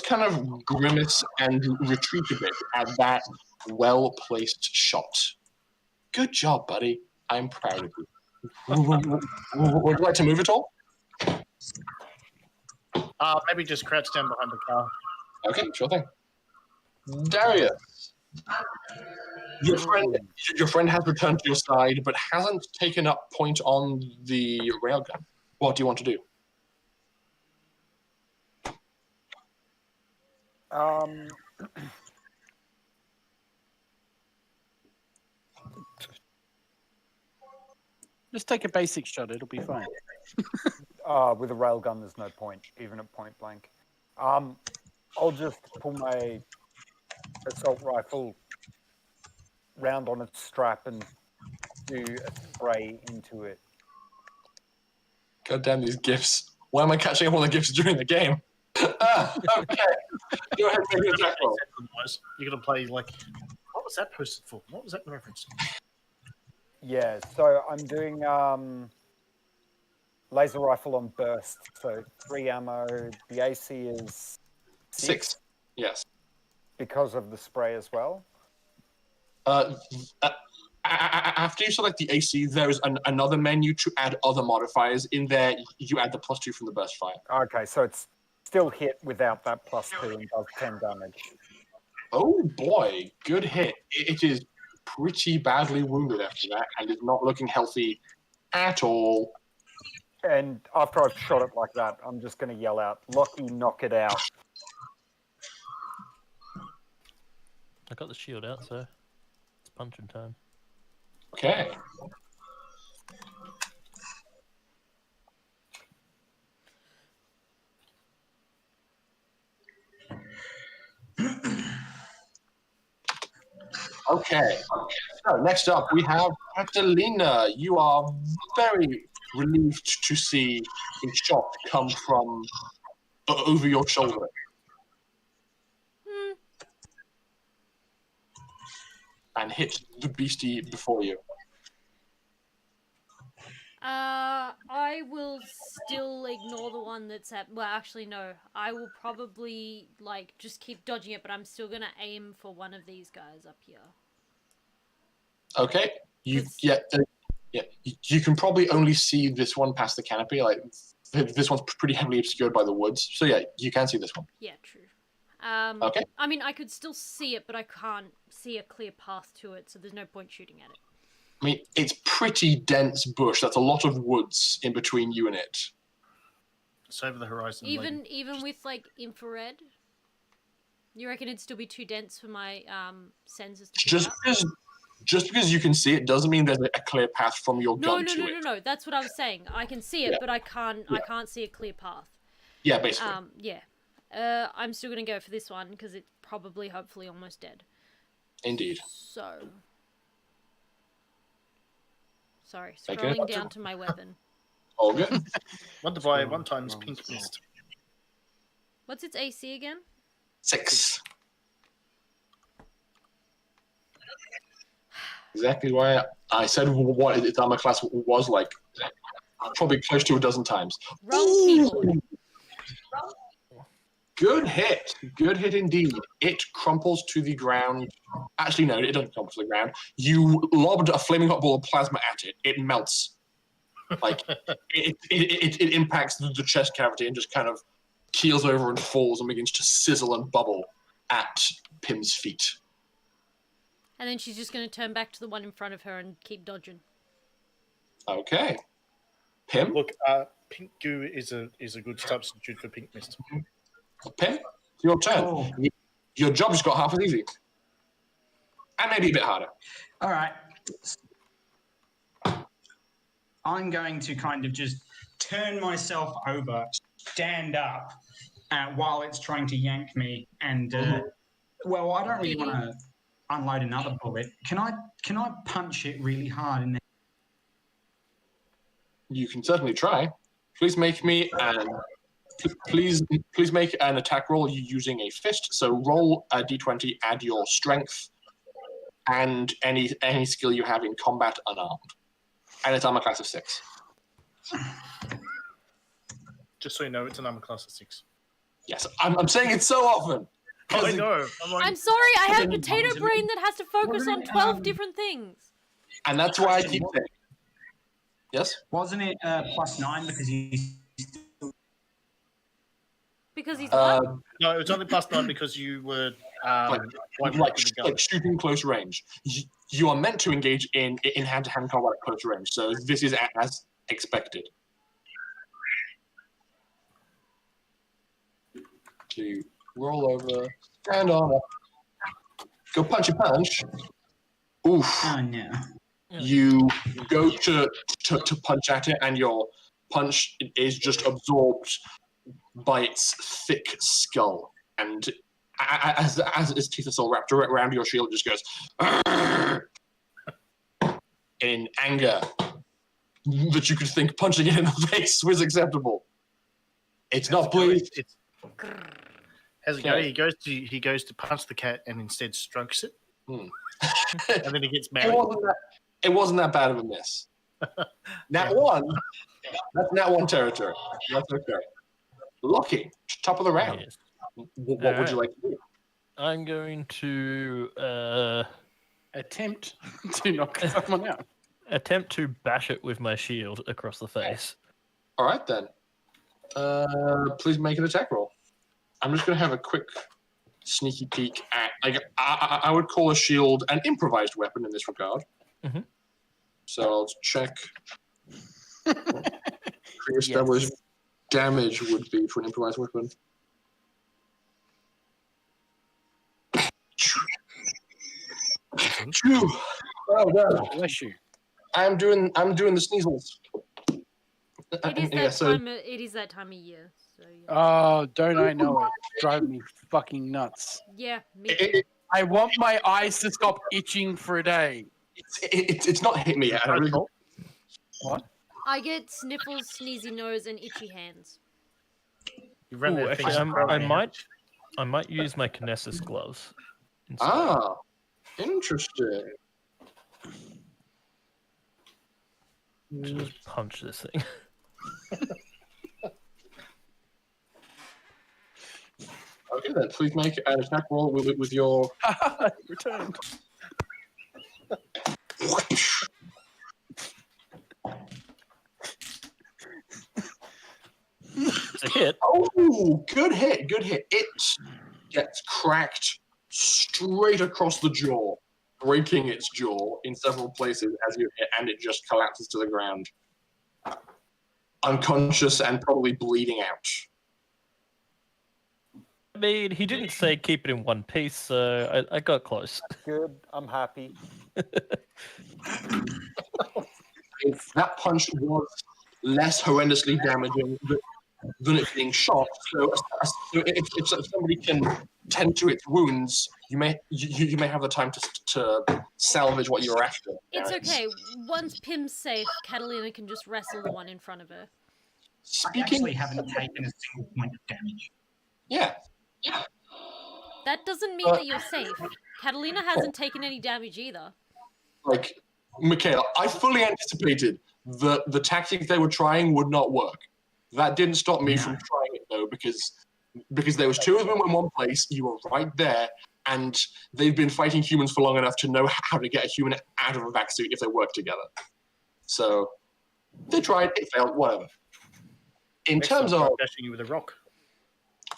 kind of grimace and retreat a bit at that well-placed shot. Good job, buddy. I'm proud of you. Would you like to move at all? Maybe just crouch down behind the car. Okay, sure thing. Darius, your friend has returned to your side, but hasn't taken up point on the railgun. What do you want to do? Just take a basic shot. It'll be fine. With a railgun, there's no point, even at point blank. I'll just pull my assault rifle round on its strap and do a spray into it. God damn these gifts. Why am I catching up on the gifts during the game? Okay. Go ahead and make an attack roll. You're going to play, like, what was that posted for? What was that in reference to? Yeah, so I'm doing laser rifle on burst, so 3 ammo. The AC is 6. Yes. Because of the spray as well. After you select the AC, there is another menu to add other modifiers. In there, you add the +2 from the burst fire. Okay, so it's still hit without that +2 and does 10 damage. Oh boy, good hit. It is pretty badly wounded after that, and is not looking healthy at all. And after I've shot it like that, I'm just going to yell out, "Lockie, knock it out." I got the shield out, so it's punching time. Okay. Okay. So next up, we have Catalina. You are very relieved to see a shot come from over your shoulder. And hit the beastie before you. I will still ignore the one that's at... Well, actually, no. I will probably, like, just keep dodging it, but I'm still going to aim for one of these guys up here. Okay. You can probably only see this one past the canopy. Like, this one's pretty heavily obscured by the woods. So, yeah, you can see this one. Yeah, true. Okay. I mean, I could still see it, but I can't see a clear path to it, so there's no point shooting at it. I mean, it's pretty dense bush. That's a lot of woods in between you and it. It's over the horizon. Even with, like, infrared? You reckon it'd still be too dense for my sensors to Just because you can see it doesn't mean there's a clear path from your gun to it. No. That's what I was saying. I can see it, but I can't see a clear path. Yeah, basically. Yeah. I'm still going to go for this one because it's probably, hopefully, almost dead. Indeed. So... Sorry, scrolling down to my weapon. All good. Wonder why one time's pink mist. What's its AC again? 6. Exactly why I said what its armor class was like. Probably close to a dozen times. Wrong keyboard. Good hit. Good hit indeed. It crumples to the ground. Actually, no, it doesn't crumple to the ground. You lobbed a flaming hot ball of plasma at it. It melts. Like, it impacts the chest cavity and just kind of keels over and falls and begins to sizzle and bubble at Pim's feet. And then she's just going to turn back to the one in front of her and keep dodging. Okay. Pim? Look, pink goo is a good substitute for pink mist. Pim, your turn. Oh. Your job just got half as easy. And maybe a bit harder. All right. I'm going to kind of just turn myself over, stand up, while it's trying to yank me. And, well, I don't really want to unload another bullet. Can I punch it really hard in there? You can certainly try. Please make me please make an attack roll using a fist. So roll a d20, add your strength, and any skill you have in combat unarmed. And it's armor class of 6. Just so you know, it's an armor class of 6. Yes, I'm saying it so often. Oh, I know. I'm sorry, I have a potato brain that has to focus on 12 different things. And that's why I keep saying. Yes? Wasn't it +9 because he's... Because he's what? No, it was only +9 because you were like shooting close range. You are meant to engage in hand-to-hand combat at close range, so this is as expected. To roll over, stand on up, go punch a punch. Oof! Oh no! You go to punch at it, and your punch is just absorbed by its thick skull, and as its teeth are still wrapped around your shield, just goes in anger that you could think punching it in the face was acceptable. It's not, please. How's it go? He goes to punch the cat and instead strokes it, and then he gets mad. It wasn't that bad of a miss. Nat 1. That's Nat 1 territory. That's okay. Lucky, top of the round. Yes. What would you like to do? I'm going to attempt to knock someone out. Attempt to bash it with my shield across the face. All right then. Please make an attack roll. I'm just going to have a quick sneaky peek at. I would call a shield an improvised weapon in this regard. Mm-hmm. So I'll check. Pre-established damage would be for an improvised weapon. Oh God! Bless you. I'm doing the sneezels. It is that time of year. So, yeah. Oh, don't I know it? It's driving me fucking nuts. Yeah, me too. I want my eyes to stop itching for a day. It's not hit me yet. What? I get sniffles, sneezy nose, and itchy hands. You run that actually, I might use my kinesis gloves. Instead. Ah, interesting. Just punch this thing. Okay then, please make an attack roll with your... Returned. It's a hit. Oh, good hit. It gets cracked straight across the jaw, breaking its jaw in several places as you hit, and it just collapses to the ground. Unconscious and probably bleeding out. I mean, he didn't say keep it in one piece, so I got close. Good. I'm happy. If that punch was less horrendously damaging than it being shot, so if somebody can tend to its wounds, you may have the time to salvage what you're after. It's okay. Once Pim's safe, Catalina can just wrestle the one in front of her. I actually haven't taken a single point of damage. Yeah. That doesn't mean that you're safe. Catalina hasn't taken any damage either. Like, Michaela, I fully anticipated the tactic they were trying would not work. That didn't stop me from trying it, though, because because there was two of them in one place. You were right there, and they've been fighting humans for long enough to know how to get a human out of a vac suit if they work together. So they tried, it failed, whatever. In terms of dashing you with a rock,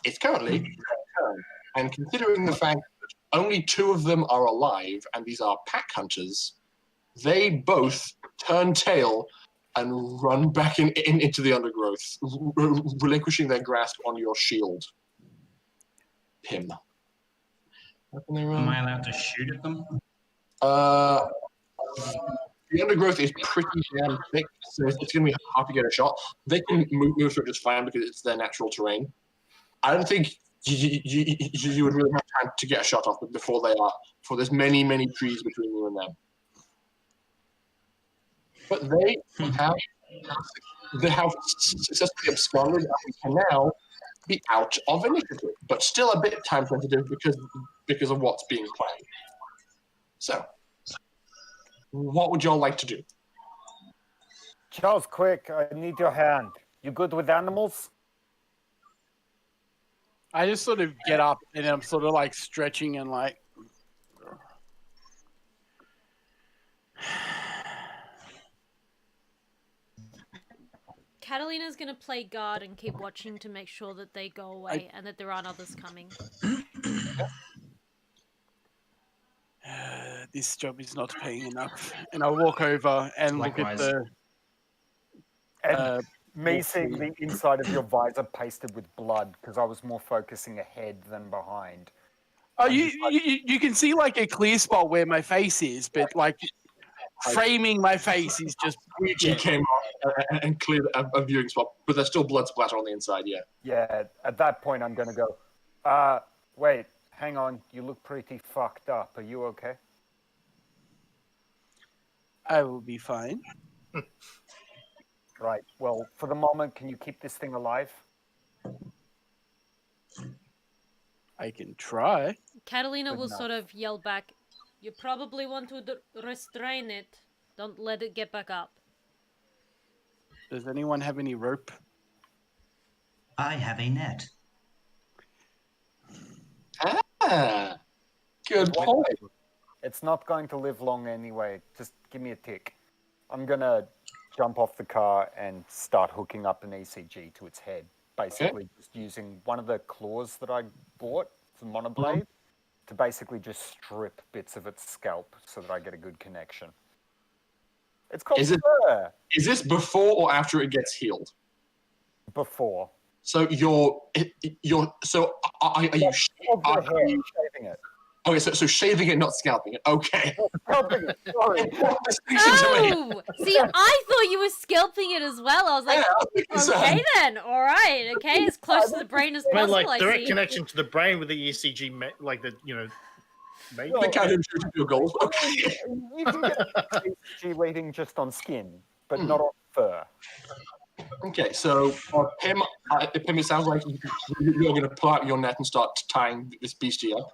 it's currently their turn, and considering the fact that only two of them are alive, and these are pack hunters, they both turn tail and run back into the undergrowth, relinquishing their grasp on your shield. Pim. Am I allowed to shoot at them? The undergrowth is pretty damn thick, so it's going to be hard to get a shot. They can move through it just fine because it's their natural terrain. I don't think you would really have time to get a shot off before there's many, many trees between you and them. But they have successfully absconded and can now be out of initiative, but still a bit time sensitive because of what's being played. So, what would y'all like to do? Charles, quick, I need your hand. You good with animals? I just sort of get up and I'm sort of like stretching and like. Catalina's going to play guard and keep watching to make sure that they go away and that there aren't others coming. This job is not paying enough. And I'll walk over and Likewise. look at the... Me seeing the inside of your visor pasted with blood because I was more focusing ahead than behind. Oh, you can see like a clear spot where my face is, but like framing my face is just... You came off and cleared a viewing spot, but there's still blood splatter on the inside, yeah. Yeah, at that point I'm going to go, wait, hang on, you look pretty fucked up. Are you okay? I will be fine. Right, well, for the moment, can you keep this thing alive? I can try. Catalina Good will enough. sort of yell back, you probably want to restrain it. Don't let it get back up. Does anyone have any rope? I have a net. Good point. It's not going to live long anyway. Just give me a tick. I'm going to jump off the car and start hooking up an ECG to its head. Basically just using one of the claws that I bought, the monoblade, to basically just strip bits of its scalp so that I get a good connection. It's called fur. Is this before or after it gets healed? Before. So are you shaving it? Okay, so shaving it, not scalping it. Okay. Scalping it. Sorry. Oh, see, I thought you were scalping it as well. I was like, okay then, all right, okay, as close to the brain as possible. Like direct connection to the brain with the ECG, like the mate. The kind of your goals. Okay. You can get ECG reading just on skin, but not on fur. Okay, so Pim, it sounds like you're going to pull out your net and start tying this beastie up.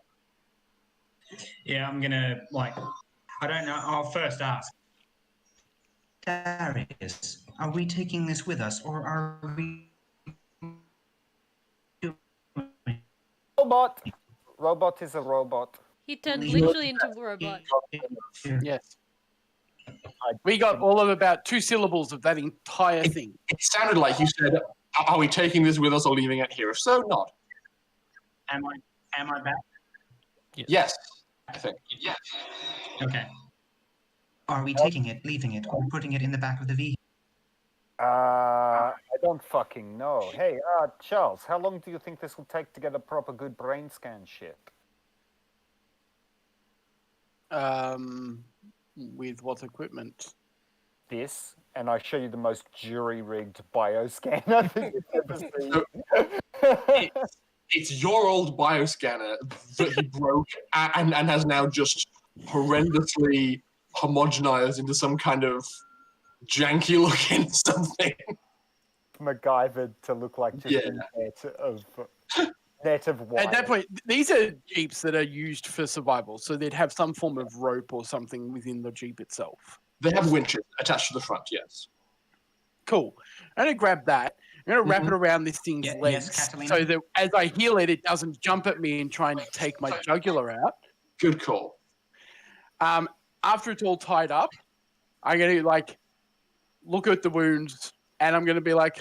Yeah, I'm gonna I don't know. I'll first ask. Darius, are we taking this with us, or are we... Robot is a robot. He turned literally into a robot. Yes. We got all of about 2 syllables of that entire thing. It sounded like you said, are we taking this with us or leaving it here? If so, nod. Am I back? Yes, I think. Yes. Okay. Are we taking it, leaving it, or putting it in the back of the vehicle? I don't fucking know. Hey, Charles, how long do you think this will take to get a proper good brain scan ship? With what equipment? This, and I show you the most jury-rigged bioscan I think you've ever seen. It's your old bioscanner that he broke and has now just horrendously homogenized into some kind of janky-looking something. MacGyvered to look like just a net of wire. At that point, these are Jeeps that are used for survival, so they'd have some form of rope or something within the Jeep itself. They have winches attached to the front, yes. Cool. I'm going to grab that, I'm going to wrap it around this thing's legs Catalina. so that as I heal it, it doesn't jump at me and try and take my jugular out. Good call. After it's all tied up, I'm going to like look at the wounds and I'm going to be like,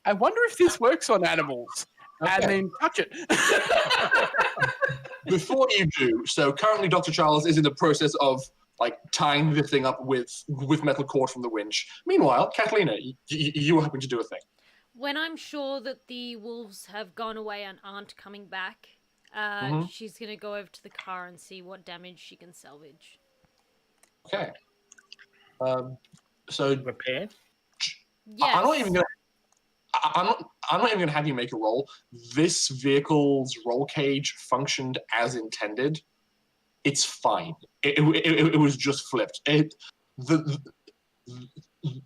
I wonder if this works on animals. Okay. And then touch it. Before you do, so currently Dr. Charles is in the process of like tying the thing up with metal cord from the winch. Meanwhile, Catalina, you were hoping to do a thing. When I'm sure that the wolves have gone away and aren't coming back, she's going to go over to the car and see what damage she can salvage. Okay. So repair. Yes. I'm not even going to have you make a roll. This vehicle's roll cage functioned as intended. It's fine. It was just flipped.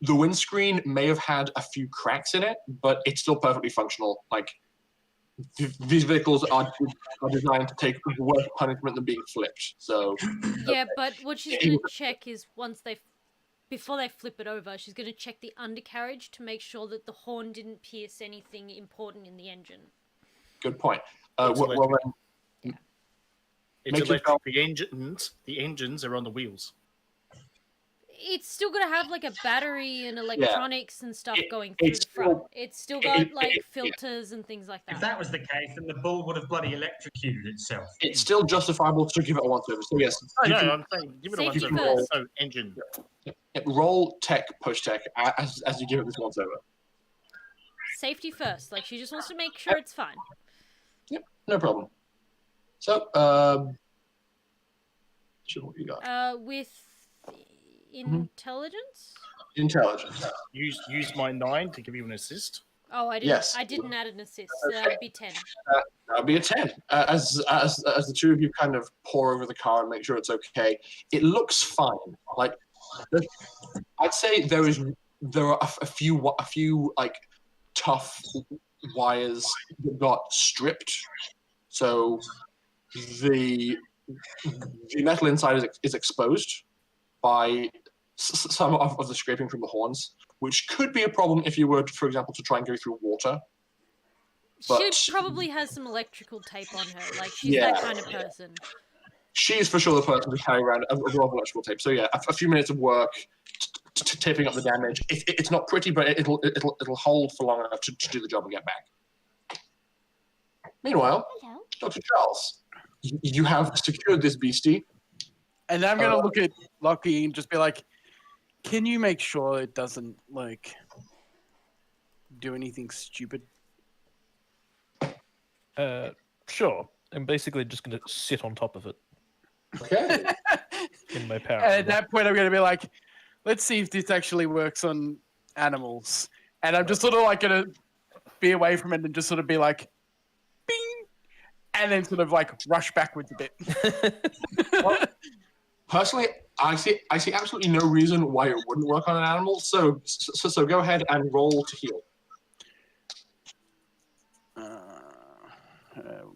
The windscreen may have had a few cracks in it, but it's still perfectly functional. Like these vehicles are designed to take worse punishment than being flipped. So yeah, but what she's going to check is before they flip it over, she's going to check the undercarriage to make sure that the horn didn't pierce anything important in the engine. Good point. It's electric. The engines are on the wheels. It's still going to have like a battery and electronics and stuff going through the front. It's still got filters and things like that. If that was the case, then the bull would have bloody electrocuted itself. It's still justifiable to give it a once-over. So yes. I'm saying give it a once-over. So engine. Roll tech, push tech, as you give it this once-over. Safety first. Like, she just wants to make sure it's fine. Yep, no problem. So, what you got? With intelligence? Intelligence. Use my 9 to give you an assist. Oh, I didn't. Yes. I didn't add an assist. So that would be 10. That would be a 10. As the two of you kind of pour over the car and make sure it's okay, it looks fine. Like, I'd say there are a few like tough wires that got stripped, so the metal inside is exposed by some of the scraping from the horns, which could be a problem if you were, for example, to try and go through water. But she probably has some electrical tape on her. Like, she's that kind of person. She's for sure the person to carry around a roll of electrical tape. So yeah, a few minutes of work, taping up the damage. It's not pretty, but it'll hold for long enough to do the job and get back. Meanwhile, hello. Dr. Charles, you have secured this beastie. And I'm going to look at Lockie and just be like, can you make sure it doesn't, like, do anything stupid? Sure. I'm basically just going to sit on top of it. Okay. In my power. And at that point, I'm going to be like, let's see if this actually works on animals. And I'm just sort of like going to be away from it and just sort of be like, bing, and then sort of like rush backwards a bit. Well, personally, I see absolutely no reason why it wouldn't work on an animal. So go ahead and roll to heal.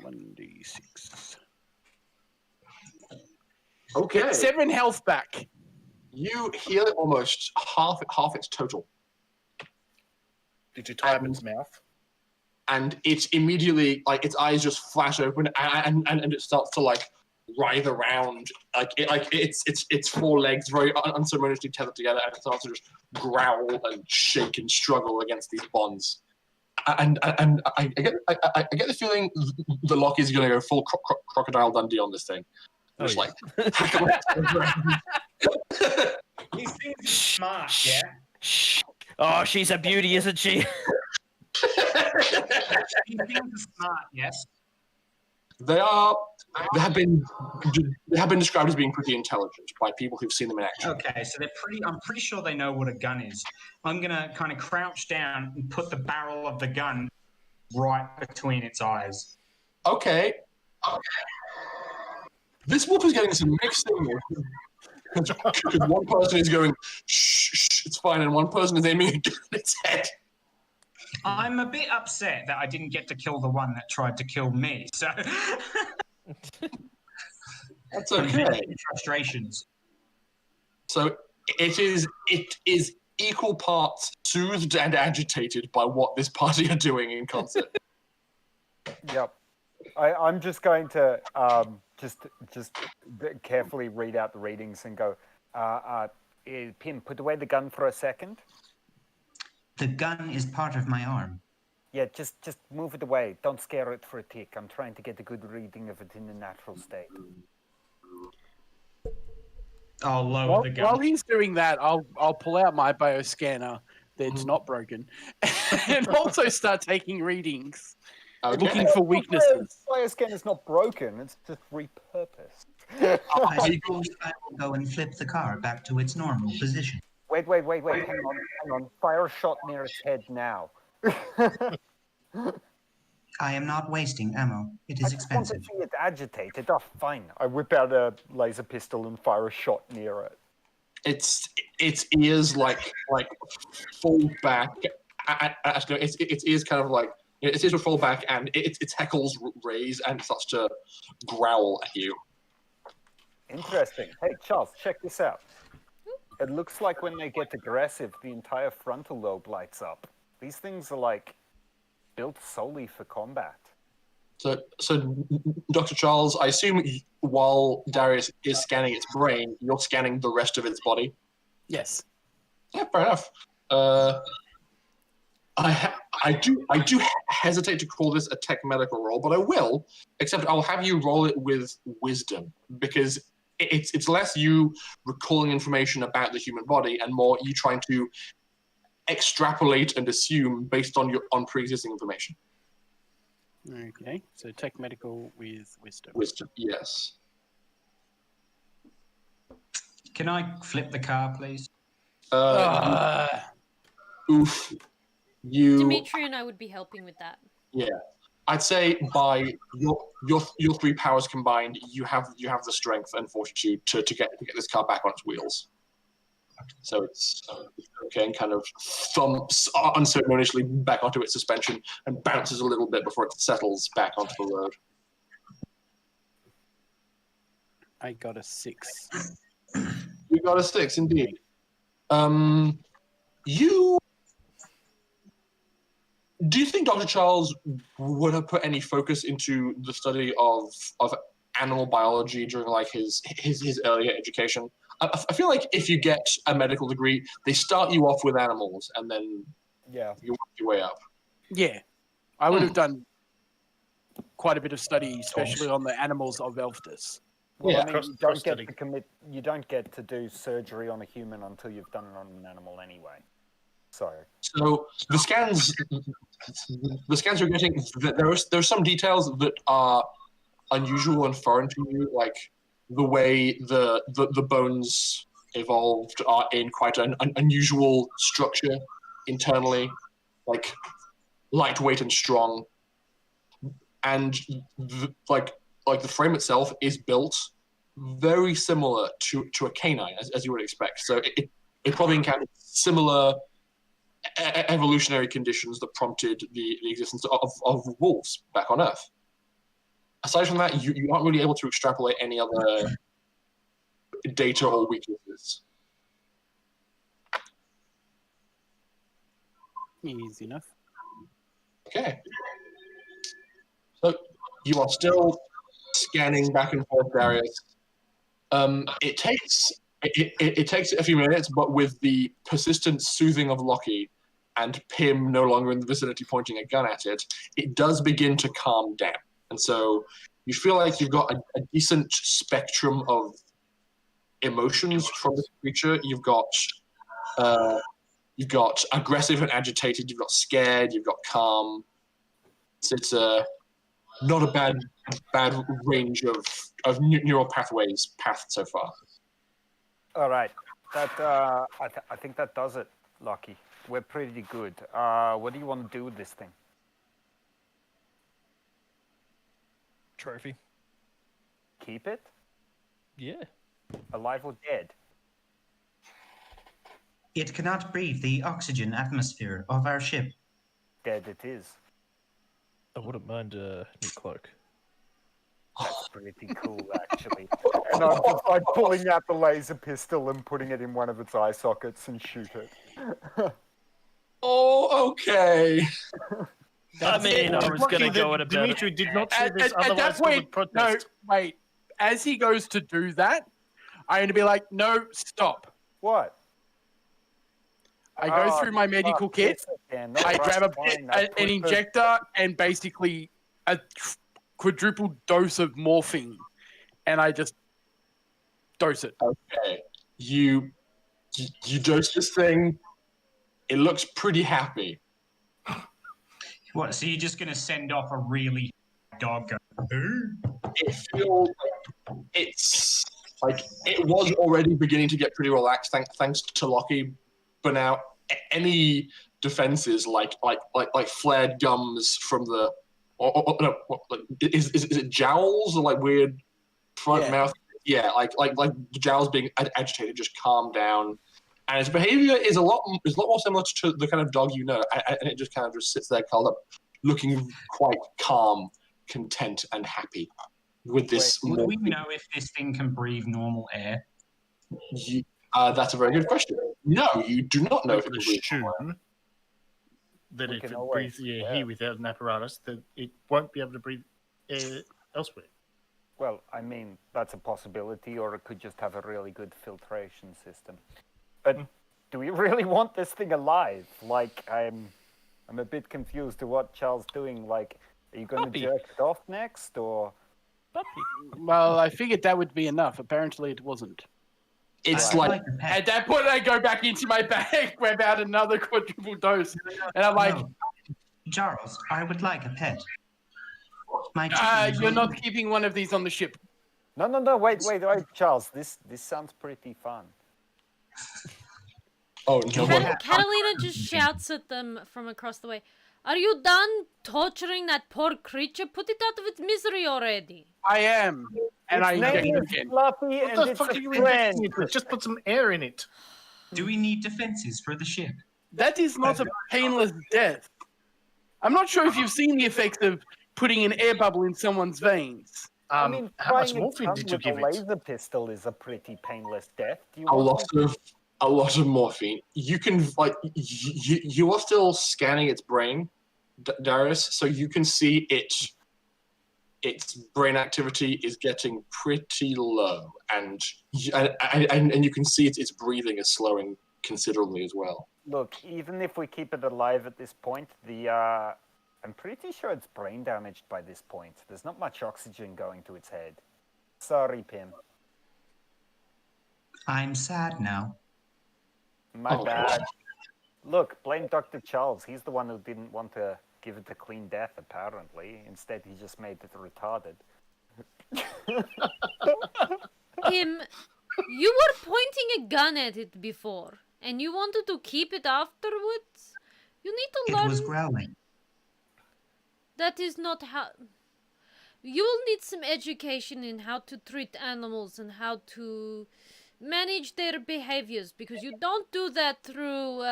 1d6. Okay. Get 7 health back. You heal it almost half its total. Did you tie up its mouth? And it's immediately, like, its eyes just flash open and it starts to, like, writhe around. Its 4 legs very unceremoniously tethered together, and it starts to just growl and shake and struggle against these bonds. And I get the feeling the Lockie's going to go full Crocodile Dundee on this thing. Just like, he seems smart, yeah. Shh. Oh, she's a beauty, isn't she? He seems smart, yes. They have been described as being pretty intelligent by people who've seen them in action. Okay, so I'm pretty sure they know what a gun is. I'm gonna kind of crouch down and put the barrel of the gun right between its eyes. Okay. This wolf is getting some mixed signals. Because one person is going, shh, it's fine, and one person is aiming at its head. I'm a bit upset that I didn't get to kill the one that tried to kill me, so... That's okay. Frustrations. So it is equal parts soothed and agitated by what this party are doing in concert. Yep. I'm just going to just carefully read out the readings and go, Pim, put away the gun for a second. The gun is part of my arm. Yeah, just move it away. Don't scare it for a tick. I'm trying to get a good reading of it in the natural state. I'll lower the gun. While he's doing that, I'll pull out my bioscanner that's not broken and also start taking readings. Looking for weaknesses. The bioscanner's not broken, it's just repurposed. I suppose I will go and flip the car back to its normal position. Wait. Hang on. Fire a shot near its head now. I am not wasting ammo. It is expensive. I just want to see it agitated. Oh, fine. I whip out a laser pistol and fire a shot near it. Its ears like fall back. Actually, its ears kind of like its ears will fall back, and its heckles raise and starts to growl at you. Interesting. Hey, Charles, check this out. It looks like when they get aggressive, the entire frontal lobe lights up. These things are like built solely for combat. So, Dr. Charles, I assume while Darius is scanning its brain, you're scanning the rest of its body? Yes. Yeah, fair enough. I do hesitate to call this a tech medical roll, but I will, except I'll have you roll it with wisdom, because it's less you recalling information about the human body and more you trying to extrapolate and assume based on pre-existing information. Okay, so tech medical with wisdom. Wisdom, yes. Can I flip the car, please? Oof. You. Dimitri and I would be helping with that. Yeah, I'd say by your three powers combined, you have the strength and fortitude to get this car back on its wheels. So it's okay and kind of thumps unceremoniously back onto its suspension and bounces a little bit before it settles back onto the road. I got a 6. You got a 6, indeed. Do you think Dr. Charles would have put any focus into the study of animal biology during like his earlier education? I feel like if you get a medical degree, they start you off with animals and then you work your way up. Yeah, I would have done quite a bit of study, especially on the animals of Elfdus. Well, yeah, I mean, you don't get to do surgery on a human until you've done it on an animal anyway. So the scans you're getting, there's some details that are unusual and foreign to you, like the way the bones evolved are in quite an unusual structure internally, like lightweight and strong, and like the frame itself is built very similar to a canine, as you would expect. So it probably encountered similar evolutionary conditions that prompted the existence of wolves back on Earth. Aside from that, you aren't really able to extrapolate any other data or weaknesses. Easy enough. Okay. So you are still scanning back and forth, Darius. It takes a few minutes, but with the persistent soothing of Lockie and Pim no longer in the vicinity pointing a gun at it, it does begin to calm down. And so you feel like you've got a decent spectrum of emotions from this creature. You've got aggressive and agitated. You've got scared. You've got calm. It's not a bad range of neural pathways pathed so far. All right, that I think that does it, Lockie. We're pretty good. What do you want to do with this thing? Trophy. Keep it? Yeah. Alive or dead? It cannot breathe the oxygen atmosphere of our ship. Dead it is. I wouldn't mind a new cloak. That's pretty cool, actually. And I'm just like pulling out the laser pistol and putting it in one of its eye sockets and shoot it. Oh, okay. I mean, I was going to go at about Dimitri it. did not see this, At that otherwise we would point, no, protest. wait. As he goes to do that, I'm going to be like, no, stop. What? I go through my medical kit. I grab an injector and basically a quadruple dose of morphine, and I just dose it. Okay. You dose this thing. It looks pretty happy. What? So you're just going to send off a really dog going, It feels like it was already beginning to get pretty relaxed thanks to Lockie, but now any defenses like flared gums from the is it jowls or like weird front mouth? Yeah, like the jowls being agitated just calm down, and its behavior is a lot more similar to the kind of dog you know, and it just kind of just sits there curled up, looking quite calm, content, and happy with this. Would we know if this thing can breathe normal air? That's a very good question. No, you do not know if it can breathe. Assume that if it breathes air here without an apparatus, that it won't be able to breathe air elsewhere. Well, I mean, that's a possibility, or it could just have a really good filtration system. But do we really want this thing alive? Like, I'm a bit confused to what Charles doing. Like, are you going to jerk it off next, or? Well, I figured that would be enough. Apparently, it wasn't. It's at that point, I go back into my bag, grab out another quadruple dose, and I'm like, Charles, I would like a pet. You're not keeping one of these on the ship. No, wait, Charles, this sounds pretty fun. Oh, no. Catalina just shouts at them from across the way. Are you done torturing that poor creature? Put it out of its misery already. I am. And I inject it again. Fluffy, what the fuck are you injecting it with? Just put some air in it. Do we need defenses for the ship? That is not a painless death. I'm not sure if you've seen the effects of putting an air bubble in someone's veins. I mean, how much morphine did you give a it? laser pistol is a pretty painless death. A lot of morphine. You can you are still scanning its brain, Darius, so you can see its brain activity is getting pretty low, and you can see its breathing is slowing considerably as well. Look, even if we keep it alive at this point, I'm pretty sure it's brain damaged by this point. There's not much oxygen going to its head. Sorry, Pim. I'm sad now. My bad. Look, blame Dr. Charles. He's the one who didn't want to give it a clean death, apparently. Instead, he just made it retarded. Pim, you were pointing a gun at it before, and you wanted to keep it afterwards? You need to learn... It was growling. That is not how... You will need some education in how to treat animals and how to manage their behaviors, because you don't do that through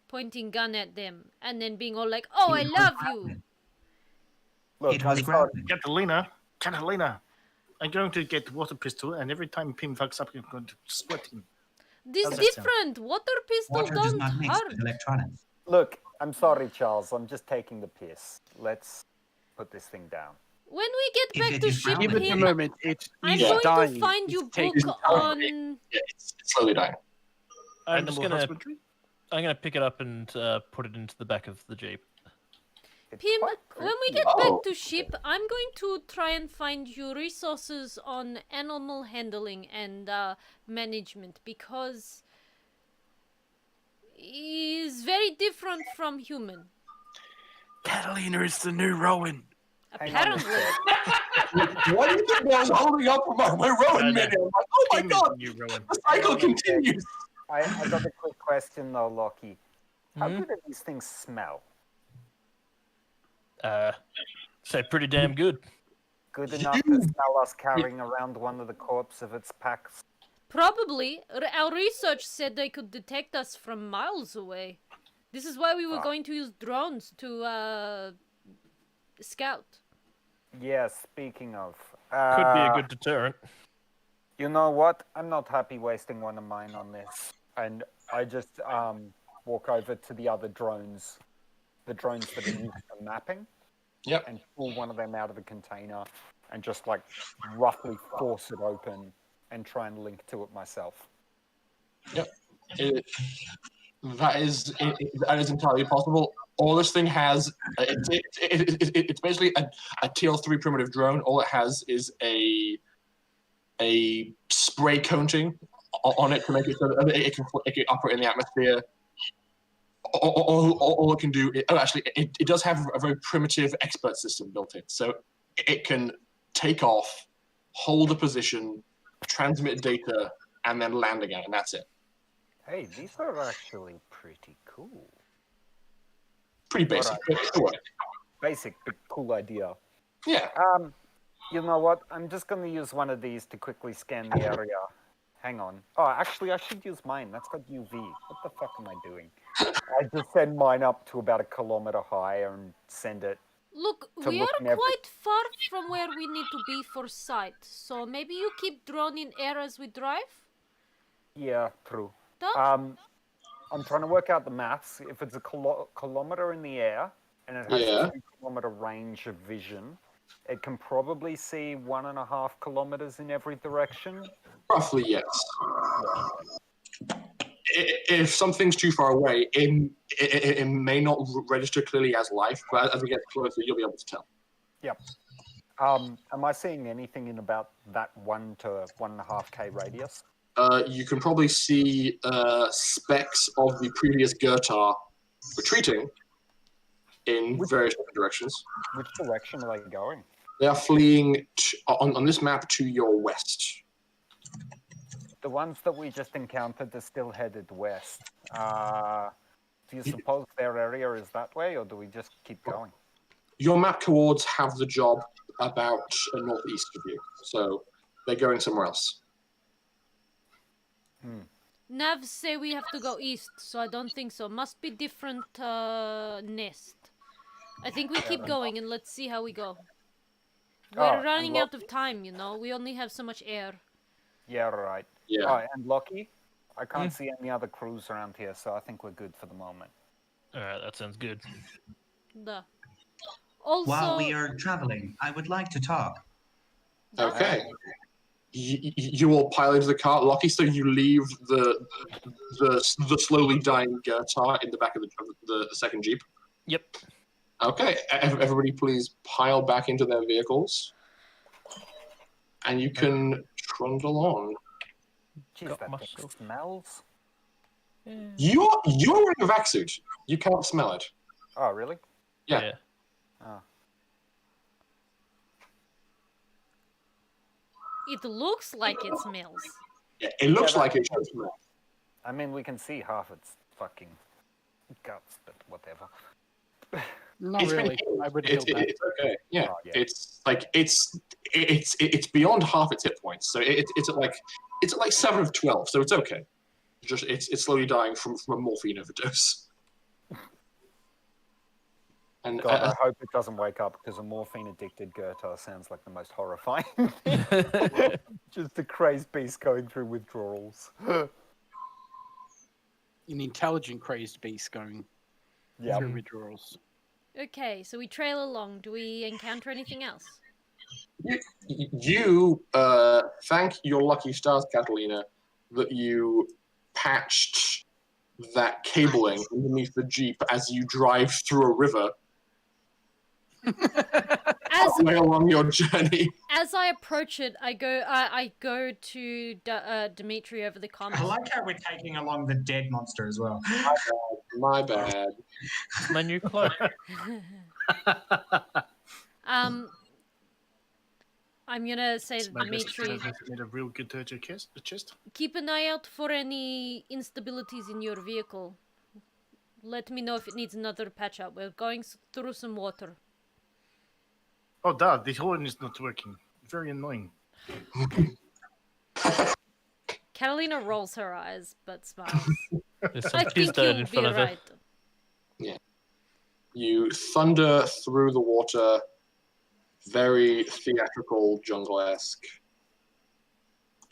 pointing gun at them and then being all like, oh, I love you. Look, It was growling. Catalina, I'm going to get water pistol, and every time Pim fucks up, I'm going to sweat him. This is different. Water pistol Water does don't not mix hurt. with electronics. Look, I'm sorry, Charles. I'm just taking the piss. Let's put this thing down. When we get back to ship Give it a him, moment. I'm He's going dying. to find you It's book dying. on... Yeah, it's slowly dying. I'm gonna pick it up and put it into the back of the jeep. Pim, when we get back to ship, I'm going to try and find you resources on animal handling and management, because he's very different from human. Catalina is the new Rowan. Apparently. Why do you think I was holding up for my Rowan minute? I'm like, oh my god, the cycle continues. I got a quick question though, Lockie. How good do these things smell? Say pretty damn good. Good enough to smell us carrying around one of the corpses of its packs? Probably. Our research said they could detect us from miles away. This is why we were going to use drones to scout. Yeah, speaking of... Could be a good deterrent. You know what? I'm not happy wasting one of mine on this. And I just... walk over to the other drones, the drones that are used for mapping, and pull one of them out of the container and just like roughly force it open and try and link to it myself. Yep. That is entirely possible. All this thing has, it's basically a TL3 primitive drone. All it has is a spray coating on it to make it so that it can operate in the atmosphere. All it can do, it does have a very primitive expert system built in. So it can take off, hold a position, transmit data, and then land again, and that's it. Hey, these are actually pretty cool. Pretty basic. Right. Basic, but cool idea. Yeah. You know what? I'm just going to use one of these to quickly scan the area. Hang on. Oh, actually, I should use mine. That's got UV. What the fuck am I doing? I just send mine up to about 1 kilometer high and send it. Look, we are quite far from where we need to be for sight. So maybe you keep drone in air as we drive? Yeah, true. I'm trying to work out the maths. If it's a kilometer in the air and it has a 2 kilometer range of vision, it can probably see 1.5 kilometers in every direction. Roughly, yes. If something's too far away, it may not register clearly as life, but as we get closer, you'll be able to tell. Yep. Am I seeing anything in about that 1 to 1.5K radius? You can probably see specks of the previous Gertar retreating in various different directions. Which direction are they going? They are fleeing on this map to your west. The ones that we just encountered are still headed west. Do you suppose their area is that way, or do we just keep going? Your map coords have the job about northeast of you, so they're going somewhere else. Navs say we have to go east, so I don't think so. Must be different nest. I think we keep going and let's see how we go. We're running out of time, you know. We only have so much air. Yeah, right. Yeah. Oh, and Lockie, I can't see any other crews around here, so I think we're good for the moment. Alright, that sounds good. Also, while we are traveling, I would like to talk. Okay. You all pile into the car, Lockie, so you leave the slowly dying Gertar in the back of the second Jeep. Yep. Okay, everybody please pile back into their vehicles. And you can trundle on. Jeez, that thing smells. You're wearing a vac suit. You can't smell it. Oh, really? Yeah. Oh. it looks like it smells. Yeah, it looks like it should smell. I mean, we can see half its fucking guts, but whatever. Not really. I would feel that. It's okay. Yeah. Oh, yeah. It's like it's beyond half its hit points. So it's at like 7 of 12. So it's okay. Just it's slowly dying from a morphine overdose. And God, I hope it doesn't wake up, because a morphine-addicted Gertar sounds like the most horrifying thing. Just a crazed beast going through withdrawals. An intelligent crazed beast going through withdrawals. Okay, so we trail along. Do we encounter anything else? You thank your lucky stars, Catalina, that you patched that cabling underneath the Jeep as you drive through a river. Way along your journey. As I approach it, I go to Dimitri over the comms. I like how we're taking along the dead monster as well. My bad. It's my new cloak. I'm gonna say to Dimitri, made a real good chest. keep an eye out for any instabilities in your vehicle. Let me know if it needs another patch up. We're going through some water. Oh, Dad, this horn is not working. Very annoying. Catalina rolls her eyes, but smiles. I think you'll be right. Yeah. You thunder through the water, very theatrical, jungle-esque,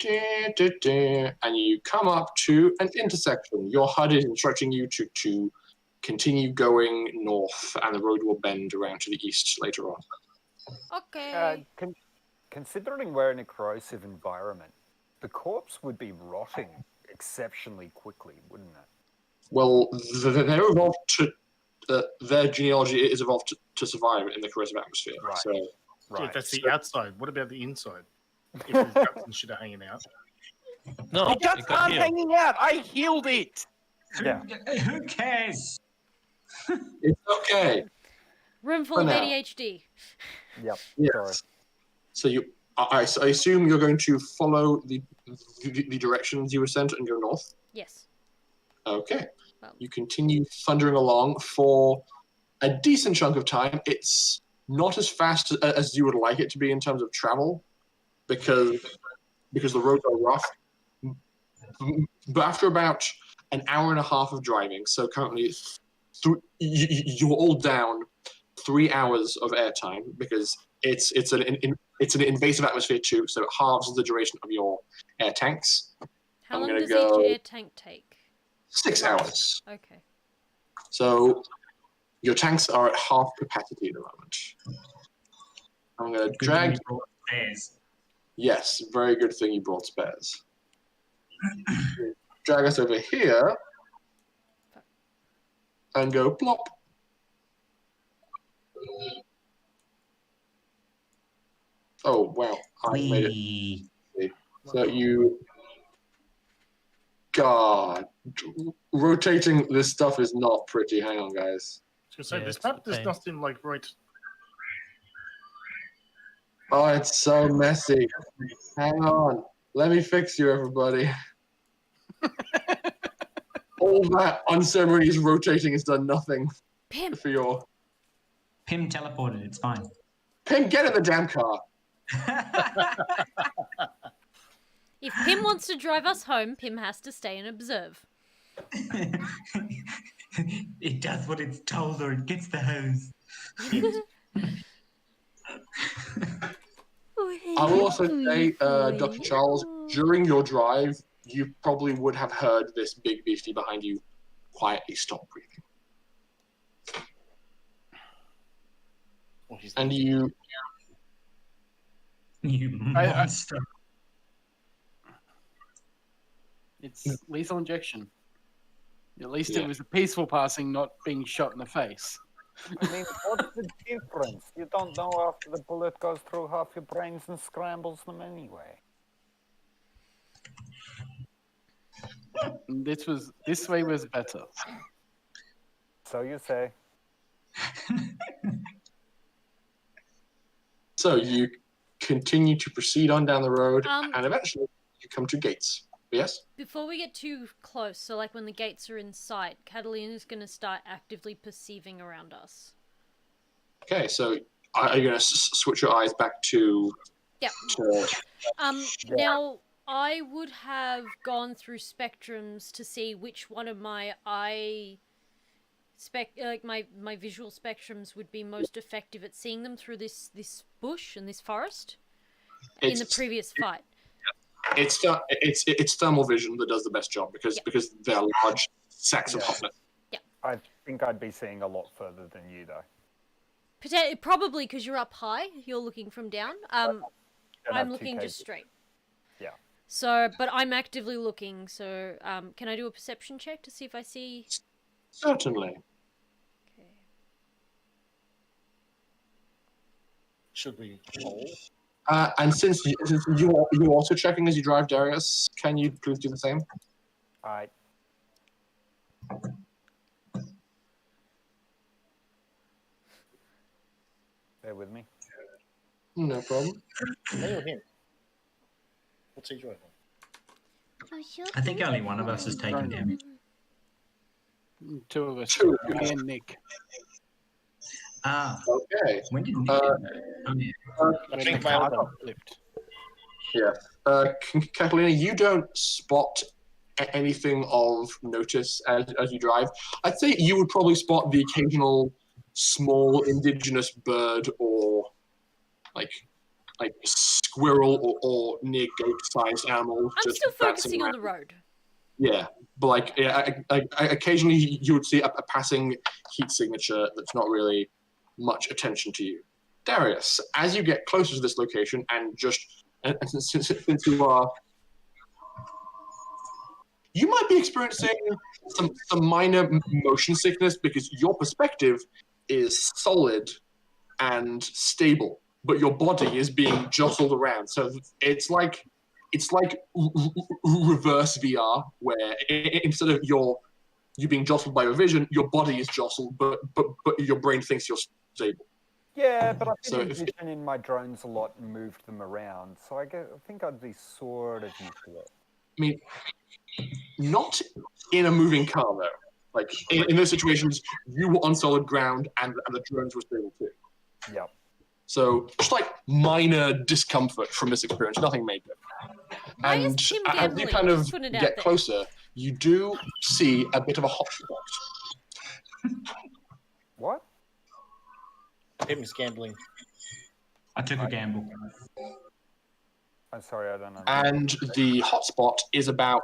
And you come up to an intersection. Your HUD is instructing you to continue going north, and the road will bend around to the east later on. Okay. Considering we're in a corrosive environment, the corpse would be rotting exceptionally quickly, wouldn't it? Well, they're evolved to their genealogy is evolved to survive in the corrosive atmosphere. Right. So, Yeah, that's the outside. What about the inside? If there's guts and shit are hanging out. No, The guts aren't hanging out. I healed it. Yeah. Who cares? it's okay. Room full of now. ADHD. Yep. Yes. Sorry. So I assume you're going to follow the directions you were sent and go north? Yes. Okay. Well. You continue thundering along for a decent chunk of time. It's not as fast as you would like it to be in terms of travel because the roads are rough. But after about an hour and a half of driving, so currently you're all down 3 hours of airtime because it's an invasive atmosphere too, so it halves the duration of your air tanks. How long does each air tank take? 6 hours. Okay. So your tanks are at half capacity at the moment. I'm going to drag... Spares. Yes, very good thing you brought spares. Drag us over here and go plop. Oh, wow. I made it. So you... God. Rotating this stuff is not pretty. Hang on, guys. I was going to say, this map does not seem like right. Oh, it's so messy. Hang on. Let me fix you, everybody. All that unceremonious rotating has done nothing Pim. for your... Pim teleported, it's fine. Pim, get in the damn car. If Pim wants to drive us home, Pim has to stay and observe. It does what it's told or it gets the hose. I will also say, Dr. Charles, during your drive, you probably would have heard this big beastie behind you quietly stop breathing. And you... You monster. It's lethal injection. At least it was a peaceful passing, not being shot in the face. I mean, what's the difference? You don't know after the bullet goes through half your brains and scrambles them anyway. This way was better. So you say. So you continue to proceed on down the road, and eventually you come to gates. Yes? Before we get too close, so like when the gates are in sight, Catalina's going to start actively perceiving around us. Okay, so are you going to switch your eyes back to... Yep. Now, I would have gone through spectrums to see which one of my my visual spectrums would be most effective at seeing them through this bush and this forest in the previous fight. It's thermal vision that does the best job because they're large sacks of hotness. Yeah. I think I'd be seeing a lot further than you, though. Probably because you're up high. You're looking from down. I'm looking just straight. Yeah. So, but I'm actively looking. So, can I do a perception check to see if I see? Certainly. Okay. Should we roll? And since you're also checking as you drive, Darius, can you please do the same? All right. Bear with me. No problem. Me or him? What's he driving? I think only one of us has taken damage. Two of us. Two. Me and Nick. Ah. Okay. When did Nick I think my other flipped. Yeah. Catalina, you don't spot anything of notice as you drive. I'd say you would probably spot the occasional small indigenous bird or like like squirrel or near goat-sized animals. I'm just still bouncing focusing on around. the road. Yeah, but like occasionally you would see a passing heat signature that's not really much attention to you. Darius, as you get closer to this location and since you are, you might be experiencing some minor motion sickness because your perspective is solid and stable, but your body is being jostled around. So it's like reverse VR, where instead of you being jostled by your vision, your body is jostled, but your brain thinks you're stable. Yeah, but I've been envisioning my drones a lot and moved them around, so I think I'd be sort of used to it. I mean, not in a moving car though. Like in those situations, you were on solid ground and the drones were stable too. Yep. So just like minor discomfort from this experience, nothing major. Why And is Tim as gambling? you kind of Just putting it out get there. closer, you do see a bit of a hotspot. What? Tim's gambling. I took a gamble. I'm sorry, I don't know. And the hotspot is about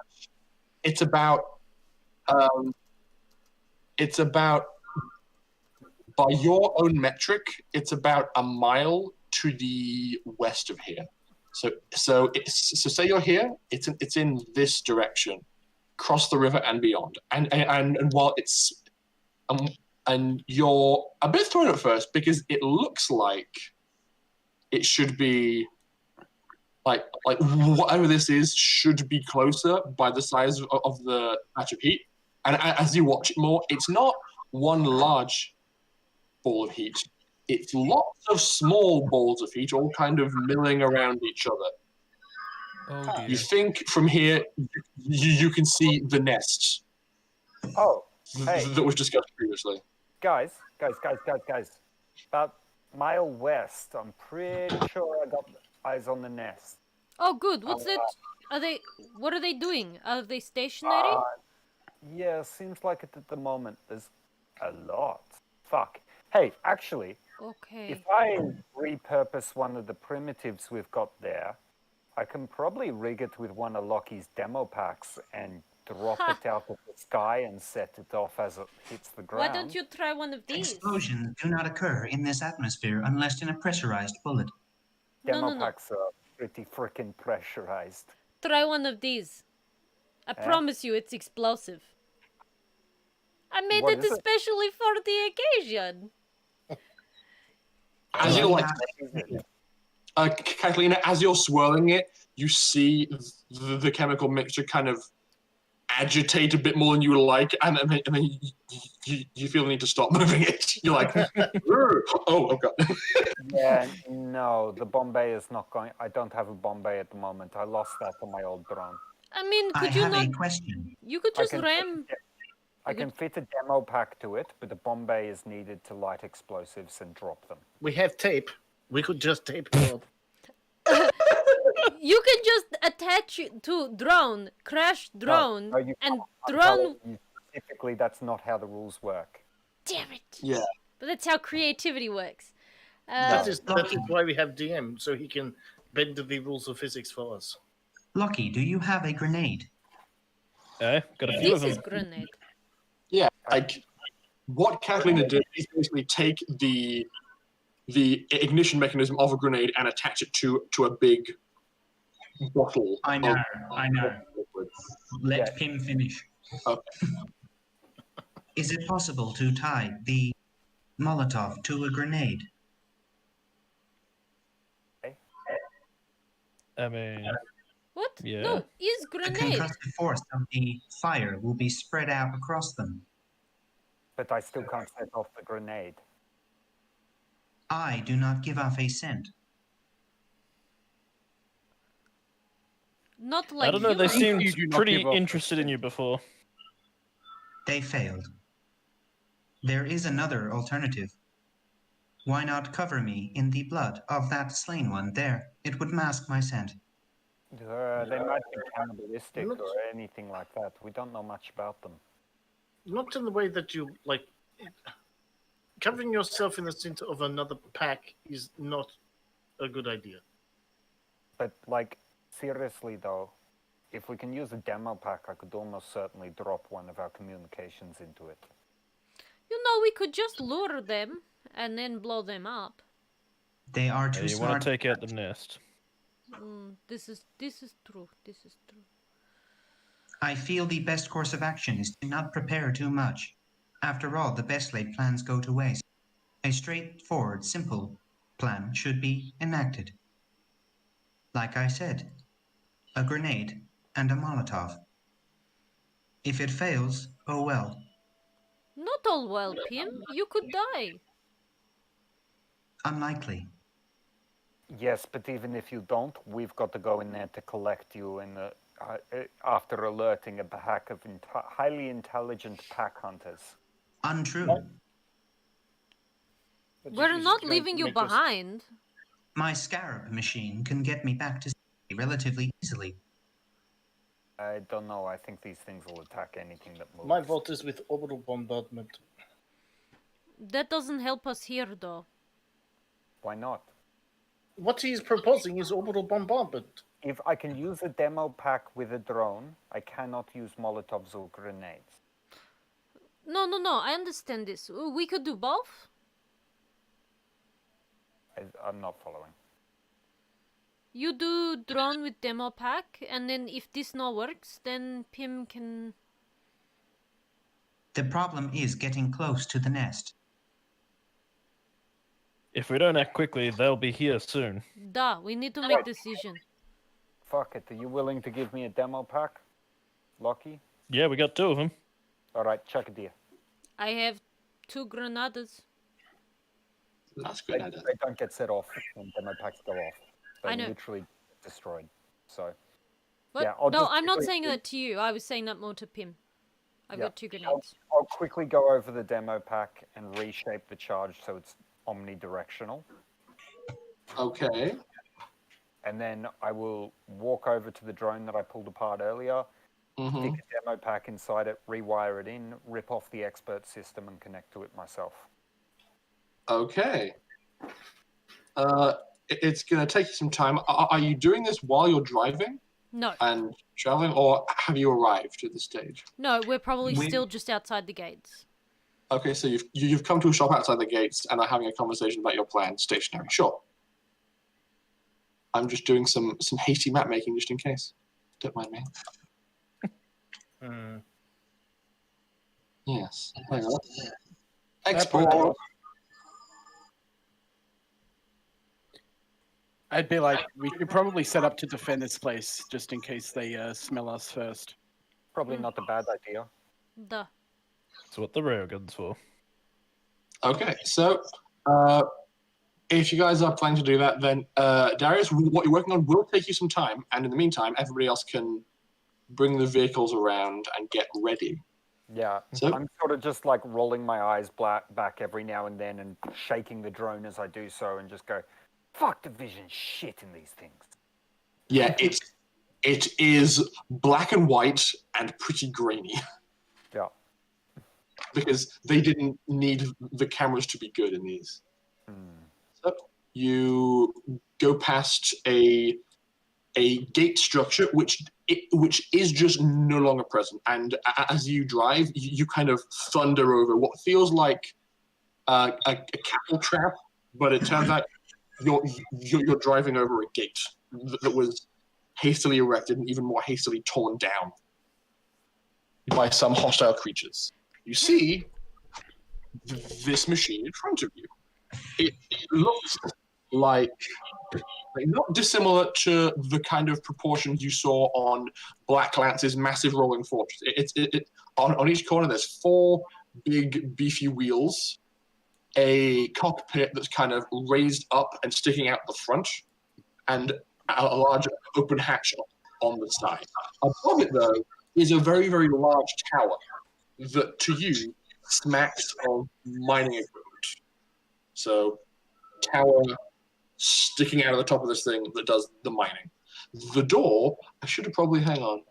by your own metric, it's about a mile to the west of here. So say you're here, it's in this direction, cross the river and beyond. And while it's and you're a bit thrown at first because it looks like it should be like whatever this is should be closer by the size of the patch of heat. And as you watch it more, it's not one large ball of heat. It's lots of small balls of heat all kind of milling around each other. Oh dear. You think from here you can see the nest. Oh, hey. That was discussed previously. Guys. About mile west, I'm pretty sure I got eyes on the nest. Oh, good. What's that? What are they doing? Are they stationary? Yeah, seems like it at the moment. There's a lot. Fuck. Hey, actually, Okay. if I repurpose one of the primitives we've got there, I can probably rig it with one of Lockie's demo packs and drop it out of the sky and set it off as it hits the ground. Why don't you try one of these? Explosions do not occur in this atmosphere unless in a pressurized bullet. Demo packs are pretty freaking pressurized. Try one of these. I promise you it's explosive. I made it especially for the occasion. As you Catalina, as you're swirling it, you see the chemical mixture kind of agitate a bit more than you would like, and then you feel the need to stop moving it. You're like, oh god. Yeah, no, the Bombay is not going. I don't have a Bombay at the moment. I lost that on my old drone. I mean, I have a question. You could just ram. I can fit a demo pack to it, but the Bombay is needed to light explosives and drop them. We have tape. We could just tape it up. You can just attach it to drone, crash drone, and drone. Specifically, that's not how the rules work. Damn it! Yeah. But that's how creativity works. That is why we have DM, so he can bend the rules of physics for us. Lucky, do you have a grenade? Got a few of them. This is grenade. Yeah, like what Catalina did is basically take the ignition mechanism of a grenade and attach it to a big bottle. I know. Let Pim finish. Okay. Is it possible to tie the Molotov to a grenade? I mean... What? Yeah. No, is The grenade. concussive force of the fire will be spread out across them. But I still can't set off the grenade. I do not give off a scent. Not like I don't know, they you. seemed pretty interested in you before. They failed. There is another alternative. Why not cover me in the blood of that slain one there? It would mask my scent. They might be cannibalistic or anything like that. We don't know much about them. Not in the way that you, like... Covering yourself in the center of another pack is not a good idea. But, like, seriously, though, if we can use a demo pack, I could almost certainly drop one of our communications into it. You know, we could just lure them and then blow them up. They are too You smart. want to take out the nest. This is true. This is true. I feel the best course of action is to not prepare too much. After all, the best laid plans go to waste. A straightforward, simple plan should be enacted. Like I said, a grenade and a Molotov. If it fails, oh well. Not all well, Pim. You could die. Unlikely. Yes, but even if you don't, we've got to go in there to collect you in the, after alerting a pack of highly intelligent pack hunters. Untrue. We're not leaving you behind. My Scarab machine can get me back to safety relatively easily. I don't know. I think these things will attack anything that moves. My vote is with orbital bombardment. That doesn't help us here, though. Why not? What he's proposing is orbital bombardment. If I can use a demo pack with a drone, I cannot use Molotovs or grenades. No. I understand this. We could do both. I'm not following. You do drone with demo pack, and then if this no works, then Pim can... The problem is getting close to the nest. If we don't act quickly, they'll be here soon. Duh, we need to make decision. Fuck it. Are you willing to give me a demo pack, Lockie? Yeah, we got 2 of them. All right, chuck a deal. I have 2 granadas. That's good. They don't get set off when demo packs go off. They're I know. literally destroyed. So, But yeah, no, I'm not saying that to you. I was saying that more to Pim. I've got 2 grenades. I'll quickly go over the demo pack and reshape the charge so it's omnidirectional. Okay. And then I will walk over to the drone that I pulled apart earlier, stick a demo pack inside it, rewire it in, rip off the expert system and connect to it myself. Okay. It's going to take you some time. Are you doing this while you're driving? No. And traveling, or have you arrived at the stage? No, we're probably still just outside the gates. Okay, so you've come to a shop outside the gates and are having a conversation about your plan, stationary. Sure. I'm just doing some hasty map making just in case. Don't mind me. Yes. Hang on. Export. I'd be like, we could probably set up to defend this place just in case they smell us first. Probably not a bad idea. Duh. That's what the railgun's for. Okay, so if you guys are planning to do that, then Darius, what you're working on will take you some time, and in the meantime, everybody else can bring the vehicles around and get ready. Yeah, so, I'm sort of just like rolling my eyes back every now and then and shaking the drone as I do so and just go, fuck the vision shit in these things. Yeah, it is black and white and pretty grainy. Yeah. Because they didn't need the cameras to be good in these. So you go past a gate structure which is just no longer present, and as you drive, you kind of thunder over what feels like a cattle trap, but it turns out you're driving over a gate that was hastily erected and even more hastily torn down by some hostile creatures. You see this machine in front of you. It looks like not dissimilar to the kind of proportions you saw on Black Lance's massive rolling fortress. On each corner there's 4 big beefy wheels, a cockpit that's kind of raised up and sticking out the front, and a large open hatch on the side. Above it, though, is a very, very large tower that, to you, smacks of mining equipment. So, tower sticking out of the top of this thing that does the mining. The door, I should have probably, hang on.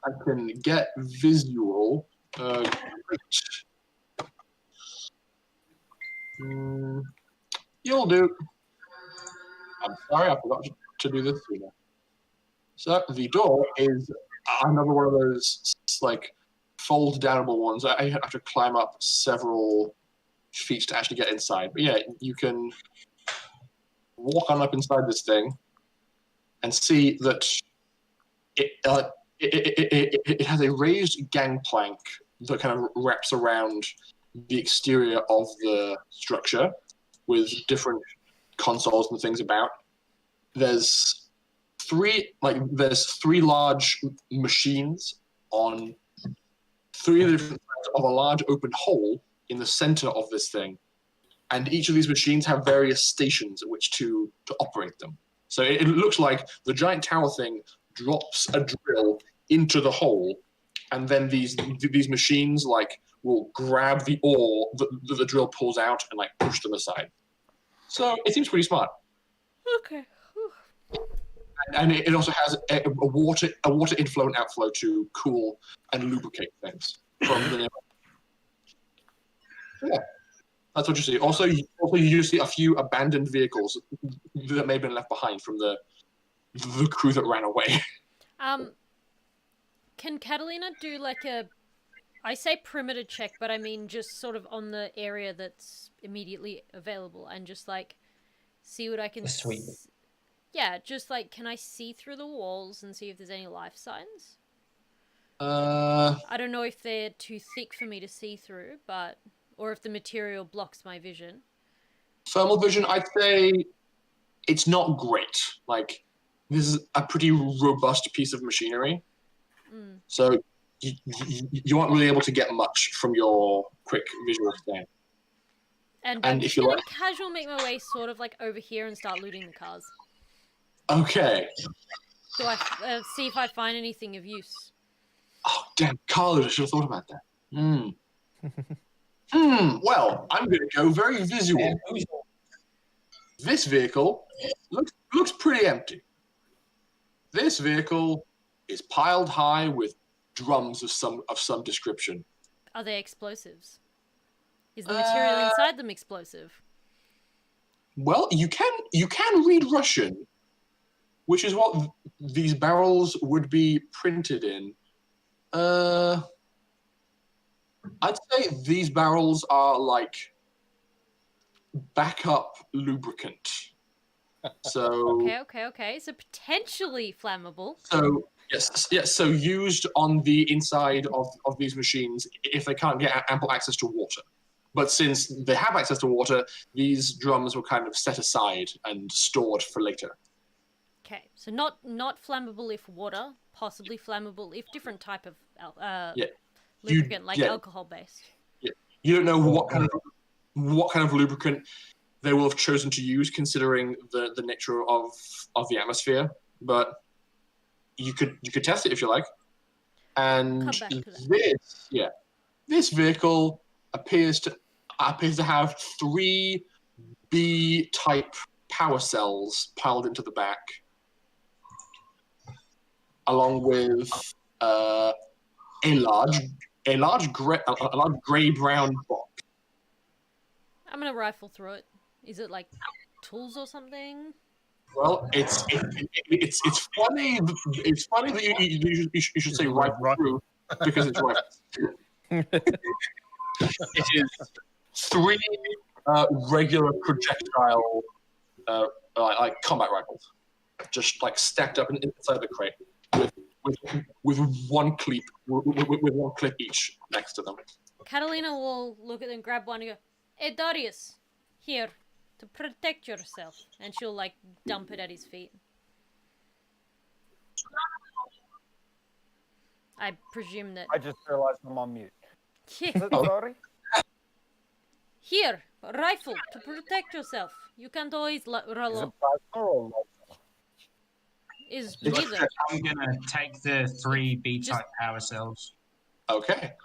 I can get visual. You'll do. I'm sorry, I forgot to do this sooner. So the door is another one of those like fold-downable ones. I have to climb up several feet to actually get inside. But yeah, you can walk on up inside this thing and see that it has a raised gangplank that kind of wraps around the exterior of the structure with different consoles and things about. There's three large machines on three of the different sides of a large open hole in the center of this thing. And each of these machines have various stations at which to operate them. So it looks like the giant tower thing drops a drill into the hole, and then these machines like will grab the ore that the drill pulls out and like push them aside. So it seems pretty smart. Okay. And it also has a water inflow and outflow to cool and lubricate things from the nearby. Yeah, that's what you see. Also, you see a few abandoned vehicles that may have been left behind from the crew that ran away. Can Catalina do like I say perimeter check, but I mean just sort of on the area that's immediately available and just like see what I can sweep. Yeah, just like, can I see through the walls and see if there's any life signs? I don't know if they're too thick for me to see through, or if the material blocks my vision. Thermal vision, I'd say it's not great. Like, this is a pretty robust piece of machinery. So you aren't really able to get much from your quick visual scan. And I'm just going to casual make my way sort of like over here and start looting the cars. Okay. Do I see if I find anything of use? Oh, damn, Carlos, I should have thought about that. Well, I'm going to go very visual. This vehicle looks pretty empty. This vehicle is piled high with drums of some description. Are they explosives? Is the material inside them explosive? Well, you can read Russian, which is what these barrels would be printed in. I'd say these barrels are like backup lubricant. So okay. So potentially flammable. So yes. So used on the inside of these machines if they can't get ample access to water. But since they have access to water, these drums were kind of set aside and stored for later. Okay, so not flammable if water, possibly flammable if different type of lubricant, alcohol based. Yeah. You don't know what kind of lubricant they will have chosen to use, considering the nature of the atmosphere. But you could test it if you like. And this vehicle appears to have 3 B-type power cells piled into the back, along with a large gray-brown box. I'm gonna rifle through it. Is it like tools or something? Well, it's funny. It's funny that you should say rifle through because it's rifle. It is 3 regular projectile like combat rifles, just like stacked up inside the crate with one clip each next to them. Catalina will look at them, grab one, and go, "Hey Darius, here to protect yourself," and she'll like dump it at his feet. I presume that. I just realized I'm on mute. Yeah. Sorry. Here, rifle to protect yourself. You can't always roll Is it up. plasma or laser? Is neither. I'm gonna take the 3 B-type power cells. Okay.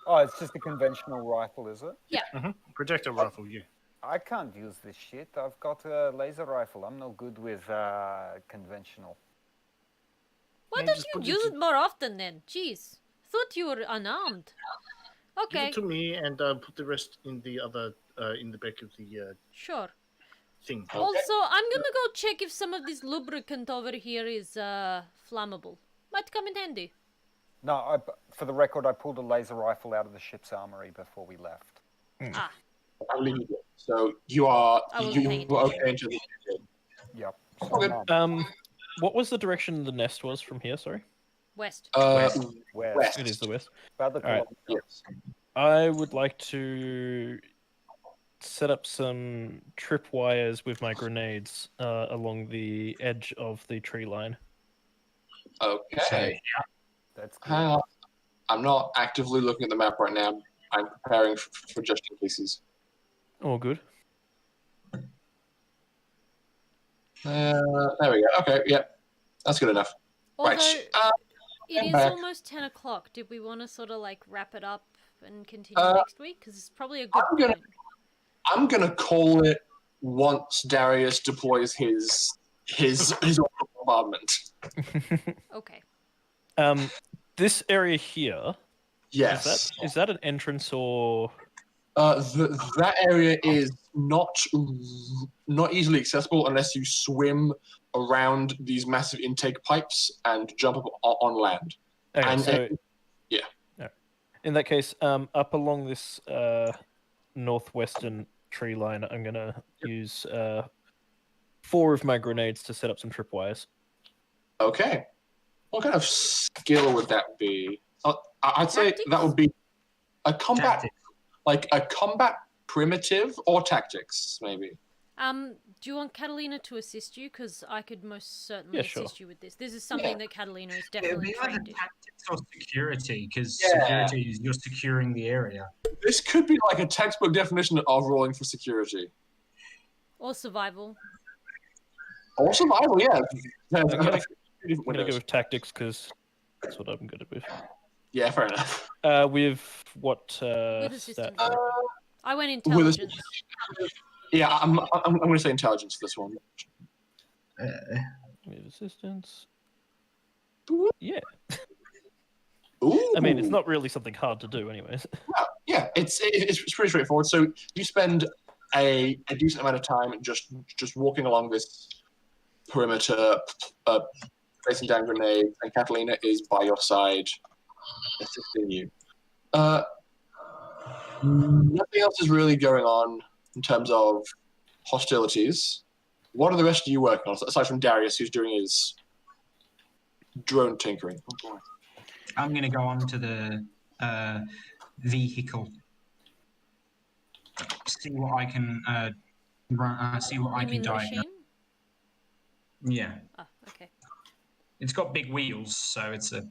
Oh, it's just a conventional rifle, is it? Yeah. Projectile rifle, yeah. I can't use this shit. I've got a laser rifle. I'm no good with conventional. Why don't you use it more often then? Jeez. Thought you were unarmed. Okay. Give it to me and put the rest in the other, in the back of the... Sure. thing. Okay. Also, I'm gonna go check if some of this lubricant over here is flammable. Might come in handy. No, for the record, I pulled a laser rifle out of the ship's armory before we left. Ah, I believe you did. So you are I wasn't paying you were attention. okay until the end. Yep. Okay. What was the direction the nest was from here? Sorry. West. West. It is the west. About the All right. Yes. I would like to set up some tripwires with my grenades along the edge of the tree line. Okay. That's good. Hang on. I'm not actively looking at the map right now. I'm preparing for just in cases. All good. There we go. Okay, yeah. That's good enough. Although Right. it is back. almost 10 o'clock. Did we want to sort of like wrap it up and continue next week? Because it's probably a good point. I'm gonna call it once Darius deploys his bombardment. Okay. This area here. Yes. Is that an entrance or? That area is not easily accessible unless you swim around these massive intake pipes and jump up on land. Okay, in that case, up along this northwestern tree line, I'm gonna use 4 of my grenades to set up some tripwires. Okay. What kind of skill would that be? I'd say that would be a combat. Tactics. Like a combat primitive or tactics, maybe. Do you want Catalina to assist you? Because I could most certainly assist you with this. This is something that Catalina is definitely It'd be either trained in. tactics or security, because security is you're securing the area. This could be like a textbook definition of rolling for security. Or survival. Or survival, yeah. I'm gonna go with tactics because that's what I'm good at with. Yeah, fair enough. With what? With assistance. stat? I went intelligence. Yeah, I'm going to say intelligence for this one. With assistance. Yeah. Ooh. I mean, it's not really something hard to do, anyways. Yeah, it's pretty straightforward. So you spend a decent amount of time just walking along this perimeter, placing down grenades, and Catalina is by your side, assisting you. Nothing else is really going on in terms of hostilities. What are the rest of you working on, aside from Darius, who's doing his drone tinkering? I'm going to go on to the vehicle. See what I can run. See what I You can mean the diagnose. machine? Yeah, Oh, okay. it's got big wheels, so it's a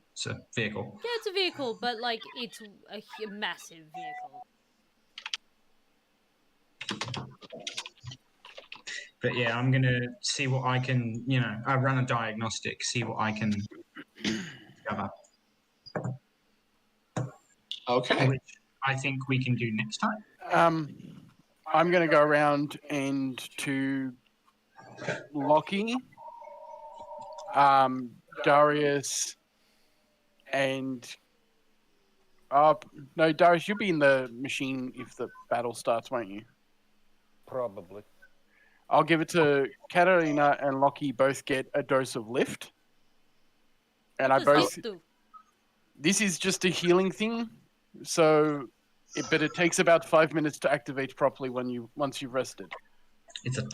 vehicle. Yeah, it's a vehicle, but like it's a massive vehicle. But yeah, I'm gonna see what I can. I run a diagnostic, see what I can discover. Okay. Which I think we can do next time. I'm going to go around and to Lockie, Darius, and no, Darius, you'll be in the machine if the battle starts, won't you? Probably. I'll give it to Katarina and Lockie. Both get a dose of lift, and What does this do? This is just a healing thing, so but it takes about 5 minutes to activate properly once you've rested.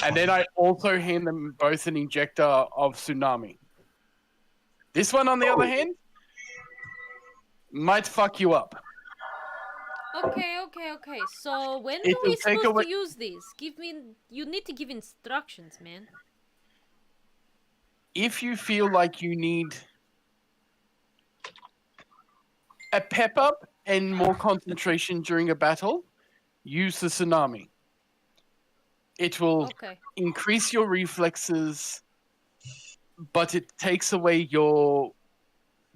And then I also hand them both an injector of tsunami. This one, on the other hand, might fuck you up. Okay. So when are we supposed to use these? You need to give instructions, man. If you feel like you need a pep up and more concentration during a battle, use the tsunami. It will increase your reflexes, but it takes away your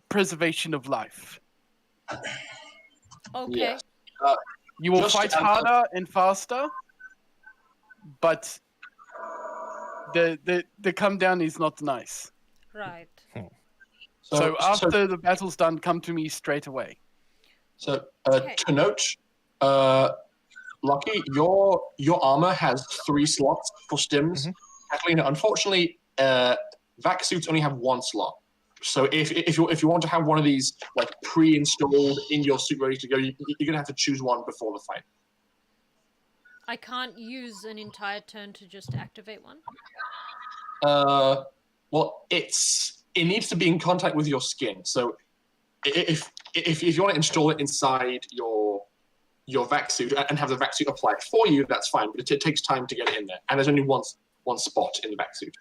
preservation of life. Okay. Yeah. You will fight harder and faster, but the come down is not nice. Right. So after the battle's done, come to me straight away. So to note, Lucky, your armor has 3 slots for stims. Catalina, unfortunately, vac suits only have 1 slot. So if you want to have one of these like pre-installed in your suit ready to go, you're gonna have to choose one before the fight. I can't use an entire turn to just activate one. Well, it needs to be in contact with your skin. So if you want to install it inside your vac suit and have the vac suit apply it for you, that's fine. But it takes time to get it in there, and there's only one spot in the vac suit.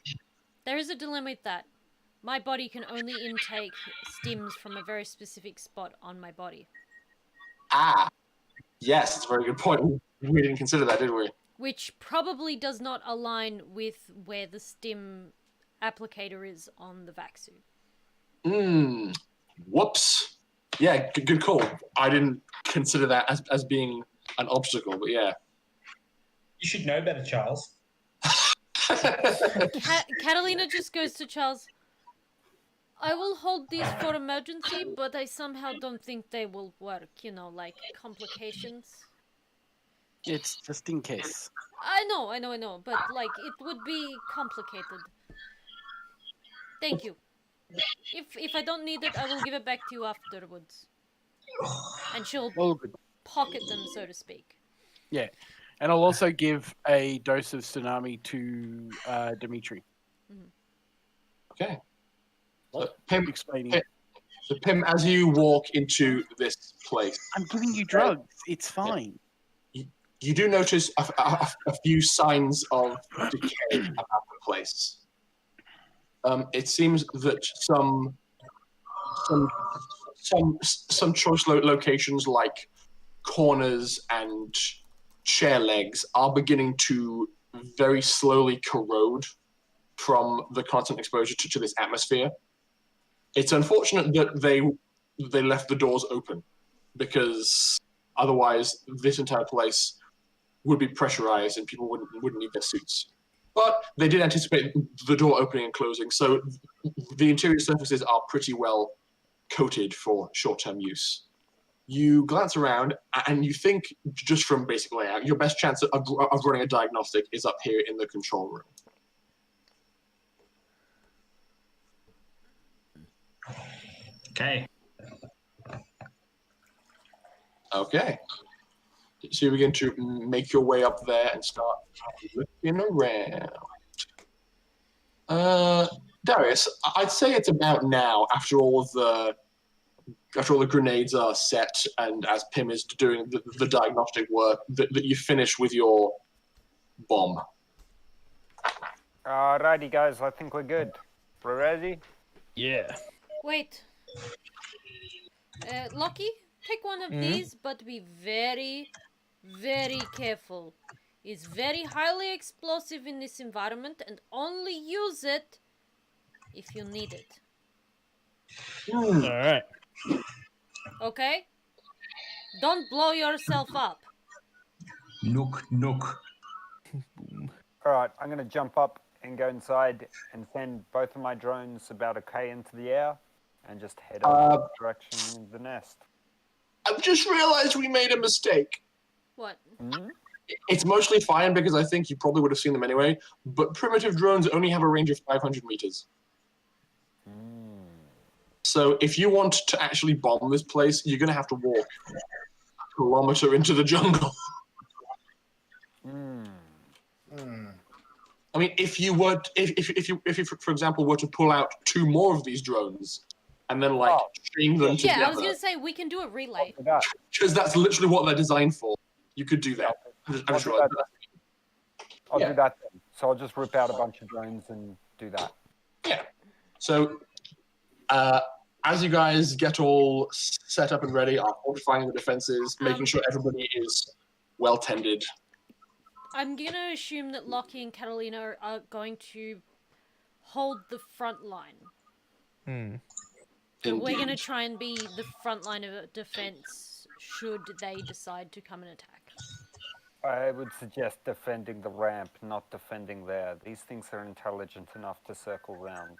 There is a dilemma with that. My body can only intake stims from a very specific spot on my body. Ah, yes, that's a very good point. We didn't consider that, did we? Which probably does not align with where the stim applicator is on the vac suit. Whoops. Yeah, good call. I didn't consider that as being an obstacle, but yeah. You should know better, Charles. Catalina just goes to Charles. I will hold these for emergency, but I somehow don't think they will work. You know, like complications. It's just in case. I know, but like it would be complicated. Thank you. If I don't need it, I will give it back to you afterwards. And she'll pocket them, so to speak. Yeah. And I'll also give a dose of tsunami to Dimitri. Okay. So Pim explaining. So Pim, as you walk into this place, I'm giving you drugs. It's fine. You do notice a few signs of decay about the place. It seems that some choice locations like corners and chair legs are beginning to very slowly corrode from the constant exposure to this atmosphere. It's unfortunate that they left the doors open, because otherwise this entire place would be pressurized and people wouldn't need their suits. But they did anticipate the door opening and closing, so the interior surfaces are pretty well coated for short-term use. You glance around, and you think, just from basic layout, your best chance of running a diagnostic is up here in the control room. Okay. Okay. So you begin to make your way up there and start looking around. Darius, I'd say it's about now, after all the grenades are set, and as Pim is doing the diagnostic work, that you finish with your bomb. Alrighty, guys. I think we're good. We're ready? Yeah. Wait. Lucky, take one of these, but be very, very careful. It's very highly explosive in this environment, and only use it if you need it. Alright. Okay? Don't blow yourself up. Nook. Alright, I'm going to jump up and go inside and send both of my drones about a K into the air and just head over the direction of the nest. I've just realized we made a mistake. What? It's mostly fine because I think you probably would have seen them anyway, but primitive drones only have a range of 500 meters. So if you want to actually bomb this place, you're going to have to walk a kilometer into the jungle. I mean, if you, for example, were to pull out 2 more of these drones and then chain them together. Yeah, I was going to say we can do a relay. Because that's literally what they're designed for. You could do that. I'll do that then. So I'll just rip out a bunch of drones and do that. Yeah. So, as you guys get all set up and ready, are fortifying the defenses, making sure everybody is well tended. I'm going to assume that Lockie and Catalina are going to hold the front line. So we're going to try and be the front line of defense should they decide to come and attack. I would suggest defending the ramp, not defending there. These things are intelligent enough to circle round.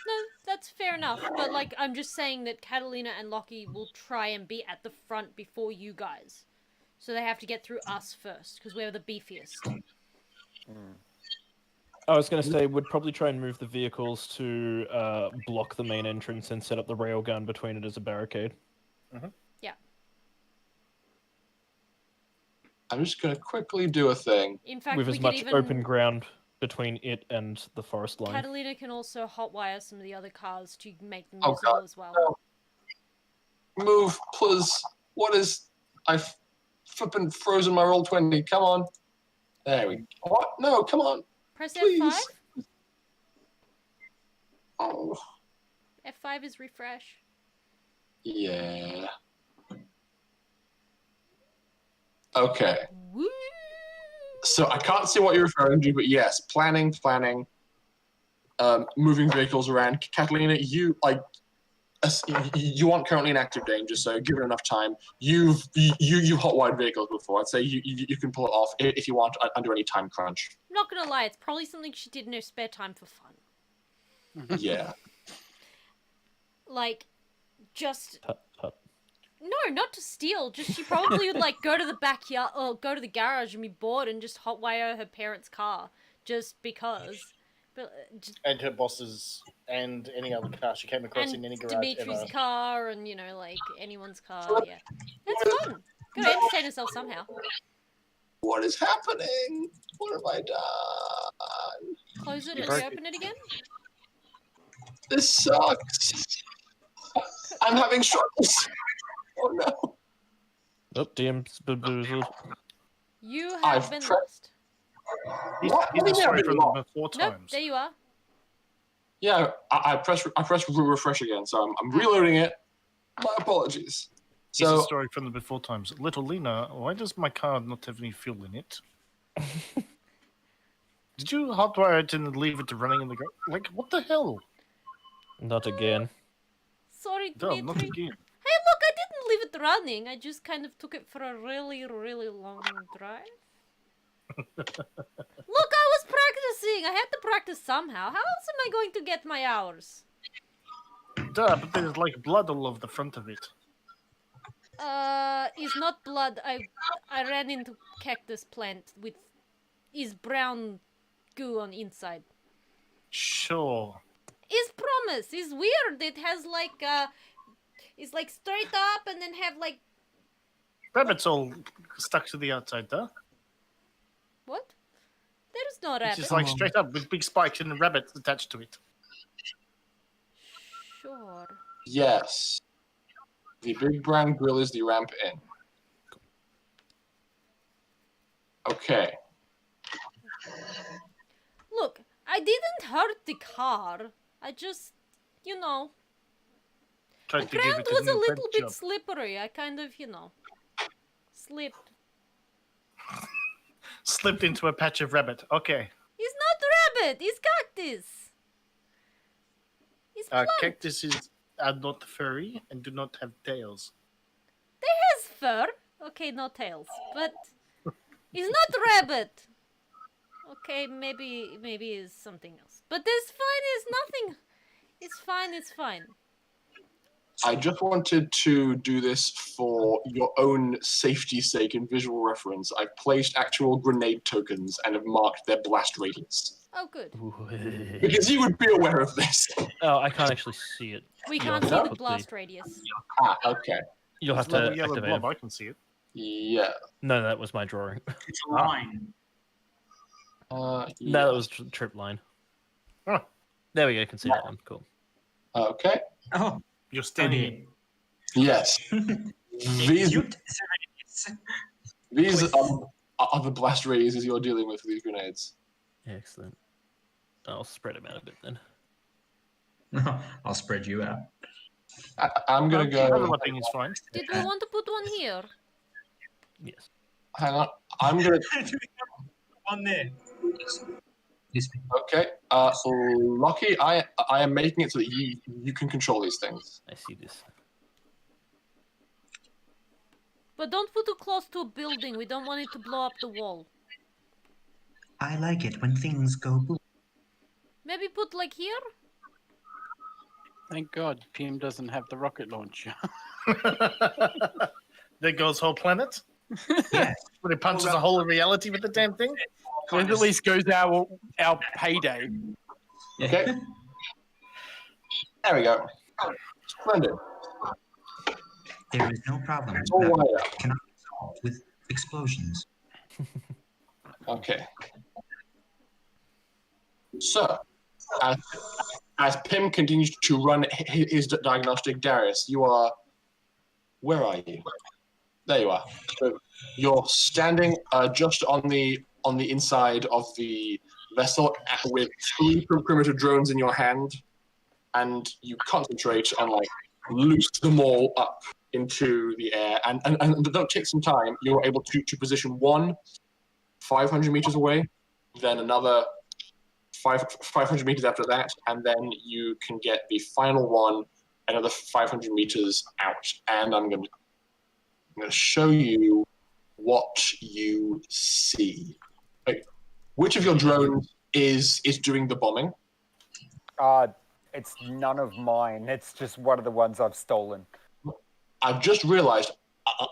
No, that's fair enough. But, I'm just saying that Catalina and Lockie will try and be at the front before you guys. So they have to get through us first, because we're the beefiest. I was going to say, we'd probably try and move the vehicles to block the main entrance and set up the railgun between it as a barricade. Yeah. I'm just going to quickly do a thing. In fact, with we as could much even... open ground between it and the forest line. Catalina can also hotwire some of the other cars to make them Oh, usable God. as well. No. Move, please. What is... I've flipping frozen my roll 20. Come on. There we go. What? No, come on. Press Please. F5. Oh. F5 is refresh. Yeah. Okay. Woo! So I can't see what you're referring to, but yes, planning. Moving vehicles around. Catalina, you aren't currently in active danger, so given enough time, you've hotwired vehicles before. I'd say you can pull it off if you want under any time crunch. I'm not gonna lie, it's probably something she did in her spare time for fun. Yeah. Like, just... Tut. No, not to steal. Just she probably would like go to the backyard or go to the garage and be bored and just hotwire her parents' car just because. But and her boss's and any other car she came across in any garage Dimitri's ever. car and like anyone's car. Yeah, that's fun. Gotta entertain herself somehow. What is happening? What have I done? Close it and reopen it again. This sucks. I'm having struggles. Oh no. Oh, DM's bamboozled. You have I've been pressed- lost. He's What? the story from the before Nope, times. there you are. Yeah, I pressed refresh again, so I'm reloading it. My apologies. Here's So a story from the before times. Little Lena, why does my car not have any fuel in it? Did you hotwire it and leave it running in the ground? Like, what the hell? Not again. Sorry, No, Dimitri. not again. Hey, look, I didn't leave it running. I just kind of took it for a really, really long drive. Look, I was practicing. I had to practice somehow. How else am I going to get my hours? Duh, but there's like blood all over the front of it. Is not blood. I ran into cactus plant with is brown goo on inside. Sure. Is promise. Is weird. It has like it's like straight up and then have like Rabbit's all stuck to the outside, though. what? There's no It's rabbit. just like straight up with big spikes and a rabbit attached to it. Sure. yes, the big brown grill is the ramp in. Okay. Look, I didn't hurt the car. I just, the Tried to give ground it was an a little inside bit job. slippery. I kind of, slipped. Slipped into a patch of rabbit. Okay. It's not rabbit. It's cactus. It's plant. Cactuses are not furry and do not have tails. They has fur. Okay, no tails, but it's not rabbit. Okay, maybe it's something else. But it's fine. It's nothing. It's fine. It's fine. I just wanted to do this for your own safety's sake and visual reference. I've placed actual grenade tokens and have marked their blast radius. Oh, good. Because you would be aware of this. Oh, I can't actually see it. We You'll can't have see to the put blast radius. Ah, okay. You'll have It's a little to yellow activate blob. it. I can see it. Yeah. No, that was my drawing. It's a line. No, Yeah. that was trip line. Huh. There we go. Can see that one. Cool. Okay. Oh, You're standing. Yes. These are the blast radiuses you're dealing with these grenades. Excellent. I'll spread them out a bit then. I'll spread you out. I'm gonna go. Overlapping is fine. Did we want to put one here? Yes. Hang on. I'm gonna. One there. This way. Okay. Lucky, I am making it so that you can control these things. I see this. But don't put it close to a building. We don't want it to blow up the wall. I like it when things go boom. Maybe put like here? Thank God PM doesn't have the rocket launcher. There goes whole planet. Yes. But it punches a hole of reality with the damn thing. Well, at least goes our payday. Okay. There we go. Splendid. There is no problem All that wired up. cannot be solved with explosions. Okay. So, as Pim continues to run his diagnostic, Darius, you are. Where are you? There you are. So you're standing just on the inside of the vessel with 3 perimeter drones in your hand, and you concentrate and loose them all up into the air. And that'll take some time. You're able to position one 500 meters away, then another 500 meters after that, and then you can get the final one another 500 meters out. And I'm going to show you what you see. Which of your drones is doing the bombing? It's none of mine. It's just one of the ones I've stolen. I've just realized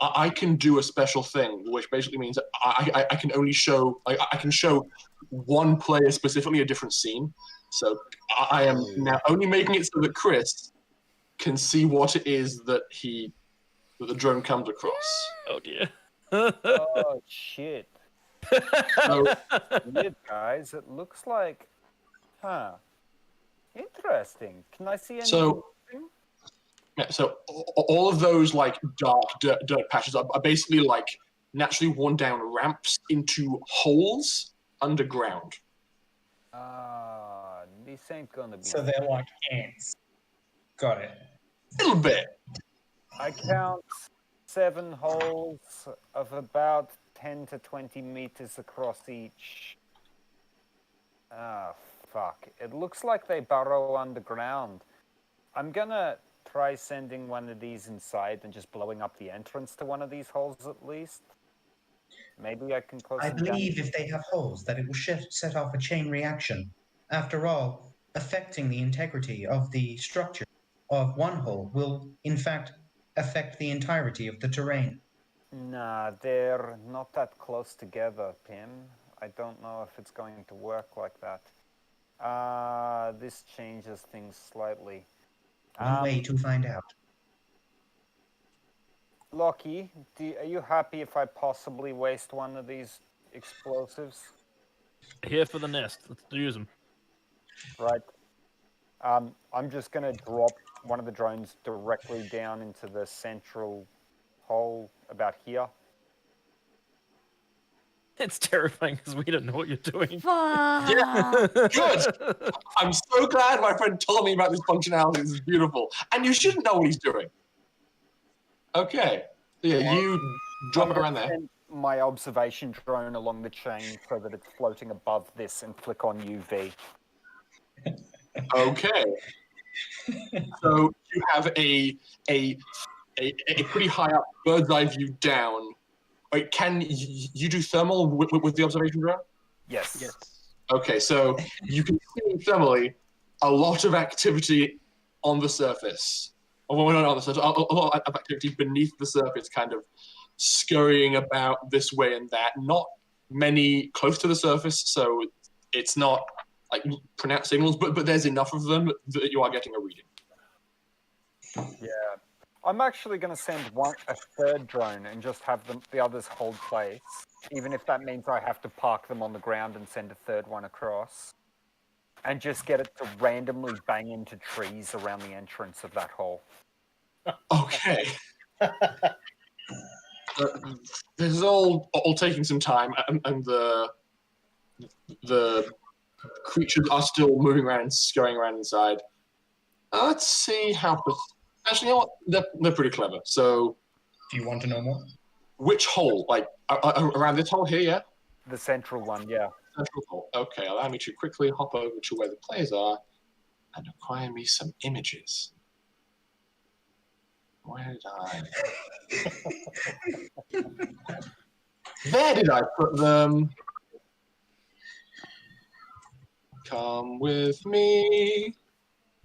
I can do a special thing, which basically means that I can only show I can show one player specifically a different scene. So I am now only making it so that Chris can see what it is that the drone comes across. Oh dear. Oh shit. So, Weird, guys. It looks like, interesting. Can I see anything? So all of those dark dirt patches are basically naturally worn down ramps into holes underground. This ain't gonna be. So they're like ants. Got it. A little bit. I count 7 holes of about 10 to 20 meters across each. Fuck. It looks like they burrow underground. I'm gonna try sending one of these inside and just blowing up the entrance to one of these holes at least. Maybe I can close I them down. believe if they have holes that it will set off a chain reaction. After all, affecting the integrity of the structure of one hole will, in fact, affect the entirety of the terrain. Nah, they're not that close together, Pim. I don't know if it's going to work like that. This changes things slightly. One way to find out. Lockie, are you happy if I possibly waste one of these explosives? Here for the nest. Let's use them. Right. I'm just going to drop one of the drones directly down into the central hole about here. It's terrifying because we don't know what you're doing. Fuck. Yeah, good. I'm so glad my friend told me about this functionality. This is beautiful. And you shouldn't know what he's doing. Okay. Yeah, you drop it around there. Send my observation drone along the chain so that it's floating above this and click on UV. Okay. So you have a pretty high up bird's eye view down. Wait, can you do thermal with the observation drone? Yes. Okay, so you can see thermally a lot of activity on the surface. Well, not on the surface, a lot of activity beneath the surface, kind of scurrying about this way and that. Not many close to the surface, so it's not pronounced signals, but there's enough of them that you are getting a reading. Yeah. I'm actually going to send a third drone and just have the others hold place, even if that means I have to park them on the ground and send a third one across, and just get it to randomly bang into trees around the entrance of that hole. Okay. This is all taking some time, and the creatures are still moving around and scurrying around inside. Let's see how... Actually, you know what? They're pretty clever. So... Do you want to know more? Which hole? Around this hole here, yeah? The central one, yeah. Central hole. Okay, allow me to quickly hop over to where the players are and acquire me some images. Where did Where did I put them? Come with me,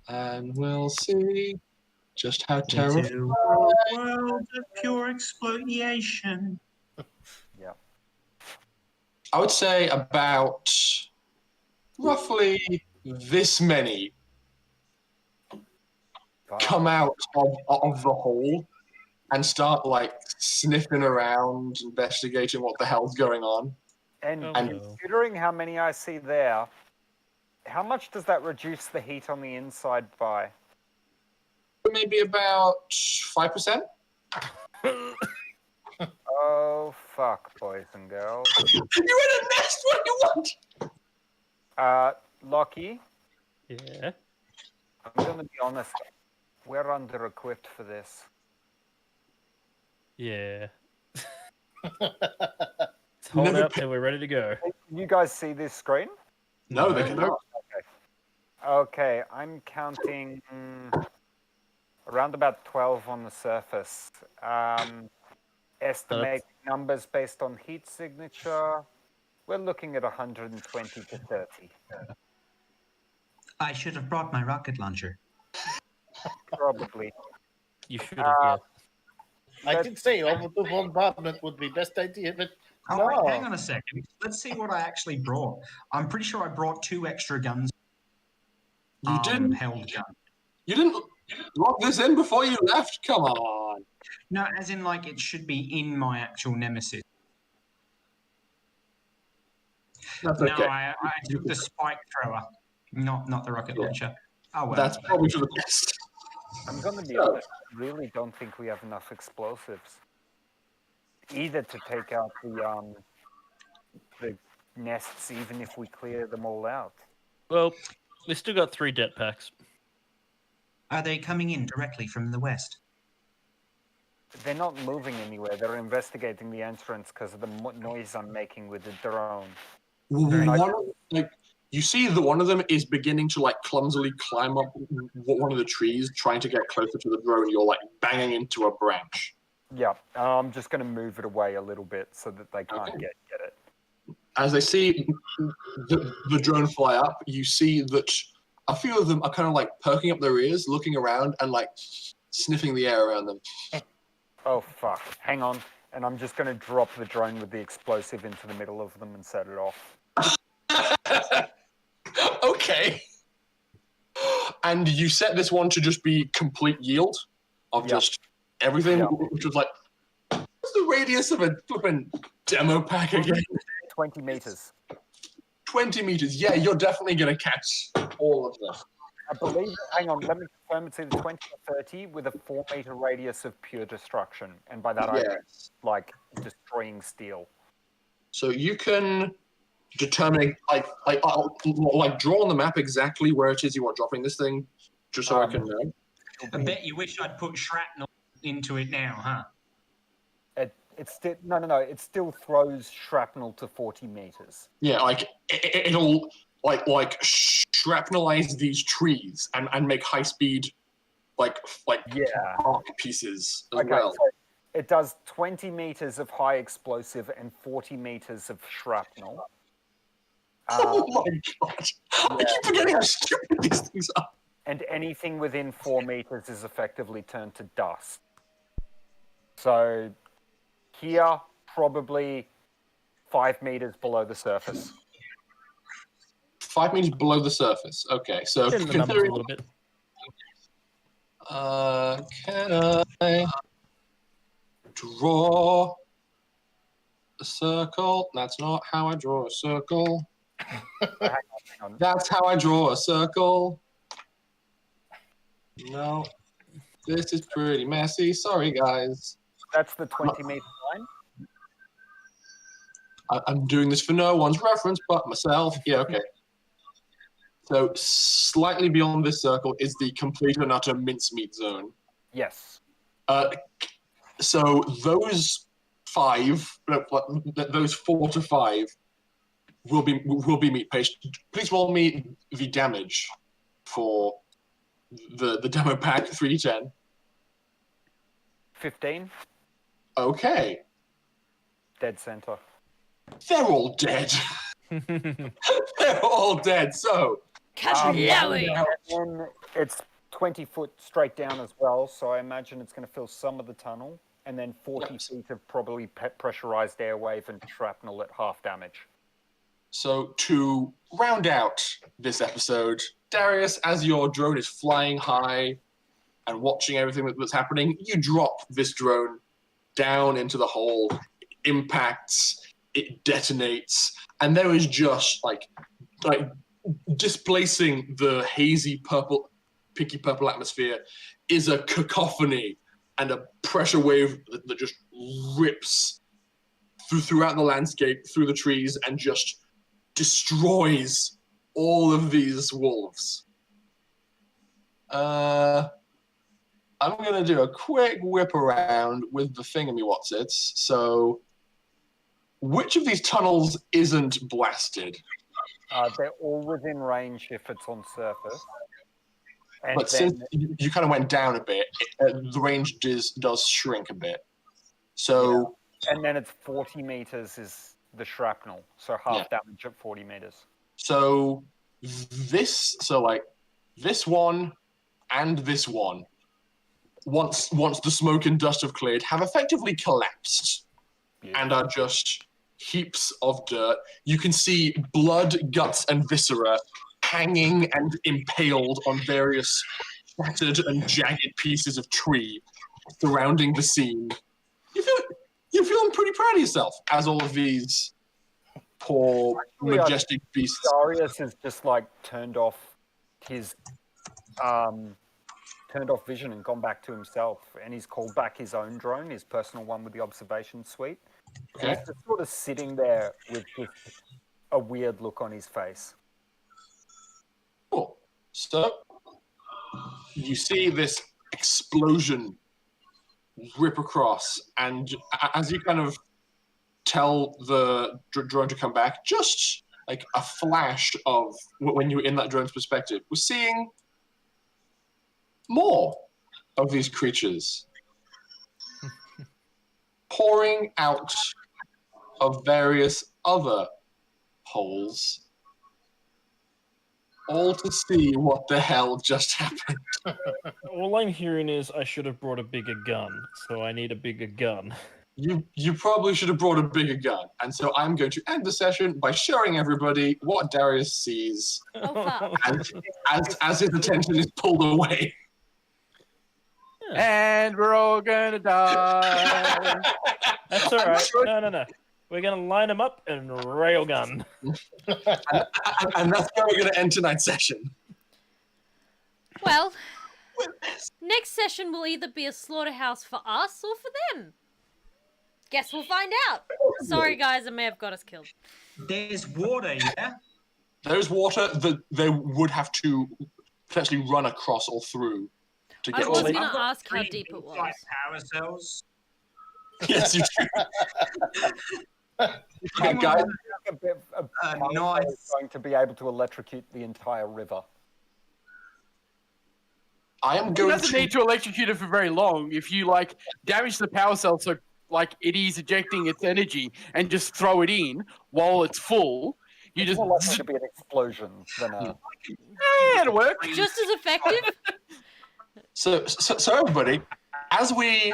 and we'll see just how terrible. World of pure exploitation. I would say about roughly this many come out of the hole and start like sniffing around, investigating what the hell's going on. And considering how many I see there, how much does that reduce the heat on the inside by? Maybe about 5%. Oh, fuck, boys and girls. You're in a nest, what do you want? Lockie? Yeah? I'm going to be honest. We're under-equipped for this. Yeah. Let's hold up till we're ready to go. Can you guys see this screen? No, they cannot. Okay, I'm counting around about 12 on the surface. Estimate numbers based on heat signature. We're looking at 120 to 30. I should have brought my rocket launcher. Probably. You should have, yeah. I did say overkill bombardment would be best idea, but no. Wait, hang on a second. Let's see what I actually brought. I'm pretty sure I brought 2 extra guns. You didn't? Held gun. You didn't lock this in before you left? Come on. No, as in like it should be in my actual nemesis. That's no, okay. I took the spike thrower, not the rocket launcher. Oh well. That's probably for the best. I'm going to be honest. I really don't think we have enough explosives. Either to take out the nests, even if we clear them all out. Well, we still got 3 jetpacks. Are they coming in directly from the west? They're not moving anywhere. They're investigating the entrance because of the noise I'm making with the drone. You see that one of them is beginning to like clumsily climb up one of the trees, trying to get closer to the drone. You're like banging into a branch. Yeah, I'm just going to move it away a little bit so that they can't get it. As they see the drone fly up, you see that a few of them are kind of like perking up their ears, looking around, and like sniffing the air around them. Oh, fuck. Hang on. And I'm just going to drop the drone with the explosive into the middle of them and set it off. Okay. And you set this one to just be complete yield of just everything, which was like, what's the radius of a flipping demo pack again? 20 meters. 20 meters. Yeah, you're definitely going to catch all of them. I believe, hang on, let me confirm it's either 20 or 30 with a 4-meter radius of pure destruction. And by that, I mean, like, destroying steel. So you can determine, like draw on the map exactly where it is you are dropping this thing, just so I can know. I bet you wish I'd put shrapnel into it now, huh? It's still, no, it still throws shrapnel to 40 meters. Yeah, like, it'll, like shrapnelize these trees and make high-speed, like arc pieces as well. So it does 20 meters of high explosive and 40 meters of shrapnel. Oh my god! I keep forgetting how stupid these things are. And anything within 4 meters is effectively turned to dust. So here, probably 5 meters below the surface. 5 meters below the surface. Okay, so the numbers a little bit. Can I draw a circle? That's not how I draw a circle. Hang on. That's how I draw a circle. No, this is pretty messy. Sorry, guys. That's the 20-meter line? I'm doing this for no one's reference but myself. Yeah, okay. So slightly beyond this circle is the complete and utter mincemeat zone. Yes. So those 4 to 5 will be meat paste. Please roll me the damage for the demo pack 310. 15. Okay. Dead center. They're all dead. They're all dead. So. And it's 20 foot straight down as well, so I imagine it's going to fill some of the tunnel, and then 40 feet of probably pressurized airwave and shrapnel at half damage. So to round out this episode, Darius, as your drone is flying high and watching everything that's happening, you drop this drone down into the hole. It impacts, it detonates, and there is just like displacing the hazy purple, pinky purple atmosphere is a cacophony and a pressure wave that just rips throughout the landscape, through the trees, and just destroys all of these wolves. I'm going to do a quick whip around with the thingamywhatsits. So, which of these tunnels isn't blasted? They're all within range if it's on surface. And But since you kind of went down a bit, the range does shrink a bit. So, yeah. And then it's 40 meters is the shrapnel, so half damage at 40 meters. So this one and this one, once the smoke and dust have cleared, have effectively collapsed and are just heaps of dirt. You can see blood, guts, and viscera hanging and impaled on various shattered and jagged pieces of tree surrounding the scene. You're feeling pretty proud of yourself as all of these poor, majestic beasts. Darius has just like turned off his vision and gone back to himself, and he's called back his own drone, his personal one with the observation suite. Okay. And he's just sort of sitting there with just a weird look on his face. Cool. So you see this explosion rip across, and as you kind of tell the drone to come back, just like a flash of when you were in that drone's perspective, we're seeing more of these creatures pouring out of various other holes, all to see what the hell just happened. All I'm hearing is I should have brought a bigger gun, so I need a bigger gun. You probably should have brought a bigger gun, and so I'm going to end the session by showing everybody what Darius sees as his attention is pulled away. And we're all gonna die. That's all right. No. We're gonna line them up and railgun. and that's how we're gonna end tonight's session. Well, next session will either be a slaughterhouse for us or for them. Guess we'll find out. Sorry, guys, I may have got us killed. There's water, yeah? There's water that they would have to potentially run across or through to get. I was going to ask how deep it was. Power cells. Yes, you do. Guys, nice. Is going to be able to electrocute the entire river. I am going. It doesn't need to electrocute it for very long. If you damage the power cell, so it is ejecting its energy, and just throw it in while it's full. You just more likely to be an explosion than a. It'll work. Just as effective. So everybody, as we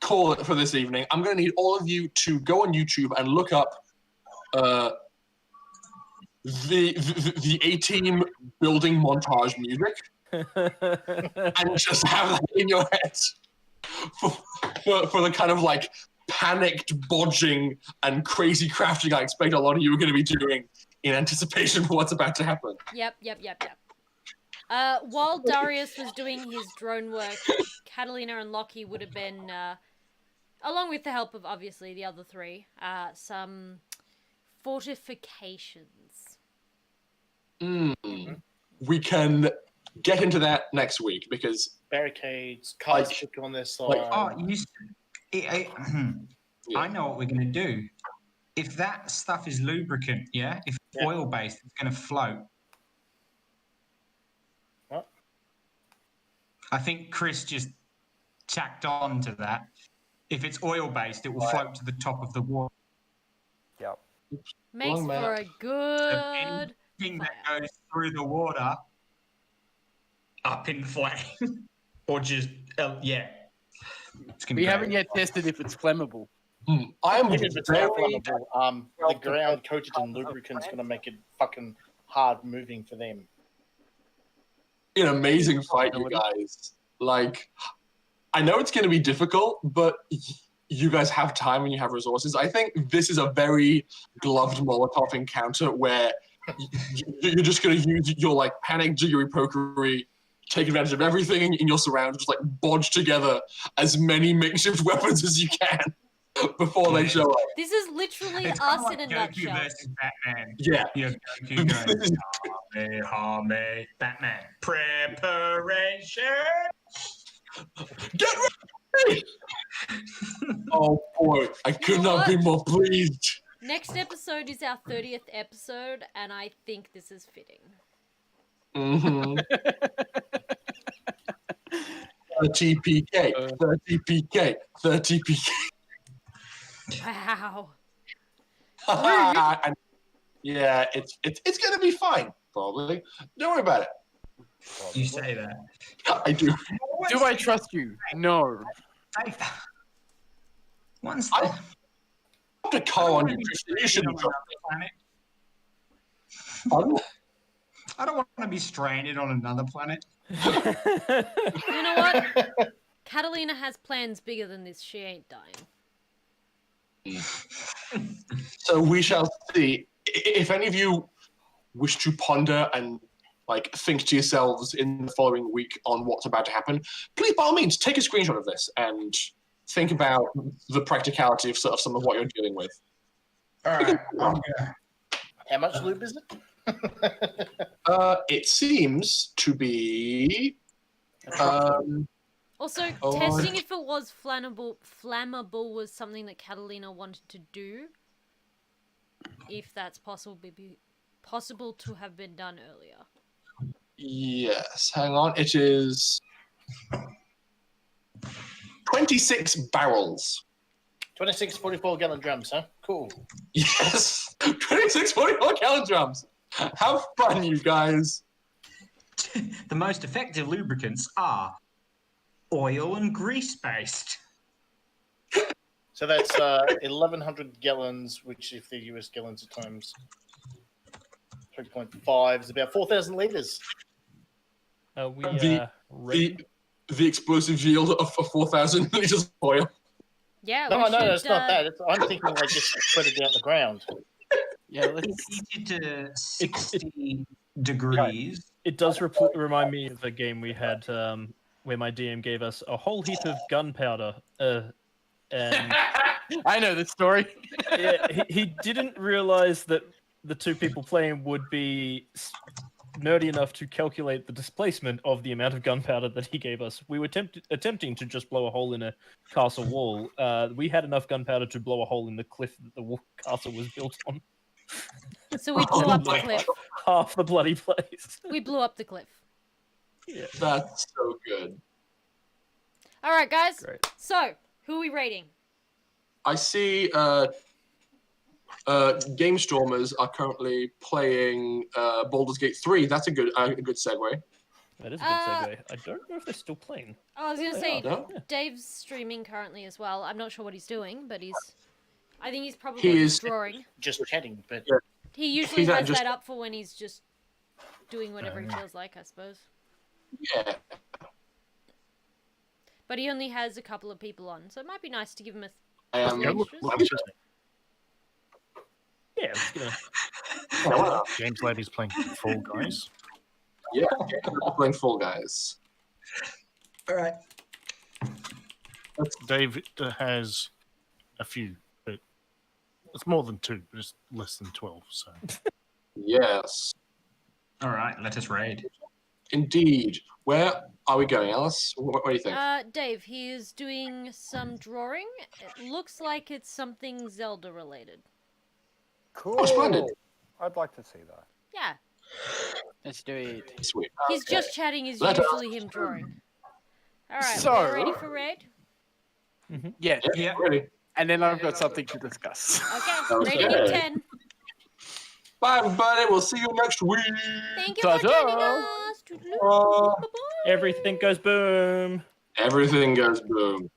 call it for this evening, I'm going to need all of you to go on YouTube and look up the A-Team building montage music, and just have that in your head for the kind of panicked bodging and crazy crafting I expect a lot of you are going to be doing in anticipation for what's about to happen. Yep. While Darius was doing his drone work, Catalina and Lockie would have been, along with the help of obviously the other three, some fortifications. We can get into that next week because barricades, cars should on their side. I know what we're going to do. If that stuff is lubricant, if it's oil-based, it's going to float. What? I think Chris just tacked on to that. If it's oil-based, it will float to the top of the water. Yep. Makes for a good... Anything that goes through the water, up in flame. Or just, We haven't yet tested if it's flammable. I am Even if it's very... flammable, the ground coated in lubricant's going to make it fucking hard moving for them. An amazing fight, you guys. Like, I know it's going to be difficult, but you guys have time and you have resources. I think this is a very Gloved Molotov encounter where you're just going to use your like panic, jiggery pokery, take advantage of everything in your surroundings, just like bodge together as many makeshift weapons as you can before they show up. This is literally It's us kind of in a like Goku nutshell. versus Batman. Yeah. Goku goes, Hame, Batman. Preparation. Get ready! Oh boy, I could not be more pleased. Next episode is our 30th episode, and I think this is fitting. 30 PK, 30 PK, 30 PK. Wow. And yeah, it's gonna be fine, probably. Don't worry about it. You say that. I do. Do I trust you? No. Once I have to call on you. You shouldn't trust planet. me. I don't want to be stranded on another planet. You know what? Catalina has plans bigger than this. She ain't dying. So we shall see. If any of you wish to ponder and like think to yourselves in the following week on what's about to happen, please by all means take a screenshot of this and think about the practicality of sort of some of what you're dealing with. All right. How much lube is it? It seems to be. Also, testing if it was flammable was something that Catalina wanted to do. If that's possible to have been done earlier. Yes, hang on. It is 26 barrels. 26 44-gallon drums, huh? Cool. Yes, 26 44-gallon drums. Have fun, you guys. The most effective lubricants are oil and grease based. So that's 1,100 gallons, which if the US gallons are times 3.5 is about 4,000 liters. The explosive yield of 4,000 liters of oil. Yeah. No, it's not that. I'm thinking like just spread it down the ground. Yeah, let's heat it to 60 degrees. It does remind me of a game we had where my DM gave us a whole heap of gunpowder. And I know this story. Yeah, he didn't realize that the two people playing would be nerdy enough to calculate the displacement of the amount of gunpowder that he gave us. We were attempting to just blow a hole in a castle wall. We had enough gunpowder to blow a hole in the cliff that the castle was built on. So we blew up the cliff. Half the bloody place. We blew up the cliff. Yeah, that's so good. All right, guys. Great. So, who are we rating? I see Game Stormers are currently playing Baldur's Gate 3. That's a good segue. That is a good segue. I don't know if they're still playing. I was going to say, no? Dave's streaming currently as well. I'm not sure what he's doing, but I think he's probably drawing. Just chatting, but... Yeah. He usually has that up for when he's just doing whatever he feels like, I suppose. Yeah. But he only has a couple of people on, so it might be nice to give him a... Yeah, let's go. James Lady's playing Fall Guys. Yeah, we're playing Fall Guys. All right. Dave has a few, but it's more than 2, but it's less than 12, so... Yes. All right, let us raid. Indeed. Where are we going, Alice? What do you think? Dave, he is doing some drawing. It looks like it's something Zelda related. Cool. Oh, splendid. I'd like to see that. Yeah. Let's do it. Sweet. He's just chatting is usually him drawing. Alright, So- we're ready for raid? Yeah. Yeah, ready. And then I've got something to discuss. Okay, rating in 10. Bye, everybody. We'll see you next week. Thank you for joining us. Toodaloo. Bye-bye. Everything goes boom. Everything goes boom.